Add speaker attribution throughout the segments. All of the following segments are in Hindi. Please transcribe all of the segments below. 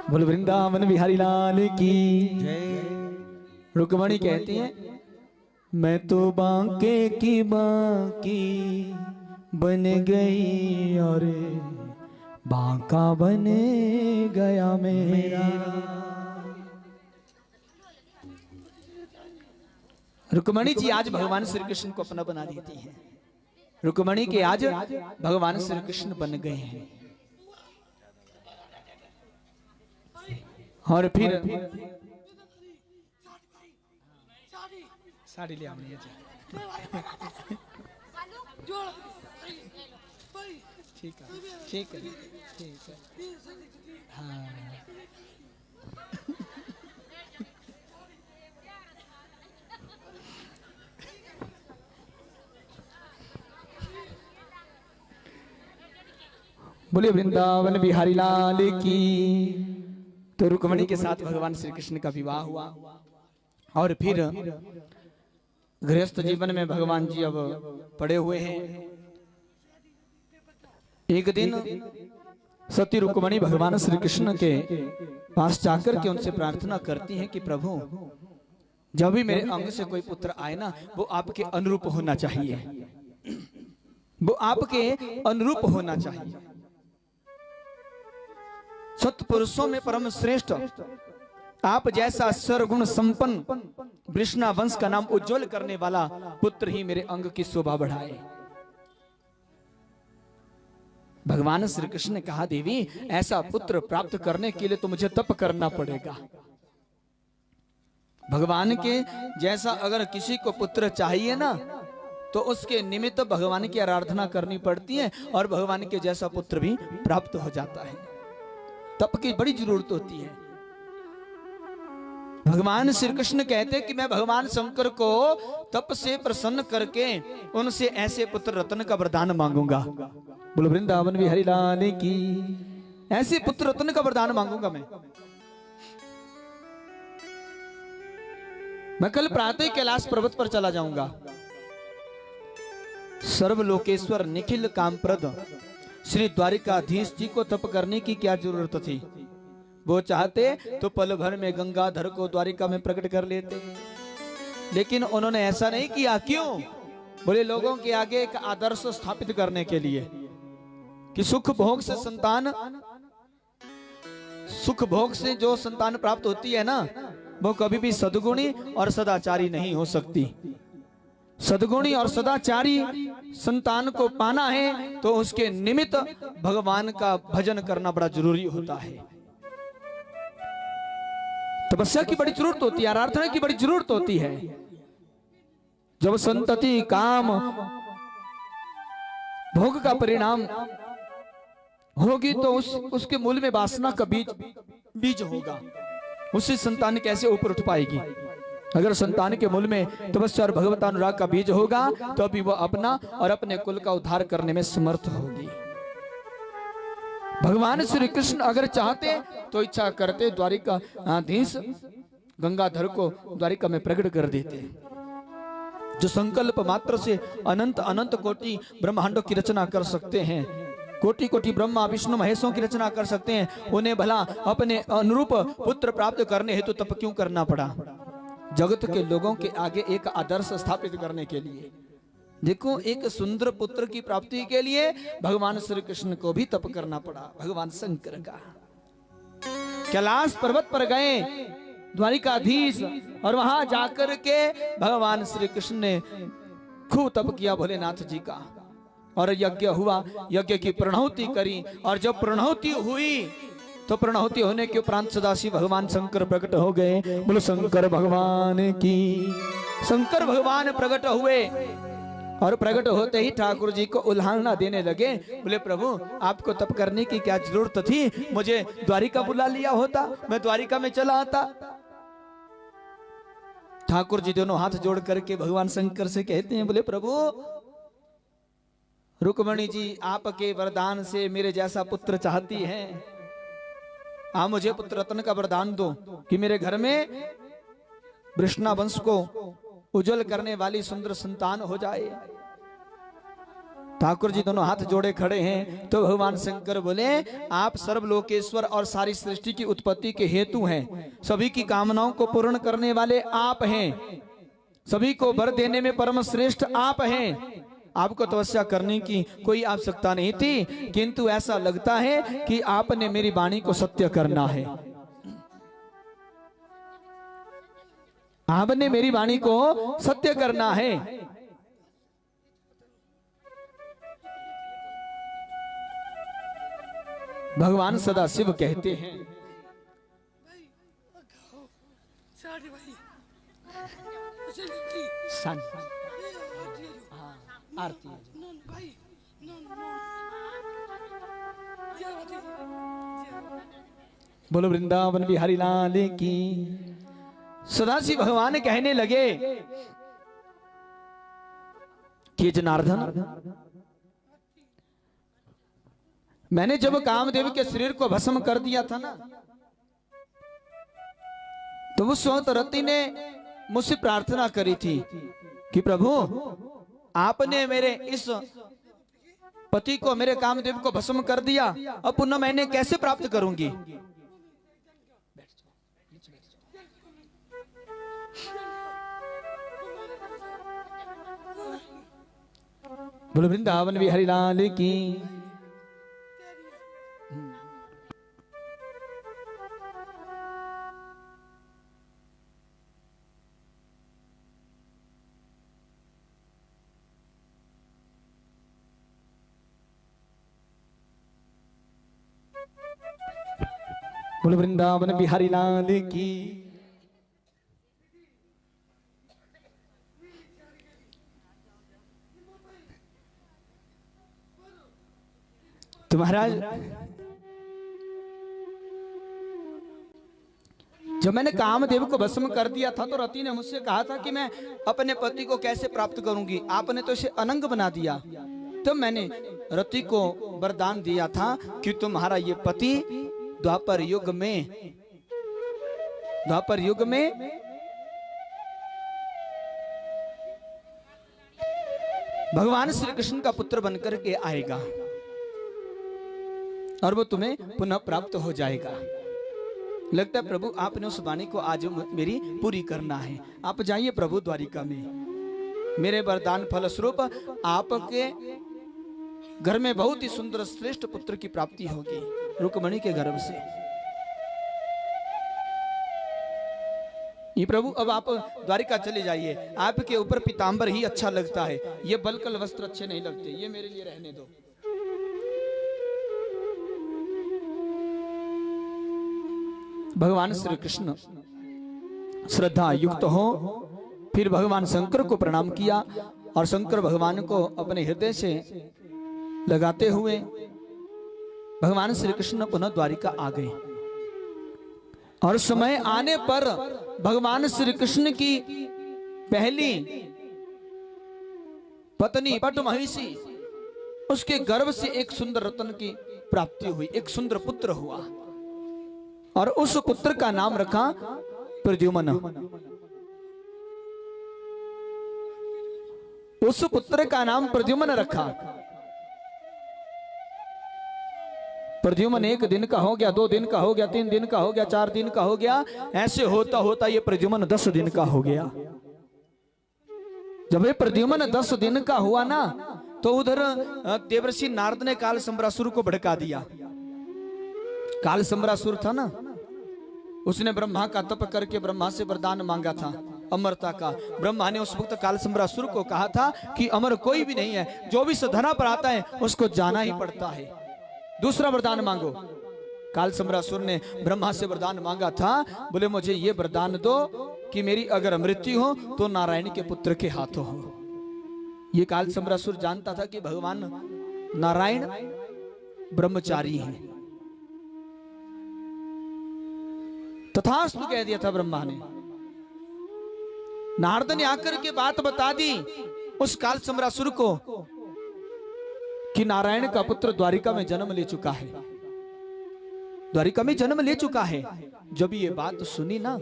Speaker 1: बोल वृंदावन बिहारी लाल की
Speaker 2: जय।
Speaker 1: रुक्मणी कहती हैं मैं तो बांके की बांकी बन गई और बांका बन गया मेरा। रुक्मणी जी आज भगवान श्री कृष्ण को अपना बना देती हैं। रुक्मणी के आज भगवान श्री कृष्ण बन गए हैं। और फिर साड़ी ले आनी है ठीक है ठीक है ठीक है हाँ बोले वृंदावन बिहारी लाल की। तो रुक्मणी के साथ भगवान श्री कृष्ण का विवाह हुआ और फिर गृहस्थ जीवन में भगवान जी अब पड़े हुए हैं। एक दिन सती रुक्मणी भगवान श्री कृष्ण के पास जाकर के उनसे प्रार्थना करती हैं कि प्रभु जब भी मेरे अंग से कोई पुत्र आए ना वो आपके अनुरूप होना चाहिए, वो आपके अनुरूप होना चाहिए। सत्पुरुषों में परम श्रेष्ठ आप जैसा सर्वगुण संपन्न वृषणा वंश का नाम उज्जवल करने वाला पुत्र ही मेरे अंग की शोभा बढ़ाए। भगवान श्री कृष्ण ने कहा देवी ऐसा पुत्र प्राप्त करने के लिए तो मुझे तप करना पड़ेगा। भगवान के जैसा अगर किसी को पुत्र चाहिए ना तो उसके निमित्त भगवान की आराधना करनी पड़ती है और भगवान के जैसा पुत्र भी प्राप्त हो जाता है। तप की बड़ी जरूरत होती है। भगवान श्री कृष्ण कहते हैं कि मैं भगवान शंकर को तप से प्रसन्न करके उनसे ऐसे पुत्र रत्न का वरदान मांगूंगा। बोलो वृंदावन बिहारी लाल की। ऐसे पुत्र रत्न का वरदान मांगूंगा मैं कल प्रातः कैलाश पर्वत पर चला जाऊंगा। सर्वलोकेश्वर निखिल कामप्रद श्री द्वारिकाधीश जी को तप करने की क्या जरूरत थी। वो चाहते तो पल भर में गंगाधर को द्वारिका में प्रकट कर लेते, लेकिन उन्होंने ऐसा नहीं किया। क्यों? बोले लोगों के आगे एक आदर्श स्थापित करने के लिए कि सुख भोग से जो संतान प्राप्त होती है ना वो कभी भी सद्गुणी और सदाचारी नहीं हो सकती। सद्गुणी और सदाचारी संतान को पाना है तो उसके निमित्त भगवान का भजन करना बड़ा जरूरी होता है। तपस्या की बड़ी जरूरत होती है, आराधना की बड़ी जरूरत होती है। जब संतति काम भोग का परिणाम होगी तो उसके मूल में वासना का बीज होगा। उससे संतान कैसे ऊपर उठ पाएगी? अगर संतान के मूल में तपस्या और भगवतानुराग का बीज होगा तो अभी वह अपना और अपने कुल का उद्धार करने में समर्थ होगी। भगवान श्री कृष्ण अगर चाहते तो इच्छा करते द्वारिकाधीश गंगाधर को द्वारिका में प्रकट कर देते। जो संकल्प मात्र से अनंत अनंत कोटि ब्रह्मांडों की रचना कर सकते हैं, कोटि कोटि ब्रह्मा विष्णु महेशों की रचना कर सकते हैं, उन्हें भला अपने अनुरूप पुत्र प्राप्त करने हेतु तप क्यों करना पड़ा? जगत के लोगों के आगे एक आदर्श स्थापित करने के लिए। देखो एक सुंदर पुत्र की प्राप्ति के लिए भगवान श्री कृष्ण को भी तप करना पड़ा। भगवान शंकर का कैलाश पर्वत पर गए द्वारिकाधीश और वहां जाकर के भगवान श्री कृष्ण ने खूब तप किया भोलेनाथ जी का और यज्ञ हुआ। यज्ञ की प्रणहुति करी और जब प्रणहुति हुई तो प्रणहुति होने के उपरांत सदाशिव भगवान शंकर प्रकट हो गए। बोलो शंकर भगवान की। शंकर भगवान प्रकट हुए और प्रकट होते ही ठाकुर जी को उल्हाना देने लगे। बोले प्रभु आपको तप करने की क्या जरूरत थी? मुझे द्वारिका बुला लिया होता, मैं द्वारिका में चला आता। ठाकुर जी दोनों हाथ जोड़ करके भगवान शंकर से कहते हैं, बोले प्रभु रुक्मणी जी आपके वरदान से मेरे जैसा पुत्र चाहती हैं, आप मुझे पुत्र रत्न का वरदान दो कि मेरे घर में वृषणा वंश को उज्जवल करने वाली सुंदर संतान हो जाए। ठाकुर जी दोनों हाथ जोड़े खड़े हैं। तो भगवान शंकर बोले, आप सर्वलोकेश्वर और सारी सृष्टि की उत्पत्ति के हेतु हैं, सभी की कामनाओं को पूर्ण करने वाले आप हैं, सभी को वर देने में परम श्रेष्ठ आप हैं। आपको तपस्या करने की कोई आवश्यकता नहीं थी, किंतु ऐसा लगता है कि आपने मेरी वाणी को सत्य करना है, आपने मेरी वाणी को सत्य करना है। भगवान सदाशिव कहते हैं, आरती बोलो वृंदावन बिहारी लाल की। सदाशिव भगवान कहने लगे कि जनार्दन, मैंने जब कामदेव के शरीर को भस्म कर दिया था ना, तो उस वक्त रति ने मुझसे प्रार्थना करी थी कि प्रभु आपने मेरे इस पति को, मेरे कामदेव को भस्म कर दिया, अब पुनः मैंने कैसे प्राप्त करूंगी। बोलो वृंदावन बिहारी लाल की। बोलो वृंदावन बिहारी लाल की। तो महाराज, जब मैंने कामदेव को भस्म कर दिया था, तो रति ने मुझसे कहा था कि मैं अपने पति को कैसे प्राप्त करूंगी, आपने तो इसे अनंग बना दिया। तो मैंने रति को वरदान दिया था कि तुम्हारा ये पति द्वापर युग में भगवान श्री कृष्ण का पुत्र बनकर के आएगा और वो तुम्हें पुनः प्राप्त हो जाएगा। लगता है प्रभु आपने उस वाणी को आज मेरी पूरी करना है। आप जाइए प्रभु द्वारिका में, मेरे वरदान फल स्वरूप आपके घर में बहुत ही सुंदर श्रेष्ठ पुत्र की प्राप्ति होगी, रुक्मणी के गर्भ से। ये प्रभु अब आप द्वारिका चले जाइए, आपके ऊपर पीतांबर ही अच्छा लगता है, ये बलकल वस्त्र अच्छे नहीं लगते, ये मेरे लिए रहने दो। भगवान श्री कृष्ण श्रद्धा युक्त हो, फिर भगवान शंकर को प्रणाम किया और शंकर भगवान को अपने हृदय से लगाते हुए भगवान श्री कृष्ण पुनः द्वारिका आ गए। और समय आने पर भगवान श्री कृष्ण की पहली पत्नी पट महिषी, उसके गर्भ से एक सुंदर रत्न की प्राप्ति हुई, एक सुंदर पुत्र हुआ और उस पुत्र का नाम रखा प्रद्युम्न। उस पुत्र का नाम प्रद्युम्न रखा। प्रद्युम्न 1 दिन का हो गया, 2 दिन का हो गया, 3 दिन का हो गया, 4 दिन का हो गया, ऐसे होता होता ये प्रद्युम्न 10 दिन का हो गया। जब ये प्रद्युम्न 10 दिन का हुआ ना, तो उधर देवर्षि नारद ने काल संबरासुर को भड़का दिया। काल संबरासुर था ना, उसने ब्रह्मा का तप करके ब्रह्मा से वरदान मांगा था अमरता का। ब्रह्मा ने उस वक्त काल संबरासुर को कहा था कि अमर कोई भी नहीं है, जो भी धरा पर आता है उसको जाना ही पड़ता है, दूसरा वरदान मांगो। काल संबरासुर ने ब्रह्मा से वरदान मांगा था, बोले मुझे ये वरदान दो कि मेरी अगर मृत्यु हो तो नारायण के पुत्र के हाथों हो। ये काल संबरासुर जानता था कि भगवान नारायण ब्रह्मचारी हैं। तथास्तु कह दिया था ब्रह्मा ने। नारद ने आकर के बात बता दी उस काल संबरासुर को कि नारायण का पुत्र द्वारिका में जन्म ले चुका है, द्वारिका में जन्म ले चुका है। जब ये बात सुनी ना,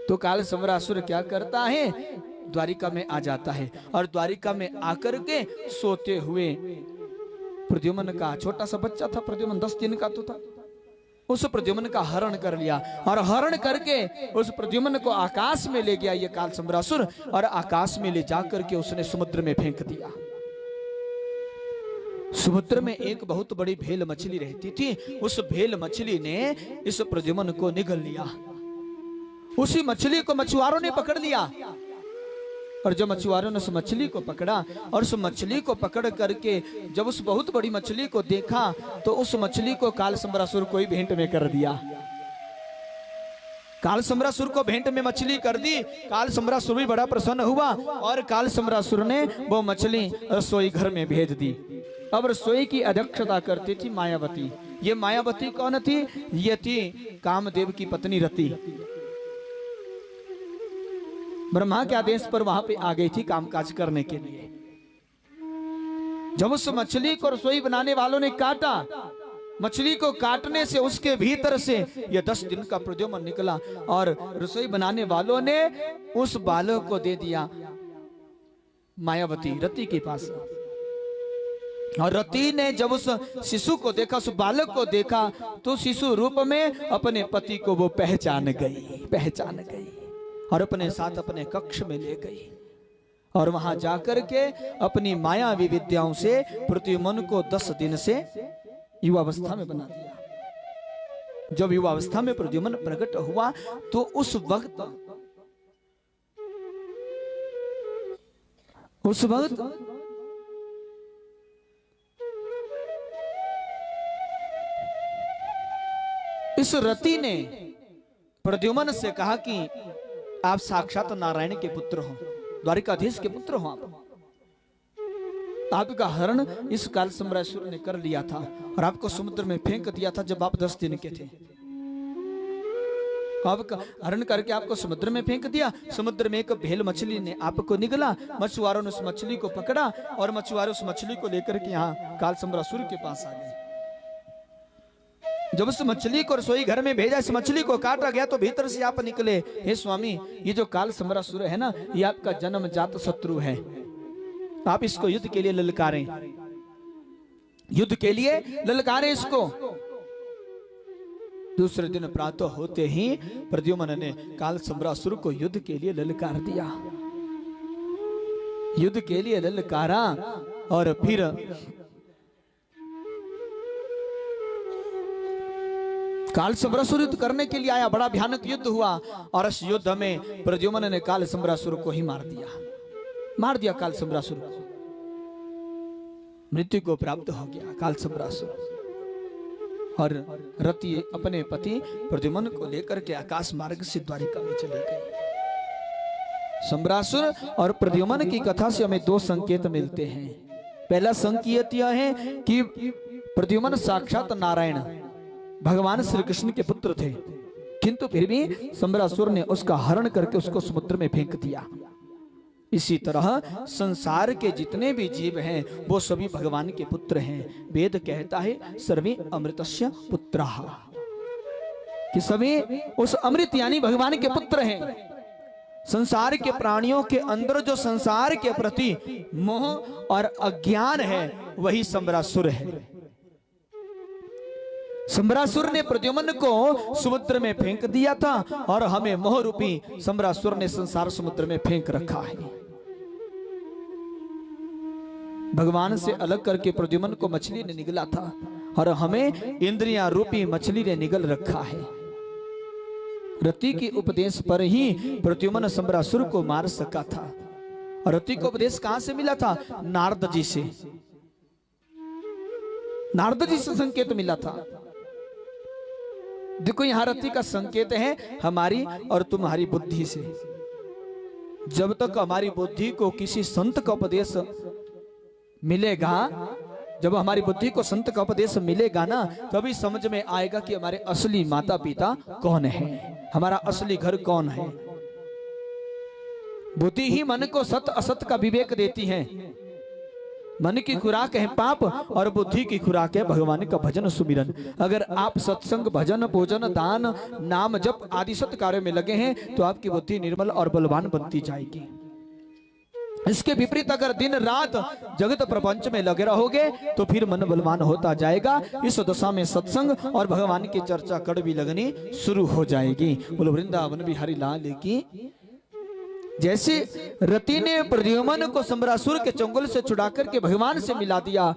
Speaker 1: तो काल संबरासुर क्या करता है, द्वारिका में आ जाता है और द्वारिका में आकर के सोते हुए प्रद्युम्न का छोटा सा बच्चा था, प्रद्युम्न 10 दिन का तो था, उस प्रद्युम्न का हरण कर लिया और हरण करके उस प्रद्युम्न को आकाश में ले गया ये काल सम्रासुर और आकाश में ले जाकर के उसने समुद्र में फेंक दिया। समुद्र में एक बहुत बड़ी भेल मछली रहती थी, उस भेल मछली ने इस प्रद्युम्न को निगल लिया। उसी मछली को मछुआरों ने पकड़ लिया और जब मछुआरों ने उस मछली को पकड़ा और उस मछली को पकड़ करके जब उस बहुत बड़ी मछली को देखा तो उस मछली को काल सम्रासुर को ही भेंट में कर दिया। काल सम्रासुर को भेंट में मछली कर दी। काल सम्रासुर भी बड़ा प्रसन्न हुआ और काल सम्रासुर ने वो मछली रसोई घर में भेज दी। अब रसोई की अध्यक्षता करती थी मायावती। ये मायावती कौन थी? ये थी कामदेव की पत्नी रति। ब्रह्मा के आदेश पर वहां पे आ गई थी कामकाज करने के लिए। जब उस मछली को रसोई बनाने वालों ने काटा, मछली को काटने से उसके भीतर से यह 10 दिन का प्रद्युम्न निकला और रसोई बनाने वालों ने उस बालक को दे दिया मायावती रति के पास। और रति ने जब उस शिशु को देखा, उस बालक को देखा, तो शिशु रूप में अपने पति को वो पहचान गई और अपने साथ अपने कक्ष में ले गई और वहां जाकर के अपनी मायावी विद्याओं से प्रद्युम्न को 10 दिन से युवावस्था में बना दिया। जब युवावस्था में प्रद्युम्न प्रकट हुआ तो उस वक्त इस रति ने प्रद्युम्न से कहा कि आप साक्षात नारायण के पुत्र हो, द्वारिकाधीश के पुत्र हो। आपका हरण इस काल सम्रासुर ने कर लिया था और आपको समुद्र में फेंक दिया था जब आप 10 दिन के थे। आपका हरण करके आपको समुद्र में फेंक दिया। समुद्र में एक भेल मछली ने आपको निगला। मछुआरों ने उस मछली को पकड़ा और मछुआरे उस मछली को लेकर के यहाँ काल सम्रासुर के पास आ गए। जब उस मछली को रसोई घर में भेजा, इस मछली को काटा गया तो भीतर से आप निकले, हे स्वामी ये जो काल सम्रासुर है ना, ये आपका जन्मजात शत्रु है, आप इसको युद्ध के लिए ललकारें, युद्ध के लिए ललकारें इसको। दूसरे दिन प्रातः होते ही प्रद्युम्न ने काल सम्रासुर को युद्ध के लिए ललकार दिया, युद्ध के लिए ललकारा और फिर काल सम्रासुर युद्ध करने के लिए आया। बड़ा भयानक युद्ध हुआ और इस युद्ध में प्रद्युम्न ने काल सम्रासुर को ही मार दिया। काल सम्रासुर को मृत्यु को प्राप्त हो गया काल सम्रासुर। और रति अपने पति प्रद्युम्न को लेकर के आकाश मार्ग से द्वारिका में चले गए। सम्रासुर और प्रद्युम्न की कथा से हमें 2 संकेत मिलते हैं। पहला संकेत यह है कि प्रद्युम्न साक्षात नारायण भगवान श्री कृष्ण के पुत्र थे, किंतु फिर भी सम्रासुर ने उसका हरण करके उसको समुद्र में फेंक दिया। इसी तरह संसार के जितने भी जीव हैं वो सभी भगवान के पुत्र हैं। वेद कहता है सर्वे अमृतस्य पुत्राः, कि सभी उस अमृत यानी भगवान के पुत्र हैं। संसार के प्राणियों के अंदर जो संसार के प्रति मोह और अज्ञान है वही सम्रासुर है। सम्रासुर ने प्रद्युम्न को समुद्र में फेंक दिया था और हमें मोह रूपी सम्रासुर ने संसार समुद्र में फेंक रखा है। भगवान से अलग करके प्रद्युम्न को मछली ने निगला था और हमें इंद्रियां रूपी मछली ने निगल रखा है। रति के उपदेश पर ही प्रद्युम्न सम्रासुर को मार सका था। और रति को उपदेश कहां से मिला था? नारद जी से। नारद जी से संकेत मिला था। देखो यहां रति का संकेत है हमारी और तुम्हारी बुद्धि से। जब तक हमारी बुद्धि को किसी संत का उपदेश मिलेगा, जब हमारी बुद्धि को संत का उपदेश मिलेगा ना, तभी समझ में आएगा कि हमारे असली माता पिता कौन है, हमारा असली घर कौन है। बुद्धि ही मन को सत असत का विवेक देती है। मन की खुराक है पाप और बुद्धि की खुराक है भगवान का भजन सुमिरन। अगर आप सत्संग भजन भोजन दान नाम जप आदि सत कार्यों में लगे हैं तो आपकी बुद्धि निर्मल और बलवान बनती जाएगी। इसके विपरीत अगर दिन रात जगत प्रपंच में लगे रहोगे तो फिर मन बलवान होता जाएगा। इस दशा में सत्संग और भगवान की चर्चा कड़वी लगनी शुरू हो जाएगी। बोलो वृंदावन बिहारी लाल की। जैसे रति ने प्रद्युम्न को सम्रासुर के चंगुल से छुड़ा करके भगवान से मिला दिया,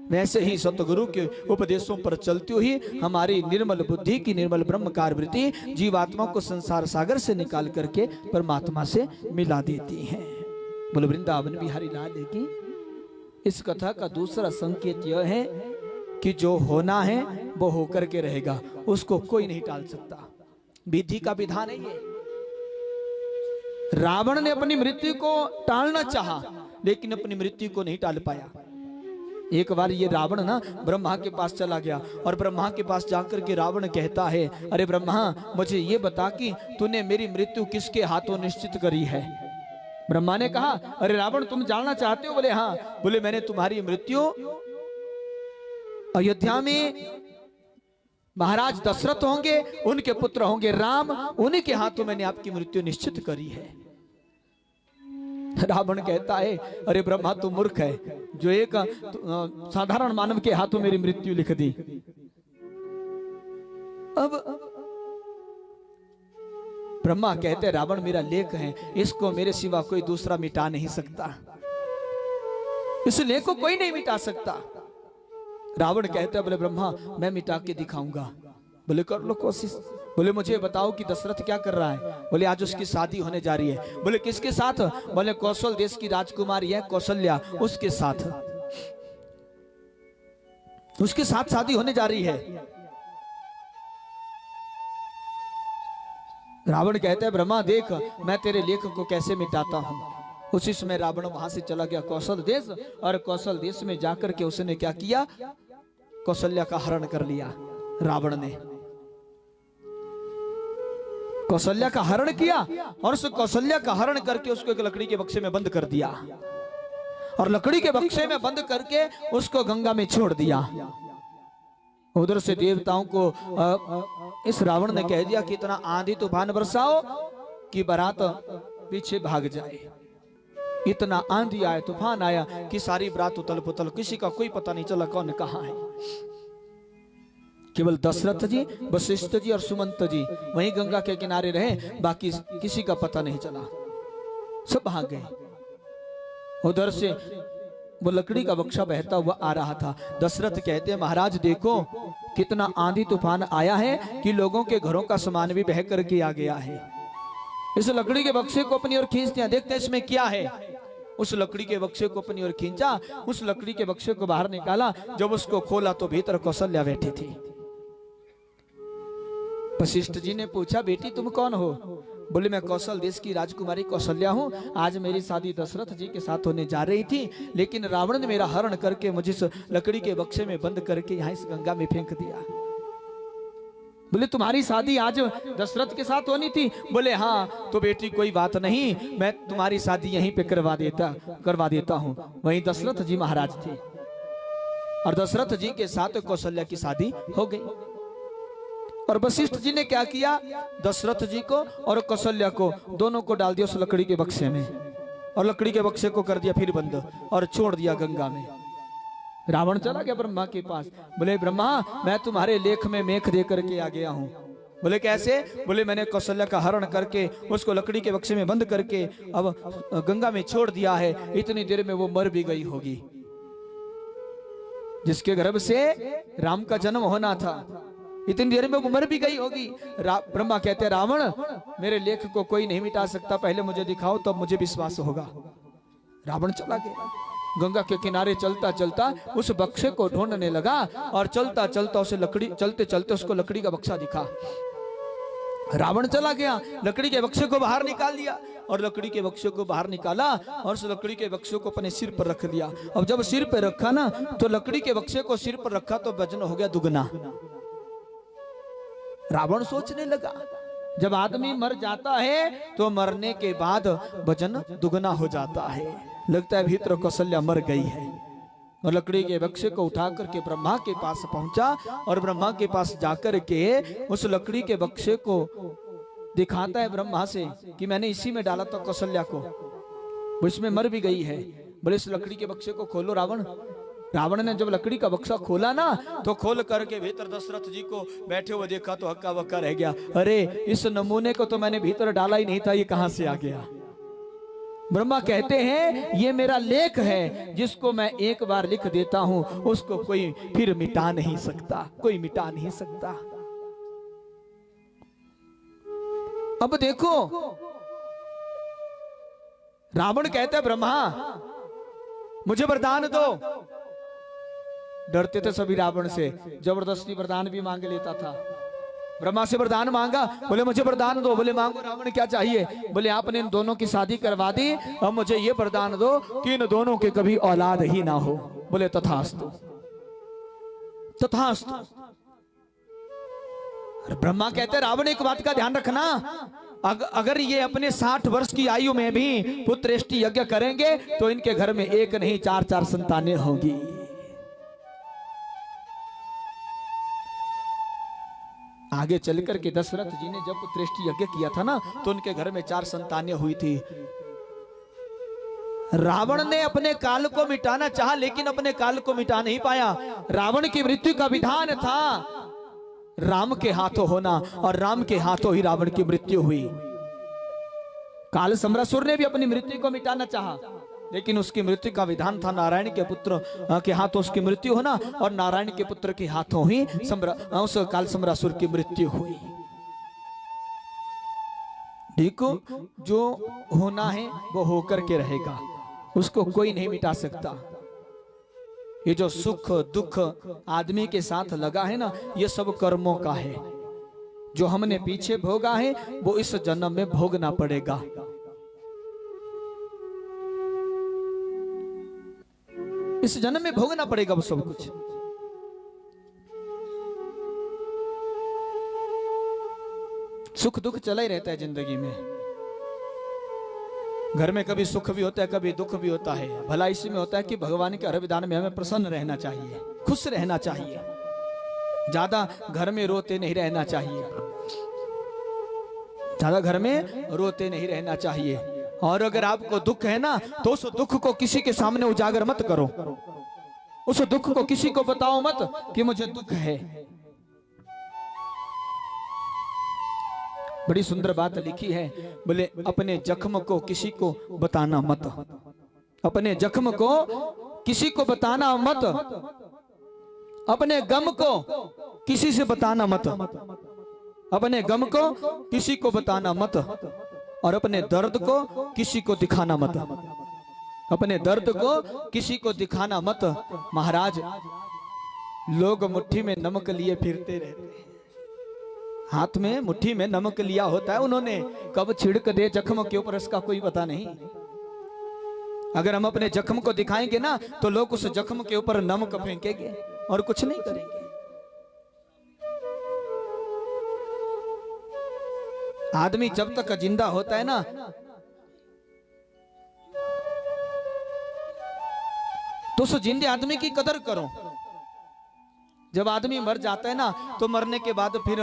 Speaker 1: वैसे ही सतगुरु के उपदेशों पर चलती हुई हमारी निर्मल बुद्धि की निर्मल ब्रह्मकार वृत्ति जीवात्मा को संसार सागर से निकाल करके परमात्मा से मिला देती है। बोलो वृंदावन बिहारी लाल की। इस कथा का दूसरा संकेत यह है कि जो होना है वो होकर के रहेगा, उसको कोई नहीं टाल सकता। विधि का विधान है ये। रावण ने अपनी मृत्यु को टालना चाहा लेकिन अपनी मृत्यु को नहीं टाल पाया। एक बार ये रावण ना ब्रह्मा के पास चला गया और ब्रह्मा के पास जाकर के रावण कहता है, अरे ब्रह्मा मुझे ये बता कि तूने मेरी मृत्यु किसके हाथों निश्चित करी है। ब्रह्मा ने कहा, अरे रावण तुम जानना चाहते हो? बोले हाँ। बोले मैंने तुम्हारी मृत्यु अयोध्या में महाराज दशरथ होंगे, उनके पुत्र होंगे राम, उन्हीं के हाथों मैंने आपकी मृत्यु निश्चित करी है। रावण कहता है, अरे ब्रह्मा तू मूर्ख है, जो एक साधारण मानव के हाथों मेरी मृत्यु लिख दी। अब ब्रह्मा कहते हैं, रावण मेरा लेख है, इसको मेरे सिवा कोई दूसरा मिटा नहीं सकता, इस लेख को कोई नहीं मिटा सकता। रावण कहते हैं, बोले ब्रह्मा मैं मिटा के दिखाऊंगा। बोले कर लो कोशिश। बोले मुझे बताओ कि दशरथ क्या कर रहा है? बोले आज उसकी शादी होने जा रही है। बोले किसके साथ? बोले कौशल देश की राजकुमारी है कौशल्या, उसके साथ, उसके साथ शादी होने जा रही है। रावण कहते हैं, ब्रह्मा देख मैं तेरे लेख को कैसे मिटाता हूं। उसी समय रावण वहां से चला गया कौशल देश, और कौशल देश में जाकर के उसने क्या किया? कौशल्या का हरण कर लिया। रावण ने कौशल्या का हरण किया और उस कौशल्या का हरण करके उसको एक लकड़ी के बक्से में बंद कर दिया, और लकड़ी के बक्से में बंद करके उसको गंगा में छोड़ दिया। उधर से देवताओं को इस रावण ने कह दिया कि इतना आंधी तूफान बरसाओ कि बारात पीछे भाग जाए। इतना आंधी आया, तूफान आया कि सारी बारात उतल पुतल, किसी का कोई पता नहीं चला कौन कहां है। केवल दशरथ जी, वशिष्ठ जी और सुमंत जी वहीं गंगा के किनारे रहे, बाकी किसी का पता नहीं चला, सब भाग गए। उधर से वो लकड़ी का बक्सा बहता हुआ आ रहा था। दशरथ कहते हैं, महाराज देखो कितना आंधी तूफान आया है कि लोगों के घरों का सामान भी बह करके आ गया है। इस लकड़ी के बक्से को अपनी ओर खींचते हैं, देखते हैं इसमें क्या है। उस लकड़ी के बक्से को अपनी ओर खींचा, उस लकड़ी के बक्से को बाहर निकाला। जब उसको खोला तो भीतर कौशल्या बैठी थी। वशिष्ठ जी ने पूछा, बेटी तुम कौन हो? बोले मैं कौशल देश की राजकुमारी कौशल्या हूँ। आज मेरी शादी दशरथ जी के साथ होने जा रही थी, लेकिन रावण ने मेरा हरण करके मुझे इस लकड़ी के बक्से में बंद करके यहाँ इस गंगा में फेंक दिया। बोले तुम्हारी शादी आज दशरथ के साथ होनी थी? बोले हाँ। तो बेटी कोई बात नहीं, मैं तुम्हारी शादी यहीं पे करवा देता हूँ। वहीं दशरथ जी महाराज थे और दशरथ जी के साथ कौशल्या की शादी हो गई। और वशिष्ठ जी ने क्या किया? दशरथ जी को और कौशल्या को दोनों को डाल दिया उस लकड़ी के बक्से में, और लकड़ी के बक्से को कर दिया फिर बंद और छोड़ दिया गंगा में। रावण चला गया ब्रह्मा के पास। बोले ब्रह्मा मैं तुम्हारे लेख में मेख दे करके आ गया हूँ। बोले कैसे? बोले मैंने कौशल्या का हरण करके उसको लकड़ी के बक्से में बंद करके अब गंगा में छोड़ दिया है। इतनी देर में वो मर भी गई होगी, जिसके गर्भ से राम का जन्म होना था। इतनी देर में वो मर भी गई होगी। ब्रह्मा कहते हैं, रावण मेरे लेख को कोई नहीं मिटा सकता, पहले मुझे दिखाओ तब मुझे विश्वास होगा। रावण चला गया, गंगा के किनारे चलता चलता उस बक्से को ढूंढने लगा, और चलता चलता उसे चलते चलते उसको लकड़ी का बक्सा दिखा। रावण चला गया, लकड़ी के बक्से को बाहर निकाल लिया, और लकड़ी के बक्से को बाहर निकाला और उस लकड़ी के बक्से को अपने सिर पर रख लिया। अब जब सिर पर रखा ना, तो लकड़ी के बक्से को सिर पर रखा तो वजन हो गया दुगना। रावण सोचने लगा, जब आदमी मर जाता है तो मरने के बाद वजन दुगना हो जाता है। लगता है भीतर कौशल्या मर गई है। और लकड़ी के बक्से को उठा करके ब्रह्मा के पास पहुंचा, और ब्रह्मा के पास जाकर के उस लकड़ी के बक्से को दिखाता है ब्रह्मा से कि मैंने इसी में डाला था कौशल्या को। वो इसमें मर भी गई है। बोले इस लकड़ी के बक्से को खोलो रावण। रावण ने जब लकड़ी का बक्सा खोला ना तो खोल करके भीतर दशरथ जी को बैठे हुए देखा तो हक्का बक्का रह गया। अरे इस नमूने को तो मैंने भीतर डाला ही नहीं था, ये कहां से आ गया। ब्रह्मा कहते हैं ये मेरा लेख है, जिसको मैं एक बार लिख देता हूं उसको कोई फिर मिटा नहीं सकता, कोई मिटा नहीं सकता। अब देखो रावण कहता है ब्रह्मा मुझे वरदान दो। डरते थे सभी रावण से, जबरदस्ती वरदान भी मांग लेता था। ब्रह्मा से वरदान मांगा, बोले मुझे वरदान दो। बोले मांगो रावण क्या चाहिए। बोले आपने इन दोनों की शादी करवा दी, अब मुझे ये वरदान दो कि इन दोनों के कभी औलाद ही ना हो। बोले तथास्तु तथास्तु। ब्रह्मा कहते रावण एक बात का ध्यान रखना, अगर ये अपने 60 वर्ष की आयु में भी पुत्रेष्टि यज्ञ करेंगे तो इनके घर में एक नहीं 4-4 संतानें होंगी। आगे चलकर के दशरथ जी ने जब पुत्रेष्टि यज्ञ किया था ना तो उनके घर में 4 संतानें हुई थी। रावण ने अपने काल को मिटाना चाहा लेकिन अपने काल को मिटा नहीं पाया। रावण की मृत्यु का विधान था राम के हाथों होना और राम के हाथों ही रावण की मृत्यु हुई। काल सम्रासुर ने भी अपनी मृत्यु को मिटाना चाहा लेकिन उसकी मृत्यु का विधान था नारायण के पुत्र के हाथों उसकी मृत्यु होना और नारायण के पुत्र के हाथों ही उस काल सम्रासुर की मृत्यु हुई। देखो जो होना है वो होकर के रहेगा, उसको कोई नहीं मिटा सकता। ये जो सुख दुख आदमी के साथ लगा है ना, ये सब कर्मों का है। जो हमने पीछे भोगा है वो इस जन्म में भोगना पड़ेगा। इस जन्म में भोगना पड़ेगा वो सब कुछ। सुख दुख चला ही रहता है जिंदगी में। घर में कभी सुख भी होता है कभी दुख भी होता है। भला इसी में होता है कि भगवान के हर विधान में हमें प्रसन्न रहना चाहिए, खुश रहना चाहिए, ज्यादा घर में रोते नहीं रहना चाहिए, ज्यादा घर में रोते नहीं रहना चाहिए। और अगर आपको दुख है ना तो उस दुख को किसी के सामने उजागर मत करो, उस दुख को किसी को बताओ मत कि मुझे दुख है। बड़ी सुंदर बात लिखी है, बोले अपने जख्म को किसी को बताना मत, अपने जख्म को किसी को बताना मत, अपने गम को किसी से बताना मत, अपने गम को किसी को बताना मत और अपने दर्द को किसी को दिखाना मत, अपने दर्द को किसी को दिखाना मत। महाराज लोग मुट्ठी में नमक लिए फिरते रहते हैं, हाथ में मुट्ठी में नमक लिया होता है, उन्होंने कब छिड़क दे जख्म के ऊपर इसका कोई पता नहीं। अगर हम अपने जख्म को दिखाएंगे ना तो लोग उस जख्म के ऊपर नमक फेंकेंगे और कुछ नहीं करेंगे। आदमी जब तक जिंदा होता है ना तो उस जिंदे आदमी की कदर करो। जब आदमी मर जाता है ना तो मरने के बाद फिर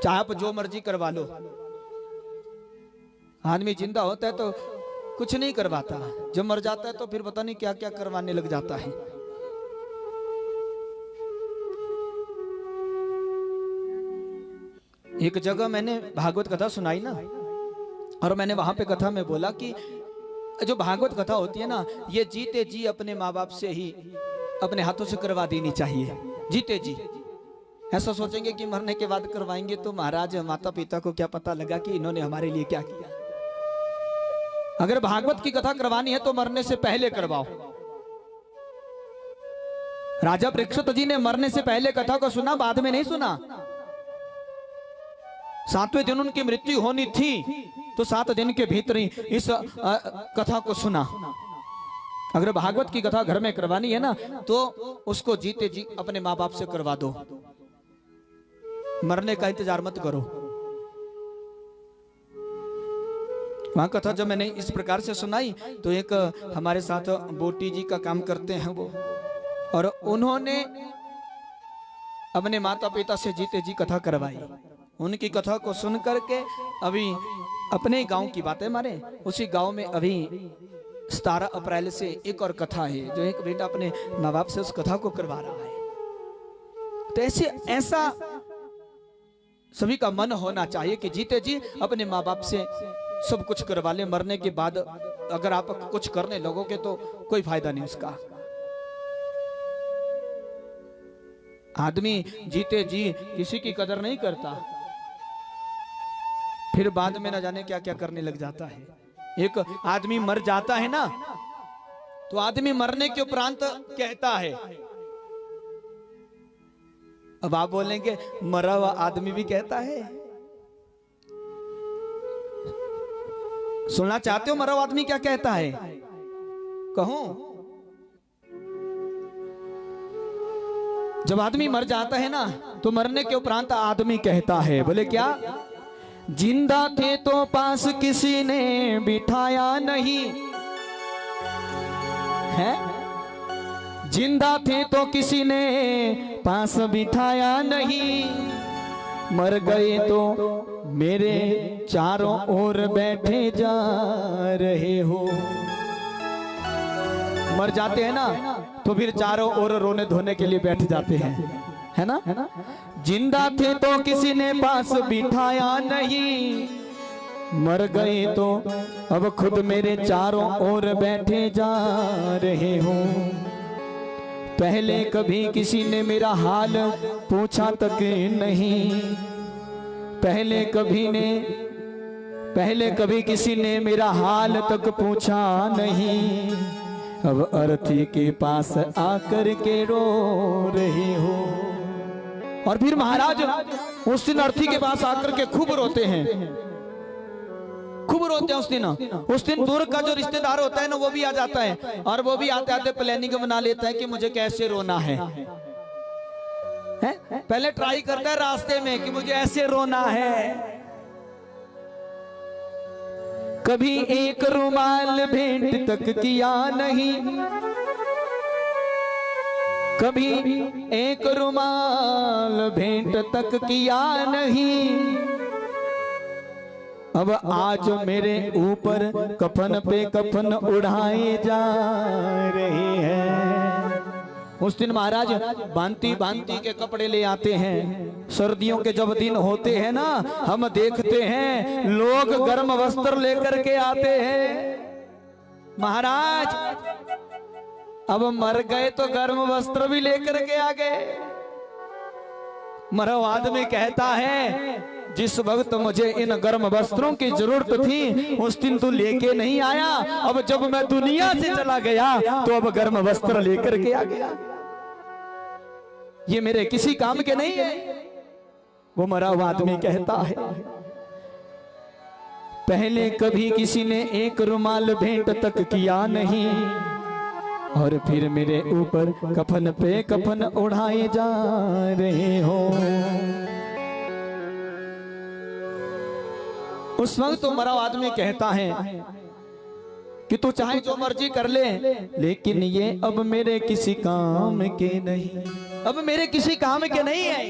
Speaker 1: चाहे आप जो मर्जी करवा लो। आदमी जिंदा होता है तो कुछ नहीं करवाता, जब मर जाता है तो फिर पता नहीं क्या क्या करवाने लग जाता है। एक जगह मैंने भागवत कथा सुनाई ना और मैंने वहां पे कथा में बोला कि जो भागवत कथा होती है ना ये जीते जी अपने माँ बाप से ही अपने हाथों से करवा देनी चाहिए। जीते जी ऐसा सोचेंगे कि मरने के बाद करवाएंगे तो महाराज माता पिता को क्या पता लगा कि इन्होंने हमारे लिए क्या किया। अगर भागवत की कथा करवानी है तो मरने से पहले करवाओ। राजा परीक्षित जी ने मरने से पहले कथा को सुना, बाद में नहीं सुना। 7वें दिन उनकी मृत्यु होनी थी तो 7 दिन के भीतर ही इस कथा को सुना। अगर भागवत की कथा घर में करवानी है ना तो उसको जीते जी अपने माँ बाप से करवा दो, मरने का इंतजार मत करो। वहां कथा जब मैंने इस प्रकार से सुनाई तो एक हमारे साथ बोटी जी का काम करते हैं वो, और उन्होंने अपने माता पिता से जीते जी कथा करवाई उनकी कथा को सुन करके अभी अपने गांव की बातें मारे। उसी गांव में अभी 17 अप्रैल से एक और कथा है, जो एक बेटा अपने माँ बाप से उस कथा को करवा रहा है। तो ऐसा सभी का मन होना चाहिए कि जीते जी अपने माँ बाप से सब कुछ करवा ले। मरने के बाद अगर आप कुछ करने लगोगे तो कोई फायदा नहीं उसका। आदमी जीते जी किसी की कदर नहीं करता, फिर बाद में ना जाने क्या क्या करने लग जाता है। एक आदमी मर जाता है ना, तो आदमी मरने के उपरांत कहता है, अब आप बोलेंगे मरा हुआ आदमी भी कहता है। सुनना चाहते हो मरा हुआ आदमी क्या कहता है? कहूं? जब आदमी मर जाता है ना, तो मरने के उपरांत आदमी कहता है, बोले क्या? जिंदा थे तो पास किसी ने बिठाया नहीं है, जिंदा थे तो किसी ने पास बिठाया नहीं, मर गए तो मेरे चारों ओर बैठे जा रहे हो। मर जाते हैं ना, तो फिर चारों ओर रोने धोने के लिए बैठ जाते हैं, है ना? जिंदा थे तो किसी ने पास बिठाया नहीं, मर गए तो अब खुद मेरे चारों ओर बैठे जा रहे हो। पहले कभी किसी ने मेरा हाल पूछा तक नहीं, पहले कभी किसी ने मेरा हाल तक पूछा नहीं, अब अर्थी के पास आकर के रो रहे हो। और फिर महाराज उस दिन अर्थी के पास आकर के खूब रोते हैं, खूब रोते हैं उस दिन दूर का जो रिश्तेदार होता है ना, वो भी आ जाता है, और वो भी आते आते प्लानिंग बना लेता है कि मुझे कैसे रोना है? पहले ट्राई करता है रास्ते में कि मुझे ऐसे रोना है। कभी एक रुमाल भेंट तक किया नहीं, कभी एक रुमाल भेंट तक किया नहीं, अब आज मेरे ऊपर कफन पे कफन उड़ाए जा रहे हैं। उस दिन महाराज भांति भांति के कपड़े ले आते हैं। सर्दियों के जब दिन होते हैं ना, हम देखते हैं लोग गर्म वस्त्र लेकर के आते हैं। महाराज अब मर गए तो गर्म वस्त्र भी लेकर के आ गए। मरा हुआ आदमी कहता है, जिस वक्त मुझे इन गर्म वस्त्रों की जरूरत थी उस दिन तू लेके नहीं आया, अब जब मैं दुनिया से चला गया तो अब गर्म वस्त्र लेकर के आ गया। ये मेरे किसी काम के नहीं है, वो मरा हुआ आदमी कहता है। पहले कभी किसी ने एक रुमाल भेंट तक किया नहीं, और फिर मेरे ऊपर कफन पे कफन उड़ाए जा रहे हो। उस वक्त तो मरा आदमी कहता है कि तू चाहे जो मर्जी कर ले, लेकिन ये अब मेरे किसी काम के नहीं, अब मेरे किसी काम के नहीं है,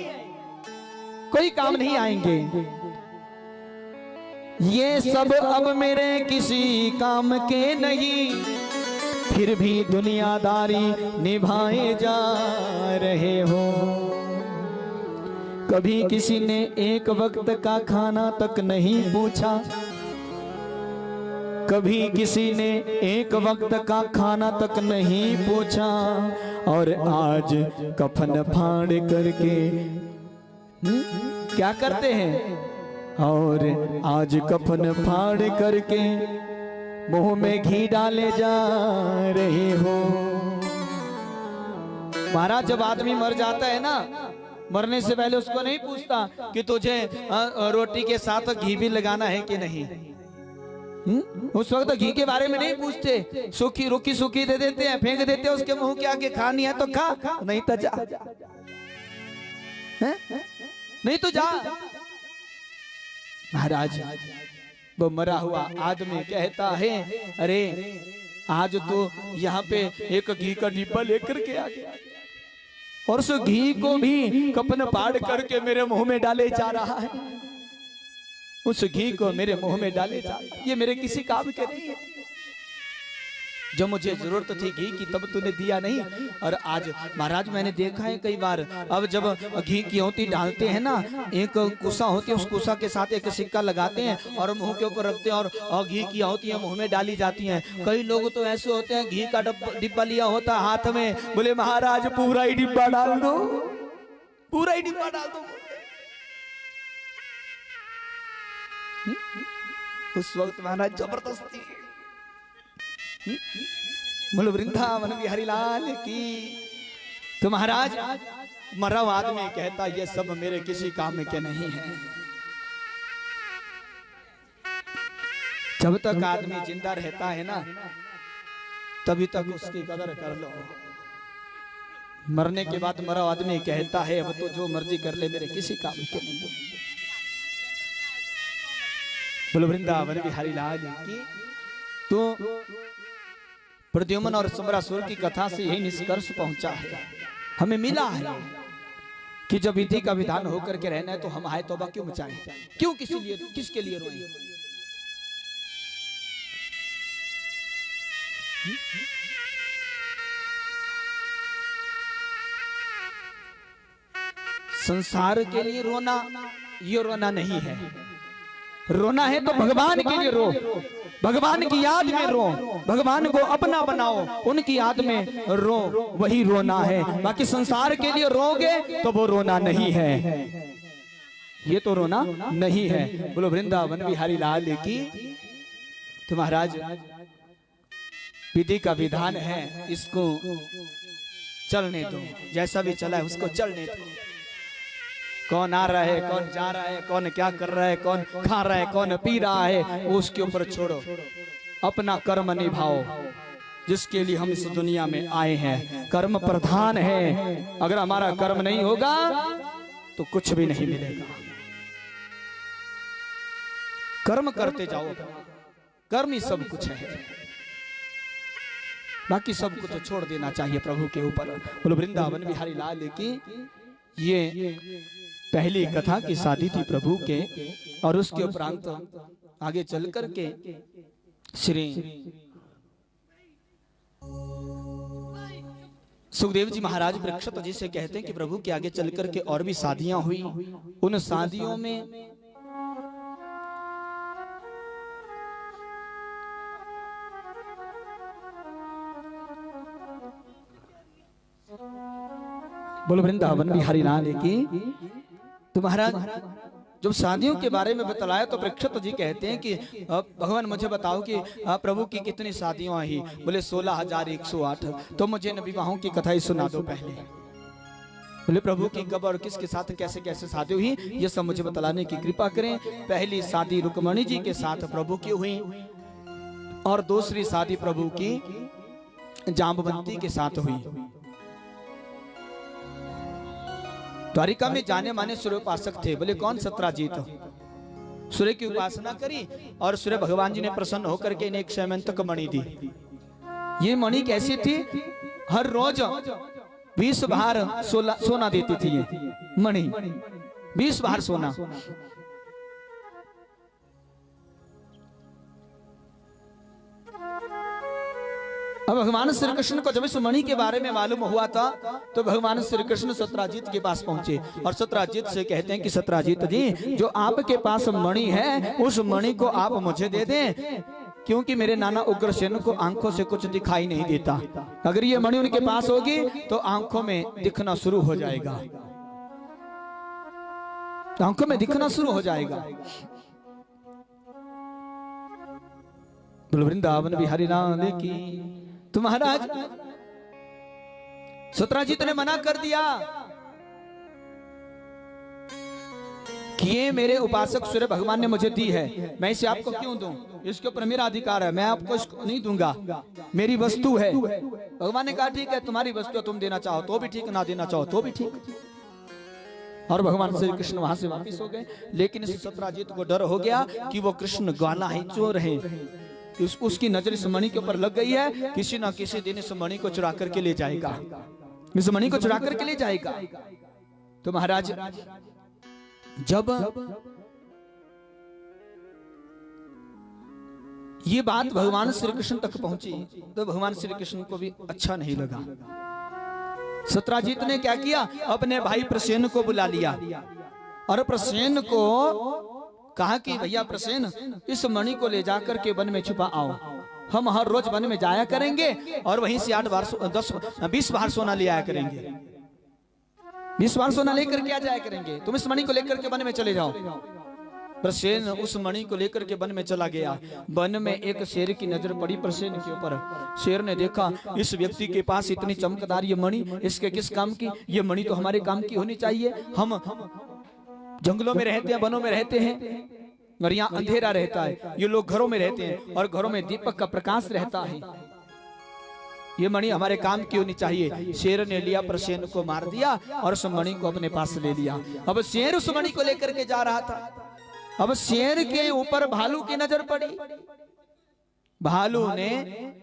Speaker 1: कोई काम नहीं आएंगे ये सब, अब मेरे किसी काम के नहीं, फिर भी दुनियादारी निभाए जा रहे हो। कभी किसी ने एक वक्त का खाना तक नहीं पूछा, कभी किसी ने एक वक्त का खाना तक नहीं पूछा, और आज कफन फाड़ करके क्या करते हैं, और आज कफन फाड़ करके मुंह में घी डाले जा रहे हो। महाराज जब आदमी मर जाता है ना, मरने से पहले उसको नहीं पूछता कि तुझे रोटी के साथ घी भी लगाना है कि नहीं। उस वक्त घी के बारे में नहीं पूछते, सूखी रुकी सूखी दे देते हैं, फेंक देते हैं उसके मुंह के आगे। खानी है तो खा, नहीं तो जा, नहीं तो जा। महाराज वो मरा हुआ आदमी कहता है, अरे आज तो यहाँ पे एक घी का डिब्बा लेकर के आ गया, और उस घी को भी कफन फाड़ करके मेरे मुंह में डाले जा रहा है। उस घी को मेरे मुंह में डाले जा, ये मेरे किसी काम के नहीं है। जो मुझे जरूरत थी घी की तब तूने दिया नहीं, और आज महाराज मैंने देखा है कई बार, अब जब घी की होती डालते हैं ना, एक कुसा होती है, उस कुसा के साथ एक सिक्का लगाते हैं और मुंह के ऊपर रखते हैं, और घी की होती है मुंह में डाली जाती हैं। कई लोग तो ऐसे होते हैं घी का डिब्बा लिया होता है हाथ में, बोले महाराज पूरा ही डिब्बा डाल दो, पूरा ही डिब्बा डाल दो। उस वक्त महाराज जबरदस्ती, बोलो वृंदावन बिहारी लाल की। तो महाराज मरा आदमी कहता ये सब मेरे किसी काम के नहीं है। जब तक आदमी जिंदा रहता है ना तभी तक उसकी कदर कर लो। मरने के बाद मरा आदमी कहता है अब तो जो मर्जी कर ले मेरे किसी काम के नहीं है। बोलो वृंदावन बिहारी लाल की। तो प्रद्युम्न और समरासुर की कथा से यही निष्कर्ष पहुंचा है, हमें मिला है कि जब विधि का विधान होकर के रहना है तो हम हाय तौबा क्यों मचाएं, क्यों किसी लिए किसके लिए रोएं। संसार के लिए रोना ये रोना नहीं है, रोना है तो भगवान के लिए रो, भगवान की याद में रो, भगवान को अपना बनाओ, उनकी याद में रो, वही रोना है। बाकी संसार के लिए रोगे तो वो रोना नहीं है, ये तो रोना नहीं है। बोलो वृंदावन बिहारी लाल की। तो महाराज विधि का विधान है, इसको चलने दो, जैसा भी चला है उसको चलने दो। कौन आ रहा है, कौन जा रहा है, कौन क्या कर रहा है, कौन खा रहा है, कौन पी रहा है, उसके ऊपर छोड़ो, अपना कर्म निभाओ जिसके लिए हम इस दुनिया में आए हैं। कर्म प्रधान है, अगर हमारा कर्म नहीं होगा तो कुछ भी नहीं मिलेगा। कर्म करते जाओ, कर्म ही सब कुछ है, बाकी सब कुछ छोड़ देना चाहिए प्रभु के ऊपर। बोलो वृंदावन बिहारी लाल की। ये पहली कथा की शादी थी प्रभु के, और उसके उपरांत आगे चल कर के श्री सुखदेव जी महाराज परीक्षित जी से कहते हैं कि प्रभु के आगे चल कर के और भी शादियां हुई। उन शादियों में बोलो वृंदावन बिहारी लाल की। तो महाराज जब शादियों के बारे में बतलाया तो परीक्षित जी कहते हैं कि भगवान मुझे बताओ कि प्रभु की कितनी शादियां आई। बोले 16,108। तो मुझे न विवाहों की कथा ही सुना दो पहले। बोले प्रभु की कब और किसके साथ कैसे कैसे शादी हुई ये सब मुझे बतलाने की कृपा करें। पहली शादी रुक्मणी जी के साथ प्रभु की हुई, और दूसरी शादी प्रभु की जाम्बवंती के साथ हुई। द्वारिका में जाने माने सूर्य उपासक थे। बोले कौन? सत्राजीत। सूर्य की उपासना करी और सूर्य भगवान जी ने प्रसन्न होकर के इन्हें एक सैमंतक मणि दी। ये मणि कैसी थी? हर रोज 20 भार सोना देती थी ये मणि, 20 भार सोना। अब भगवान श्री कृष्ण को जब इस मणि के बारे में मालूम हुआ था तो भगवान श्री कृष्ण सत्राजीत के पास पहुंचे और सत्राजीत से कहते हैं कि सत्राजीत जी, जो आपके पास मणि है उस मणि को आप मुझे दे दें, क्योंकि मेरे नाना उग्रसेन को आंखों से कुछ दिखाई नहीं देता। अगर ये मणि उनके पास होगी तो आंखों में दिखना शुरू हो जाएगा, आंखों में दिखना शुरू हो जाएगा। वृंदावन बिहारी लाल की। तो महाराज सत्राजीत ने मना कर दिया कि ये मेरे उपासक सूर्य भगवान ने मुझे दी है, मैं इसे आपको क्यों दूं? इसके ऊपर मेरा अधिकार है, मैं आपको इसको नहीं दूंगा, मेरी वस्तु है। भगवान ने कहा ठीक है, तुम्हारी वस्तु तुम देना चाहो तो भी ठीक, ना देना चाहो तो भी ठीक। और भगवान श्री कृष्ण वहां से वापिस हो गए। लेकिन इस सत्राजीत को डर हो गया कि वो कृष्ण ग्वाला है, चोर है। उसकी नजर इस मणि के ऊपर लग गई है, किसी ना किसी दिन इस मणि को चुरा करके ले जाएगा, इस मणि को चुरा करके ले जाएगा। तो महाराज जब ये बात भगवान श्री कृष्ण तक पहुंची तो भगवान श्री कृष्ण को भी अच्छा नहीं लगा। सत्राजित ने क्या किया, अपने भाई प्रसेन को बुला लिया और प्रसेन को कहा कि भैया प्रसेन, इस मणि को ले जाकर के वन में छुपा आओ। हम हर रोज वन में जाया करेंगे और वहीं से 8 बार 20 बार सोना ले आया करेंगे। 20 बार सोना लेकर के आ जाया करेंगे। तुम इस मणि को लेकर के वन में चले जाओ। प्रसेन उस मणि को लेकर के वन में चला गया। वन में एक शेर की नजर पड़ी प्रसेन के ऊपर। शेर ने देखा इस व्यक्ति के पास इतनी चमकदार ये मणि, इसके किस काम की? ये मणि तो हमारे काम की होनी चाहिए। हम जंगलों में रहते हैं, वनों में रहते हैं और यहाँ अंधेरा रहता है। ये लोग घरों में रहते हैं और घरों में दीपक का प्रकाश रहता है। ये मणि हमारे काम की होनी चाहिए। शेर ने लिया, प्रसेन को मार दिया और उस मणि को अपने पास ले लिया। अब शेर उस मणि को लेकर के जा रहा था। अब शेर के ऊपर भालू की नजर पड़ी। भालू ने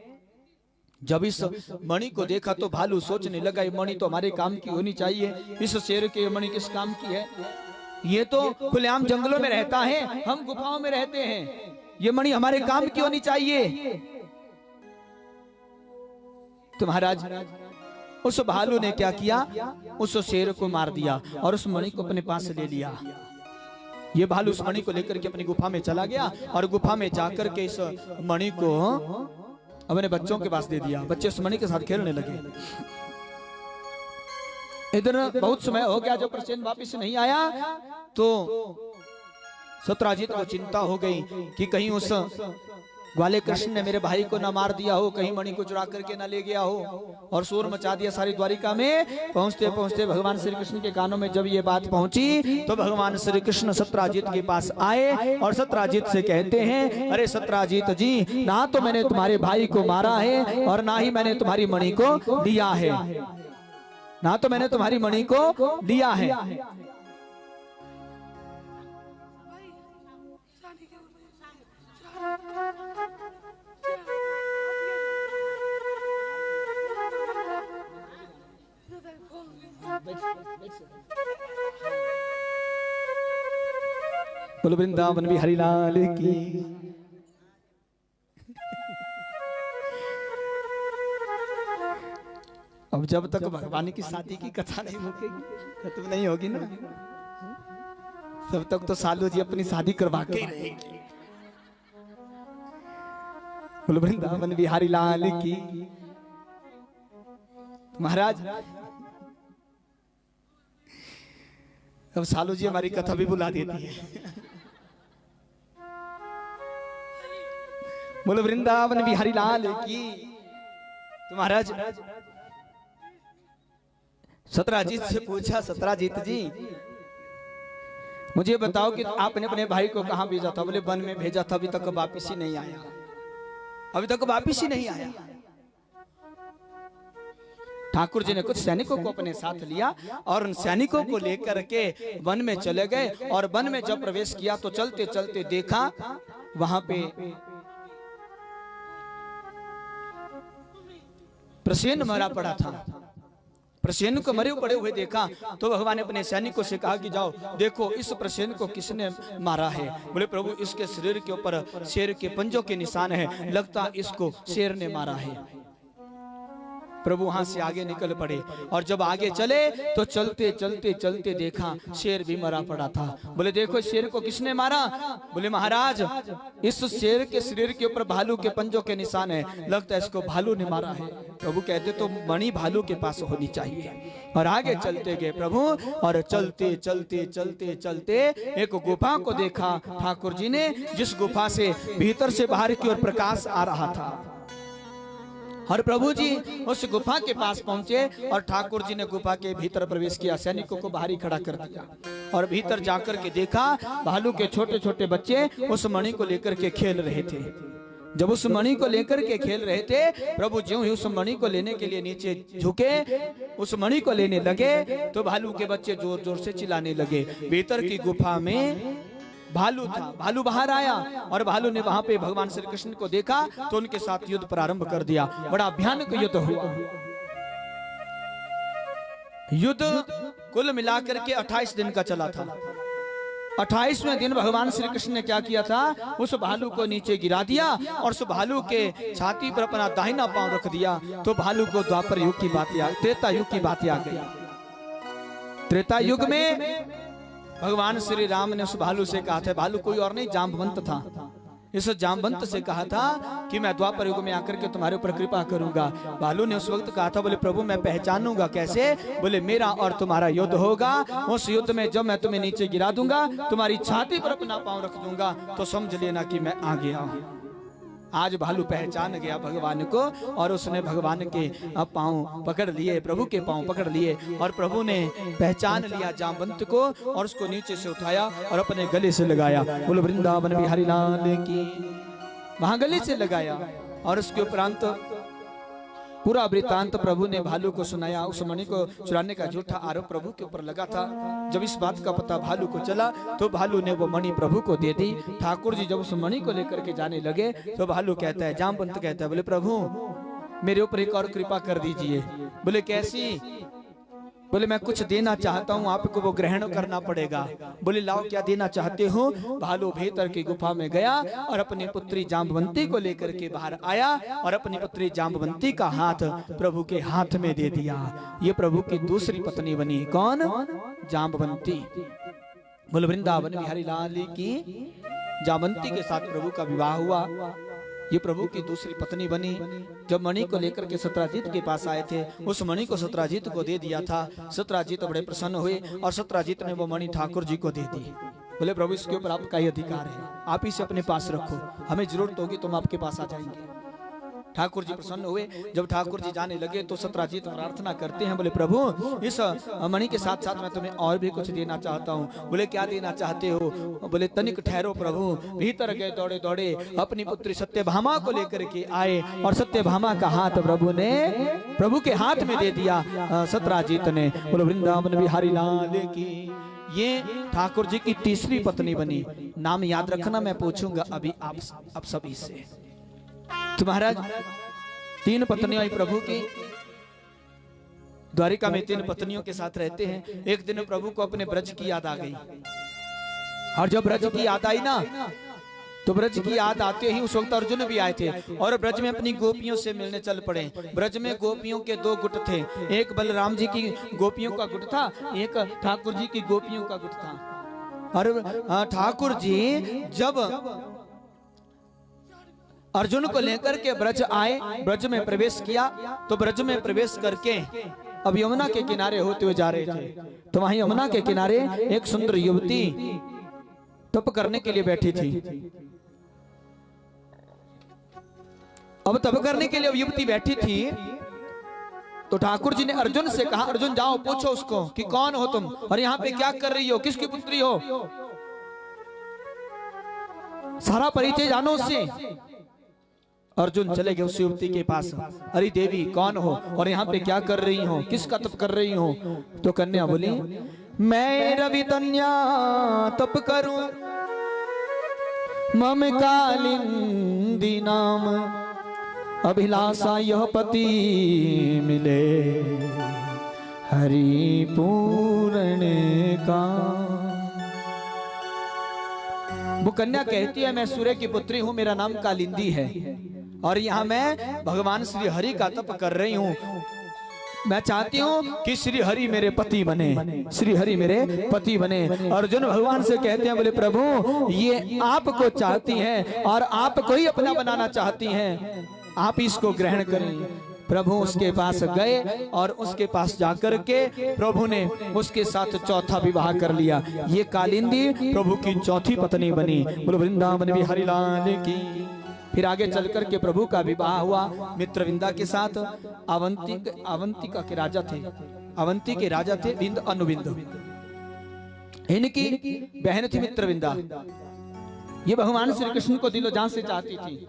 Speaker 1: जब इस मणि को देखा तो भालू सोचने लगा ये मणि तो हमारे काम की होनी चाहिए। इस शेर के मणि किस काम की है? ये तो खुलेआम जंगलों में रहता है, हम गुफाओं में रहते हैं। ये मणि हमारे काम की होनी चाहिए। तो महाराज उस भालू ने क्या किया, उस शेर को मार दिया और उस मणि को अपने पास ले लिया। ये भालू उस मणि को लेकर के अपनी गुफा में चला गया और गुफा में जाकर के इस मणि को अपने बच्चों के पास दे दिया। बच्चे उस मणि के साथ खेलने लगे। इधर बहुत समय हो गया, जब प्रसेन वापिस नहीं आया तो सत्राजित को चिंता हो गई कि कहीं उस ग्वाले कृष्ण ने मेरे भाई को ना मार दिया हो, कहीं मणि को चुरा करके ना ले गया हो। और शोर मचा दिया सारी द्वारिका में। पहुंचते पहुंचते भगवान श्री कृष्ण के कानों में जब ये बात पहुंची तो भगवान श्री कृष्ण सत्राजित के पास आए और सत्राजित से कहते हैं, अरे सत्राजित जी, ना तो मैंने तुम्हारे भाई को मारा है और ना ही मैंने तुम्हारी मणि को दिया है। ना तो मैंने तुम्हारी मणि को दिया है। बोलो वृंदावन बिहारी लाल की। अब जब तक भगवान की शादी की कथा नहीं होगी, खत्म नहीं होगी ना, तब तक तो सालू जी अपनी शादी करवा के ही रहेगी। बोलो वृंदावन बिहारी लाल की। महाराज अब सालू जी हमारी कथा भी बुला देती है। बोलो वृंदावन बिहारी लाल की। तो महाराज सत्राजित से पूछा, सत्राजित जी मुझे बताओ कि आपने अपने भाई को कहां भेजा था? बोले वन में भेजा था, अभी तक वापिस ही नहीं आया। अभी तक वापिस ही नहीं आया। ठाकुर जी ने कुछ सैनिकों को अपने साथ लिया और उन सैनिकों को लेकर के वन में चले गए। और वन में जब प्रवेश किया तो चलते चलते देखा वहां पे प्रसेन मरा पड़ा था। प्रसेन को मरे पड़े हुए देखा तो भगवान ने अपने सैनिकों से कहा कि जाओ देखो इस प्रसेन को किसने मारा है। बोले प्रभु इसके शरीर के ऊपर शेर के पंजों के निशान है, लगता इसको शेर ने मारा है। प्रभु वहां से आगे निकल पड़े और जब आगे चले तो चलते चलते चलते देखा शेर भी मरा पड़ा था। बोले देखो शेर को किसने मारा? बोले महाराज इस शेर के शरीर के ऊपर भालू के पंजों के निशान है, लगता है इसको भालू ने मारा है। प्रभु कहते तो मणि भालू के पास होनी चाहिए। और आगे चलते गए प्रभु और चलते चलते चलते चलते एक गुफा को देखा ठाकुर जी ने, जिस गुफा से भीतर से बाहर की ओर प्रकाश आ रहा था। और प्रभु जी उस गुफा के पास पहुंचे और ठाकुर जी ने गुफा के भीतर प्रवेश किया, सैनिकों को बाहर ही खड़ा कर दिया और भीतर जाकर के देखा भालू के छोटे छोटे बच्चे उस मणि को लेकर के खेल रहे थे। जब उस मणि को लेकर के खेल रहे थे, प्रभु ज्यों ही उस मणि को लेने के लिए नीचे झुके, उस मणि को लेने लगे तो भालू के बच्चे जोर जोर से चिल्लाने लगे। भीतर की गुफा में भालू था। भालू बाहर आया और भालू ने वहां पे भगवान श्री कृष्ण को देखा तो उनके साथ युद्ध प्रारंभ कर दिया। बड़ा भयानक युद्ध हुआ। युद्ध कुल मिलाकर के 28 दिन का चला था। 28वें दिन भगवान श्री कृष्ण ने क्या किया था, उस भालू को नीचे गिरा दिया और उस भालू के छाती पर अपना दाहिना पांव रख दिया। तो भालू को द्वापर युग की बात याद, त्रेता युग की बात याद गई। त्रेता युग में भगवान श्री राम ने उस भालू से कहा था, भालू कोई और नहीं जाम्बवंत था, इस जाम्बवंत से कहा था कि मैं द्वापर युग में आकर के तुम्हारे ऊपर कृपा करूंगा। भालू ने उस वक्त कहा था, बोले प्रभु मैं पहचानूंगा कैसे? बोले मेरा और तुम्हारा युद्ध होगा, उस युद्ध में जब मैं तुम्हें नीचे गिरा दूंगा, तुम्हारी छाती पर अपना पांव रख दूंगा, तो समझ लेना कि मैं आ गया हूं। आज भालू पहचान गया भगवान को और उसने भगवान के पांव पकड़ लिए, प्रभु के पांव पकड़ लिए और प्रभु ने पहचान लिया जाम्बवंत को और उसको नीचे से उठाया और अपने गले से लगाया। बोलो वृंदावन बिहारी लाल की। वहां गले से लगाया और उसके उपरांत पूरा वृत्तांत प्रभु ने भालू को सुनाया। उस मणि को चुराने का झूठा आरोप प्रभु के ऊपर लगा था। जब इस बात का पता भालू को चला तो भालू ने वो मणि प्रभु को दे दी। ठाकुर जी जब उस मणि को लेकर के जाने लगे तो भालू कहता है, जाम्बवंत कहता है, बोले प्रभु मेरे ऊपर एक और कृपा कर दीजिए। बोले कैसी? बोले मैं कुछ देना चाहता हूँ, आपको वो ग्रहण करना पड़ेगा। बोले लाओ क्या देना चाहते हो? भालू भीतर की गुफा में गया और अपनी पुत्री जाम्बवंती को लेकर के बाहर आया और अपनी पुत्री जाम्बवंती का हाथ प्रभु के हाथ में दे दिया। ये प्रभु की दूसरी पत्नी बनी। कौन? जाम्बवंती। बोले वृंदावन बिहारी लाल की। जाम्बवंती के साथ प्रभु का विवाह हुआ। ये प्रभु की दूसरी पत्नी बनी। जब मणि को लेकर के सत्राजीत के पास आए थे, उस मणि को सत्राजीत को दे दिया था। सत्राजीत बड़े प्रसन्न हुए और सत्राजीत ने वो मणि ठाकुर जी को दे दी। बोले प्रभु इसके ऊपर आपका ही अधिकार है, आप इसे अपने पास रखो, हमें जरूरत होगी तो हम आपके पास आ जाएंगे। ठाकुर जी प्रसन्न हुए। जब ठाकुर जी जाने लगे तो सत्राजीत प्रार्थना करते हैं, बोले प्रभु इस मणि के साथ साथ मैं तुम्हें और भी कुछ देना चाहता हूँ। बोले क्या देना चाहते हो? बोले तनिक ठहरो प्रभु। भीतर गए दौड़े दौड़े, अपनी पुत्री सत्यभामा को लेकर के आए और सत्यभामा का हाथ प्रभु ने प्रभु के हाथ में दे दिया सत्राजीत ने। बोले वृंदावन बिहारी लाल की। ये ठाकुर जी की तीसरी पत्नी बनी। नाम याद रखना, मैं पूछूंगा अभी आप सभी से। तो महाराज 3 पत्नियां आई प्रभु की। द्वारिका में 3 पत्नियों के साथ रहते हैं। एक दिन प्रभु को अपने ब्रज की याद आ गई और जब ब्रज की याद आई ना, तो ब्रज की याद आते ही उस वक्त अर्जुन भी आए थे और ब्रज में अपनी गोपियों से मिलने चल पड़े। ब्रज में गोपियों के 2 गुट थे, एक बलराम जी की गोपियों का गुट था, एक ठाकुर जी की गोपियों का गुट था। और ठाकुर जी जब अर्जुन को लेकर के ब्रज आए, ब्रज में प्रवेश किया, तो ब्रज में प्रवेश करके अब यमुना के किनारे होते हुए जा रहे थे। तो वहीं यमुना के किनारे एक सुंदर युवती तप करने के लिए बैठी थी। अब तप करने के लिए युवती बैठी थी तो ठाकुर जी ने अर्जुन से कहा, अर्जुन जाओ पूछो उसको कि कौन हो तुम और यहाँ पे क्या कर रही हो, किसकी पुत्री हो, सारा परिचय जानो उससे। अर्जुन चले गए उस युवती के पास। अरे देवी कौन हो और यहाँ पे क्या कर रही हो, किसका तप कर रही हो? तो कन्या बोली, मैं रवितन्या तप करूं, मम कालिंदी नाम, अभिलाषा यह पति मिले, हरि पूर्ण का। वो कन्या कहती है, मैं सूर्य की पुत्री हूं, मेरा नाम कालिंदी है और यहाँ मैं भगवान श्री हरि का तप कर रही हूँ। मैं चाहती हूँ कि श्री हरि मेरे पति बने, श्री हरि मेरे पति बने। अर्जुन भगवान से कहते हैं, बोले प्रभु ये आपको चाहती हैं और आपको ही अपना बनाना चाहती हैं, आप इसको ग्रहण करें। प्रभु उसके पास गए और उसके पास जाकर के प्रभु ने उसके साथ चौथा विवाह कर लिया। ये कालिंदी प्रभु की चौथी पत्नी बनी। बोलो वृंदावन बिहारी लाल की। फिर आगे चलकर के प्रभु का विवाह हुआ मित्रविंदा के साथ। अवंतिका के राजा थे, अवंती के राजा थे विंद अनुविंद, इनकी बहन थी मित्रविंदा। ये भगवान श्री कृष्ण को दिलो जान से चाहती थी,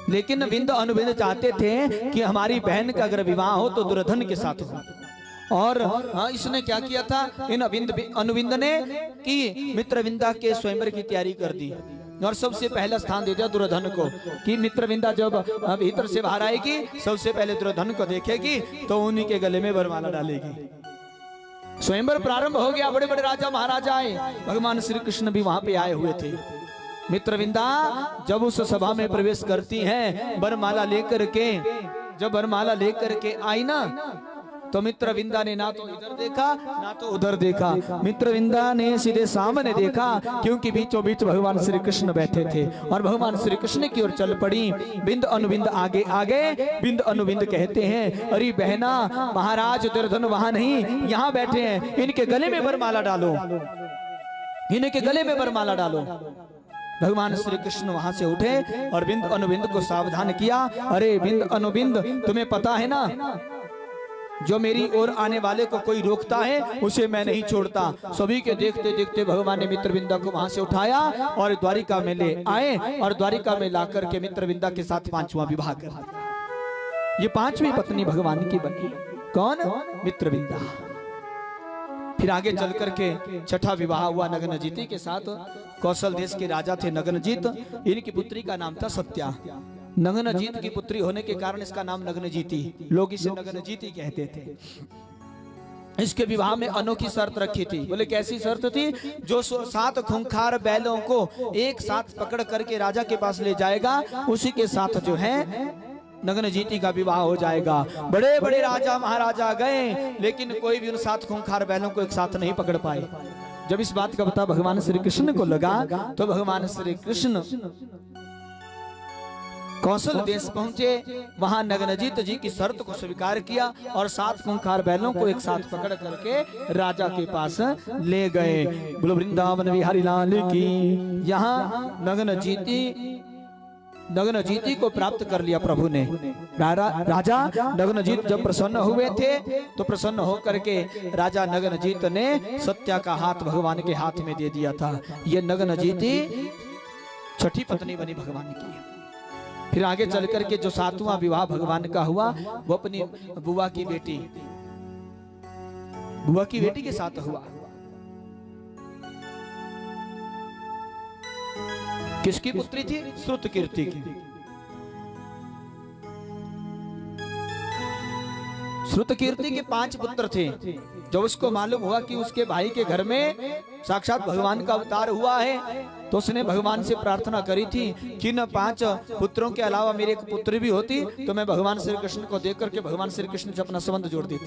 Speaker 1: लेकिन विंद अनुविंद चाहते थे कि हमारी बहन का अगर विवाह हो तो दुर्योधन के साथ हो। और इसने क्या किया था, इन अनुविंद ने कि मित्रविंदा के स्वयंवर की तैयारी कर दी और सबसे पहला स्थान दे दिया दुर्योधन को कि मित्रविंदा जब भीतर से बाहर आएगी सबसे पहले दुर्योधन को देखेगी तो उन्हीं के गले में वरमाला डालेगी। स्वयंवर प्रारंभ हो गया, बड़े बड़े राजा महाराजा आए, भगवान श्री कृष्ण भी वहां पे आए हुए थे। मित्रविंदा जब उस सभा में प्रवेश करती हैं वरमाला लेकर के, जब वरमाला लेकर के आई ना, तो मित्रविंदा ने ना तो इधर देखा ना तो उधर देखा, मित्रविंदा ने सीधे सामने देखा, क्योंकि बीचों बीच भगवान श्री कृष्ण बैठे थे और भगवान श्री कृष्ण की ओर चल पड़ी। बिंद अनुबिंद आगे आगे, बिंद अनुबिंद कहते हैं अरे बहना, महाराज दुर्योधन वहां नहीं यहाँ बैठे हैं, इनके गले में वरमाला डालो, इनके गले में वरमाला डालो। भगवान श्री कृष्ण वहां से उठे और बिंद अनुबिंद को सावधान किया, अरे बिंद अनुबिंद तुम्हें पता है ना, जो मेरी ओर आने वाले को कोई रोकता है उसे मैं नहीं छोड़ता। सभी के देखते देखते भगवान ने मित्रविंदा को वहां से उठाया और द्वारिका में ले आए और द्वारिका में लाकर के मित्रविंदा के साथ पांचवा विवाह कर दिया। ये पांचवी पत्नी भगवान की बनी। कौन? मित्रविंदा। फिर आगे चल करके छठा विवाह हुआ नग्नजीती के साथ। कौशल देश के राजा थे नग्नजीत, इनकी पुत्री का नाम था सत्या। नग्नजीत की पुत्री होने के कारण इसका नाम नग्नजीती, लोग इसे नग्नजीती कहते थे। इसके विवाह में अनोखी शर्त रखी थी। बोले कैसी शर्त थी? जो 7 खूंखार बैलों को एक साथ पकड़ करके राजा के पास ले जाएगा, उसी के साथ जो है नग्नजीती का विवाह हो जाएगा। बड़े बड़े राजा महाराजा गए, लेकिन कोई भी उन 7 खूंखार बैलों को एक साथ नहीं पकड़ पाए। जब इस बात का पता भगवान श्री कृष्ण को लगा, तो भगवान श्री कृष्ण कौशल देश पहुंचे, वहां नग्नजीत जी की शर्त को स्वीकार किया और 7 खूंखार बैलों को एक साथ पकड़ करके राजा के पास ले गए। बोलो वृंदावन बिहारी लाल की। यहाँ नग्नजीती को प्राप्त कर लिया प्रभु ने। राजा नग्नजीत जब प्रसन्न हुए थे, तो प्रसन्न होकर के राजा नग्नजीत ने सत्या का हाथ भगवान के हाथ में दे दिया था। ये नग्नजीती छठी पत्नी बनी भगवान की। फिर आगे चल करके जो 7वां विवाह भगवान का हुआ, वो अपनी बुआ की बेटी के साथ हुआ। किसकी पुत्री थी? श्रुतकीर्ति की। श्रुतकीर्ति के 5 पुत्र थे। जब उसको मालूम हुआ कि उसके भाई के घर में साक्षात भगवान का अवतार हुआ है, तो उसने भगवान से प्रार्थना करी थी कि न 5 पुत्रों के अलावा मेरे एक पुत्री भी होती, तो मैं भगवान श्री कृष्ण को देख करके भगवान श्री कृष्ण से अपना संबंध जोड़ देती।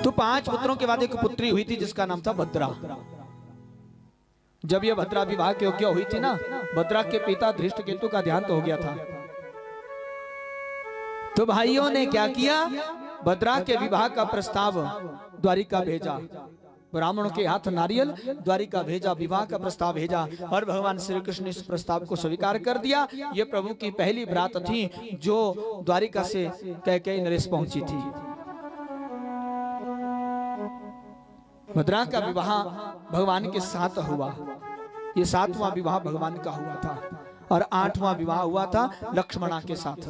Speaker 1: तो 5 पुत्रों के बाद एक पुत्री हुई थी जिसका नाम था भद्रा। जब यह भद्रा विवाह के योग्य हुई थी ना, भद्रा के पिता धृष्टकेतु का देहांत हो गया था। तो भाइयों ने क्या किया? भद्रा के विवाह का प्रस्ताव द्वारिका भेजा। ब्राह्मणों के हाथ नारियल द्वारिका भेजा, विवाह का प्रस्ताव भेजा और भगवान श्री कृष्ण इस प्रस्ताव को स्वीकार कर दिया। ये प्रभु की पहली बरात थी जो द्वारिका से कैकेयी नरेश पहुंची थी। भद्रा का विवाह भगवान के साथ हुआ। ये 7वां विवाह भगवान का हुआ था और 8वां विवाह हुआ था लक्ष्मणा के साथ।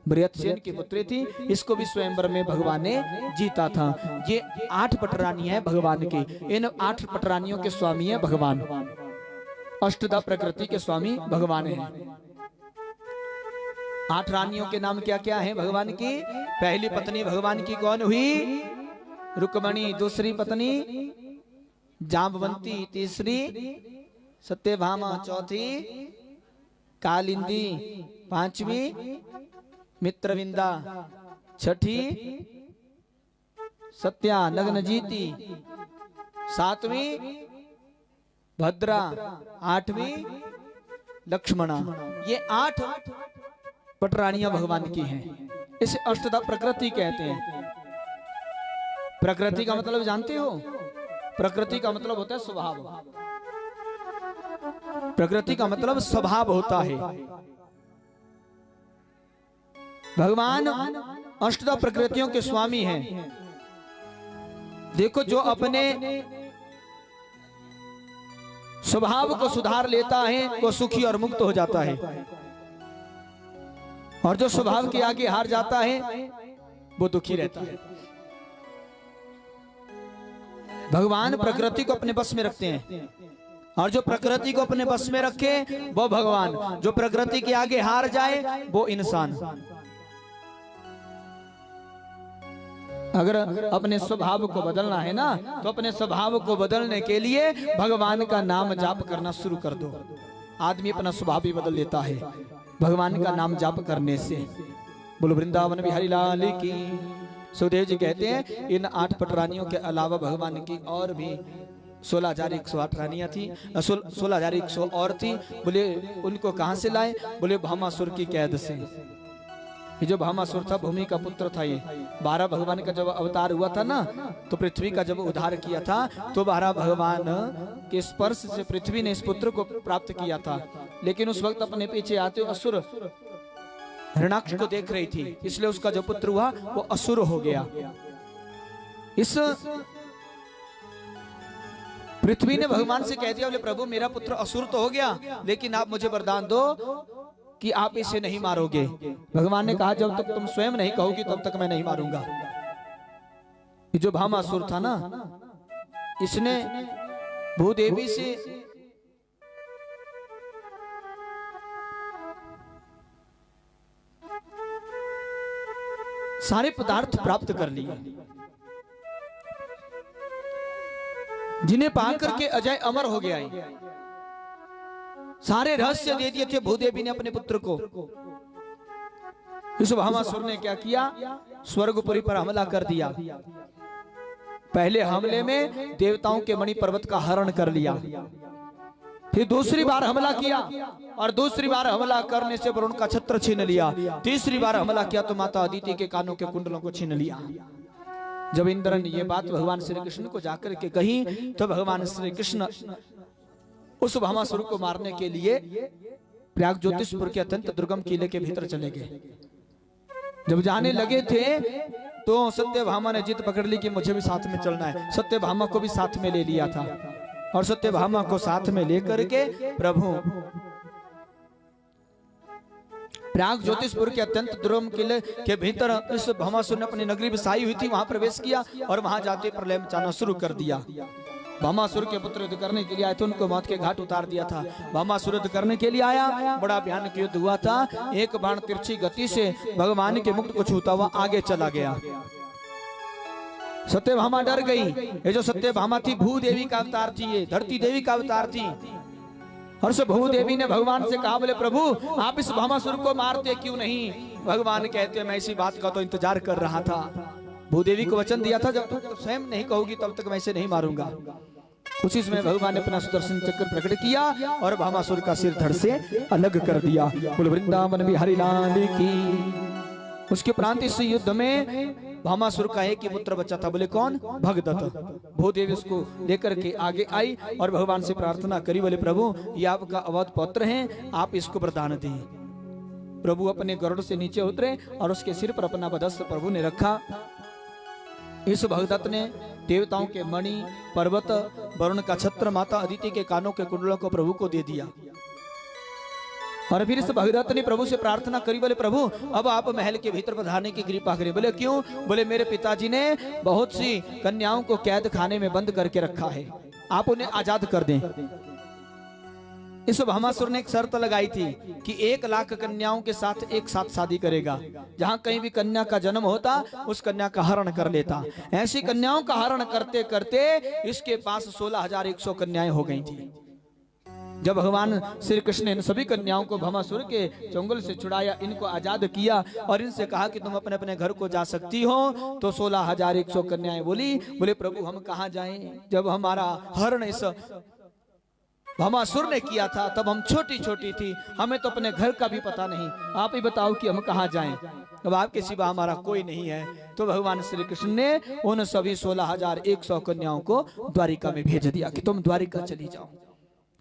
Speaker 1: बृहत्सेन की पुत्री थी, इसको भी स्वयंवर में भगवान ने जीता था। ये 8 पटरानियां हैं भगवान की। इन 8 पटरानियों के स्वामी है भगवान। अष्टधा प्रकृति के स्वामी भगवान हैं। 8 रानियों के नाम क्या क्या है भगवान की? पहली पत्नी भगवान की कौन हुई? रुक्मणी। दूसरी पत्नी जाम्बवंती। तीसरी सत्यभामा। चौथी कालिंदी। 5वीं मित्रविंदा। 6ठी सत्या नग्नजीती। 7वीं भद्रा। 8वीं लक्ष्मणा। ये 8 पटरानियां भगवान की हैं। इसे अष्टधा प्रकृति कहते हैं। प्रकृति का मतलब जानते हो? प्रकृति का मतलब होता है स्वभाव। प्रकृति का मतलब स्वभाव होता है। भगवान अष्टधा प्रकृतियों के स्वामी हैं। देखो, जो अपने स्वभाव को सुधार लेता है वो सुखी और मुक्त हो जाता है, और जो स्वभाव के आगे हार जाता है वो दुखी रहता है। भगवान प्रकृति को अपने बस में रखते हैं, और जो प्रकृति को अपने बस में रखे वो भगवान। जो प्रकृति के आगे हार जाए वो इंसान। अगर अपने स्वभाव को बदलना है ना, तो अपने स्वभाव को बदलने के लिए भगवान का नाम जाप करना शुरू कर दो। आदमी अपना स्वभाव भी बदल लेता है भगवान का नाम जाप करने से। बोलो वृंदावन बिहारी लाल की। सुखदेव जी कहते हैं इन 8 पटरानियों के अलावा भगवान की और भी 16,108 रानियां थी, 16,100 और थी। बोले उनको कहां से लाए? बोले भामासुर की कैद से। ये जो भामासुर था भूमि का पुत्र था। ये 12 भगवान का जब अवतार हुआ था ना, तो पृथ्वी का जब उद्धार किया था, तो 12 भगवान के स्पर्श से पृथ्वी ने इस पुत्र को प्राप्त किया था। लेकिन उस वक्त अपने पीछे आते असुर हिरण्याक्ष को देख रही थी, इसलिए उसका जो पुत्र हुआ वो असुर हो गया। इस पृथ्वी ने भगवान से कह दिया, बोले प्रभु मेरा पुत्र असुर तो हो गया, लेकिन आप मुझे वरदान दो कि आप इसे नहीं मारोगे। भगवान ने कहा जब तक तुम स्वयं नहीं कहोगी तब तक मैं नहीं मारूंगा। ये जो भामासुर था ना, इसने भूदेवी से सारे पदार्थ प्राप्त कर लिए, जिन्हें पाकर के अजय अमर हो गया। सारे रहस्य दे दिए थे भूदेवी ने अपने पुत्र को। इस भामासुर ने क्या किया? स्वर्गपुरी पर हमला कर दिया। पहले हमले में देवताओं के मणि पर्वत का हरण कर लिया, फिर दूसरी बार हमला किया और दूसरी बार हमला करने से वरुण का छत्र छीन लिया। तीसरी बार हमला किया तो माता अदिति के कानों के कुंडलों को छीन लिया। जब इंद्र ने ये बात भगवान श्री कृष्ण को जाकर के कही, तो भगवान श्री कृष्ण उस भामासुर को मारने के लिए प्रयाग ज्योतिषपुर के अत्यंत दुर्गम किले के भीतर चले गए। जब जाने लगे थे तो सत्यभामा ने जिद पकड़ ली कि मुझे भी साथ में चलना है। सत्यभामा को भी साथ में ले लिया था और सत्यभामा को साथ में लेकर के प्रभु प्रयाग ज्योतिषपुर के अत्यंत दुर्गम किले के भीतर इस भामासुर ने अपनी नगरी बसाई हुई थी, वहां प्रवेश किया और वहां जाते प्रलय मचाना शुरू कर दिया। भामासुर के पुत्र युद्ध करने के लिए आए थे, उनको मौत के घाट उतार दिया था। भामासुर युद्ध करने के लिए आया, बड़ा भयानक युद्ध हुआ था। एक बाण तिरछी गति से भगवान के मुकुट को छूता हुआ आगे चला गया। सत्यभामा डर गई। ये जो सत्यभामा थी भूदेवी का अवतार थी, ये धरती देवी का अवतार थी। और सब भूदेवी ने भगवान से कहा, बोले प्रभु आप इस भामासुर को मारते क्यों नहीं? भगवान कहते हैं मैं इसी बात का तो इंतजार कर रहा था। भूदेवी को वचन दिया था जब तक स्वयं नहीं कहोगी तब तक मैं इसे नहीं मारूंगा। उसी समय भगवान ने अपना सुदर्शन चक्र प्रकट किया और भामासुर का सिर धड़ से अलग कर दिया। बोल वृंदावन बिहारी लाल की। उसके उपरांत इस युद्ध में भामासुर का एक ही पुत्र बचा था। बोले कौन? भगदत्त। भूदेवी उसको लेकर के आगे आई और भगवान से प्रार्थना करी, बोले प्रभु ये आपका अवध पुत्र है, आप इसको वरदान दें। प्रभु अपने गरुड़ से नीचे उतरे और उसके सिर पर अपना बदस्त्र प्रभु ने रखा। इस भगदत्त ने देवताओं के मणि पर्वत, वरुण का छत्र, माता अदिति के कानों के कुंडलों को प्रभु को दे दिया। और फिर इस भगदत्त ने प्रभु से प्रार्थना करी, बोले प्रभु अब आप महल के भीतर पधारने की कृपा करें। बोले क्यों? बोले मेरे पिताजी ने बहुत सी कन्याओं को कैद खाने में बंद करके रखा है, आप उन्हें आजाद कर दें। इस भामासुर ने एक शर्त लगाई थी कि 1 लाख कन्याओं के साथ एक साथ शादी करेगा। जहां कहीं भी कन्या का जन्म होता उस कन्या का हरण कर लेता। ऐसी कन्याओं का हरण करते करते इसके पास 16,100 कन्याएं हो गई थी। जब भगवान श्री कृष्ण ने इन सभी कन्याओं को भामासुर के चंगुल से छुड़ाया, इनको आजाद किया और इनसे कहा कि तुम अपने अपने घर को जा सकती हो, तो 16,100 कन्याएं बोली, बोले प्रभु हम कहाँ जाएं? जब हमारा हरण इस भामासुर ने किया था तब हम छोटी छोटी थी, हमें तो अपने घर का भी पता नहीं, आप ही बताओ कि हम कहाँ जाएं? अब आपके सिवा हमारा कोई नहीं है। तो भगवान श्री कृष्ण ने उन सभी 16,100 कन्याओं को द्वारिका में भेज दिया कि तुम द्वारिका चली जाओ।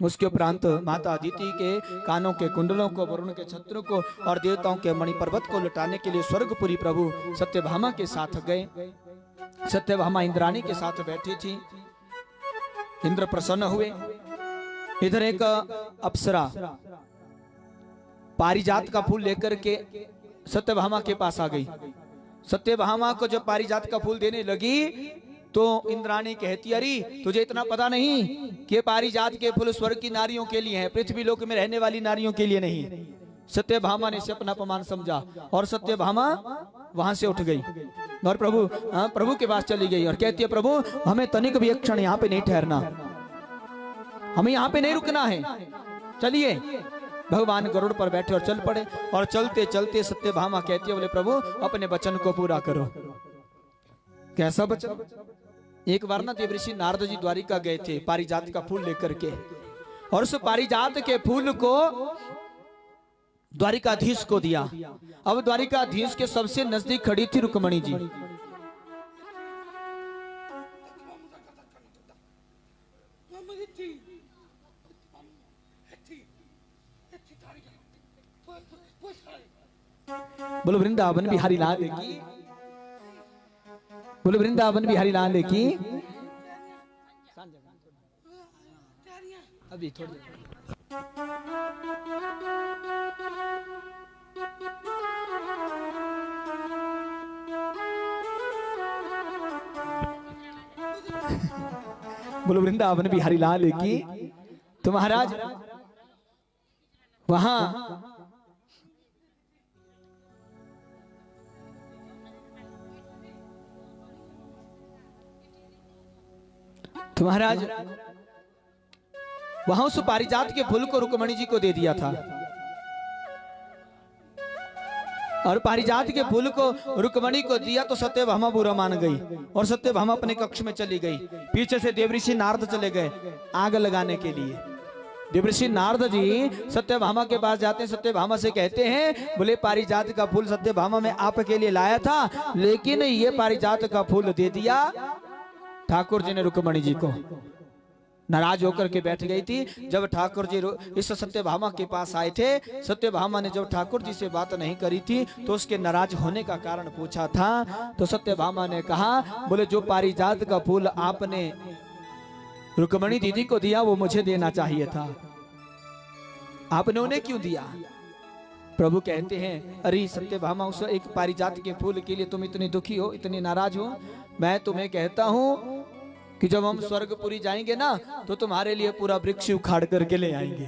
Speaker 1: उसके उपरांत माता अदिति के कानों के कुंडलों को, वरुण के छत्रों को और देवताओं के मणि पर्वत को लुटाने के लिए स्वर्गपुरी प्रभु सत्यभामा के साथ गए। सत्यभामा इंद्राणी के साथ बैठी थी। इंद्र प्रसन्न हुए। इधर एक अप्सरा पारिजात का फूल लेकर के सत्यभामा के पास आ गई। सत्यभामा को जब पारिजात का फूल देने लगी तो इंद्राणी कहती, अरे तुझे इतना पता नहीं कि पारिजात के फूल स्वर्ग की नारियों के लिए हैं, पृथ्वी लोक में रहने वाली नारियों के लिए नहीं। सत्यभामा ने इसे अपना अपमान समझा और सत्यभामा वहां से उठ गई और प्रभु के पास चली गई और कहती है, प्रभु हमें तनिक भी एक क्षण यहाँ पे नहीं ठहरना, हमें यहाँ पे नहीं रुकना है, चलिए। भगवान गरुड़ पर बैठे और चल पड़े और चलते चलते सत्यभामा कहती है, बोले प्रभु अपने वचन को पूरा करो। कैसा वचन? एक बार ना देवऋषि नारद जी द्वारिका गए थे पारिजात का फूल लेकर के, और उस पारिजात के फूल को द्वारिकाधीश को दिया। अब द्वारिकाधीश के सबसे नजदीक खड़ी थी रुक्मणी जी। बोलो वृंदावन बिहारी लाल की, बोलो वृंदावन बिहारी लाल की। अभी थोड़ी बोलो वृंदावन बिहारी लाल की। तो महाराज वहां तो महाराज वहां उस पारिजात के फूल को रुक्मणी जी को दे दिया था, और पारिजात के फूल को रुक्मणी को दिया तो सत्यभामा बुरा मान गई और सत्यभामा अपने कक्ष में चली गई। पीछे से देवऋषि नारद चले गए आग लगाने के लिए। देवऋषि नारद जी सत्यभामा के पास जाते हैं, सत्यभामा से कहते हैं, बोले पारिजात का फूल सत्यभामा मैं आपके लिए लाया था, लेकिन ये पारिजात का फूल दे दिया ठाकुर जी ने रुक्मणी जी को। नाराज होकर के बैठ गई थी। जब ठाकुर जी इस सत्यभामा के पास आए थे, सत्यभामा ने जब ठाकुर जी से बात नहीं करी थी तो उसके नाराज होने का कारण पूछा था, तो सत्यभामा ने कहा, बोले जो पारिजात का फूल आपने रुक्मणी दीदी को दिया वो मुझे देना चाहिए था, आपने उन्हें क्यों दिया? प्रभु कहते हैं, अरे सत्यभामा उस एक पारिजात के फूल के लिए तुम इतनी दुखी हो, इतनी नाराज हो। मैं तुम्हें कहता हूं कि जब हम स्वर्गपुरी जाएंगे ना तो तुम्हारे लिए पूरा वृक्ष उखाड़ करके ले आएंगे।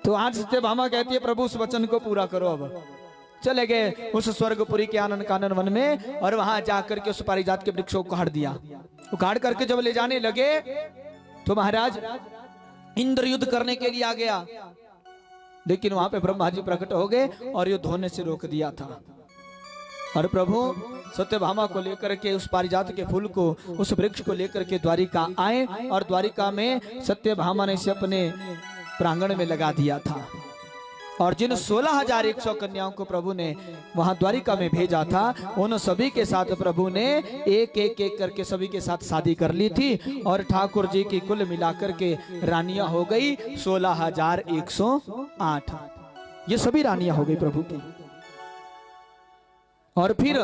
Speaker 1: तो आज सत्यभामा कहती है, प्रभु उस वचन को पूरा करो। अब चले गए उस स्वर्गपुरी के आनंद कानन वन में और वहां जाकर के उस पारिजात के वृक्ष को उखाड़ दिया। उखाड़ करके जब ले जाने लगे तो महाराज इंद्र युद्ध करने के लिए आ गया, लेकिन वहां पे ब्रह्मा जी प्रकट हो गए और युद्ध होने से रोक दिया था। और प्रभु सत्यभामा को लेकर के उस पारिजात के फूल को, उस वृक्ष को लेकर के द्वारिका आए और द्वारिका में सत्यभामा ने इसे अपने प्रांगण में लगा दिया था। और जिन 16,100 कन्याओं को प्रभु ने वहां द्वारिका में भेजा था, उन सभी के साथ प्रभु ने एक एक एक करके सभी के साथ शादी कर ली थी और ठाकुर जी की कुल मिलाकर के रानियां हो गई 16,108। ये सभी रानियां हो गई प्रभु की। और फिर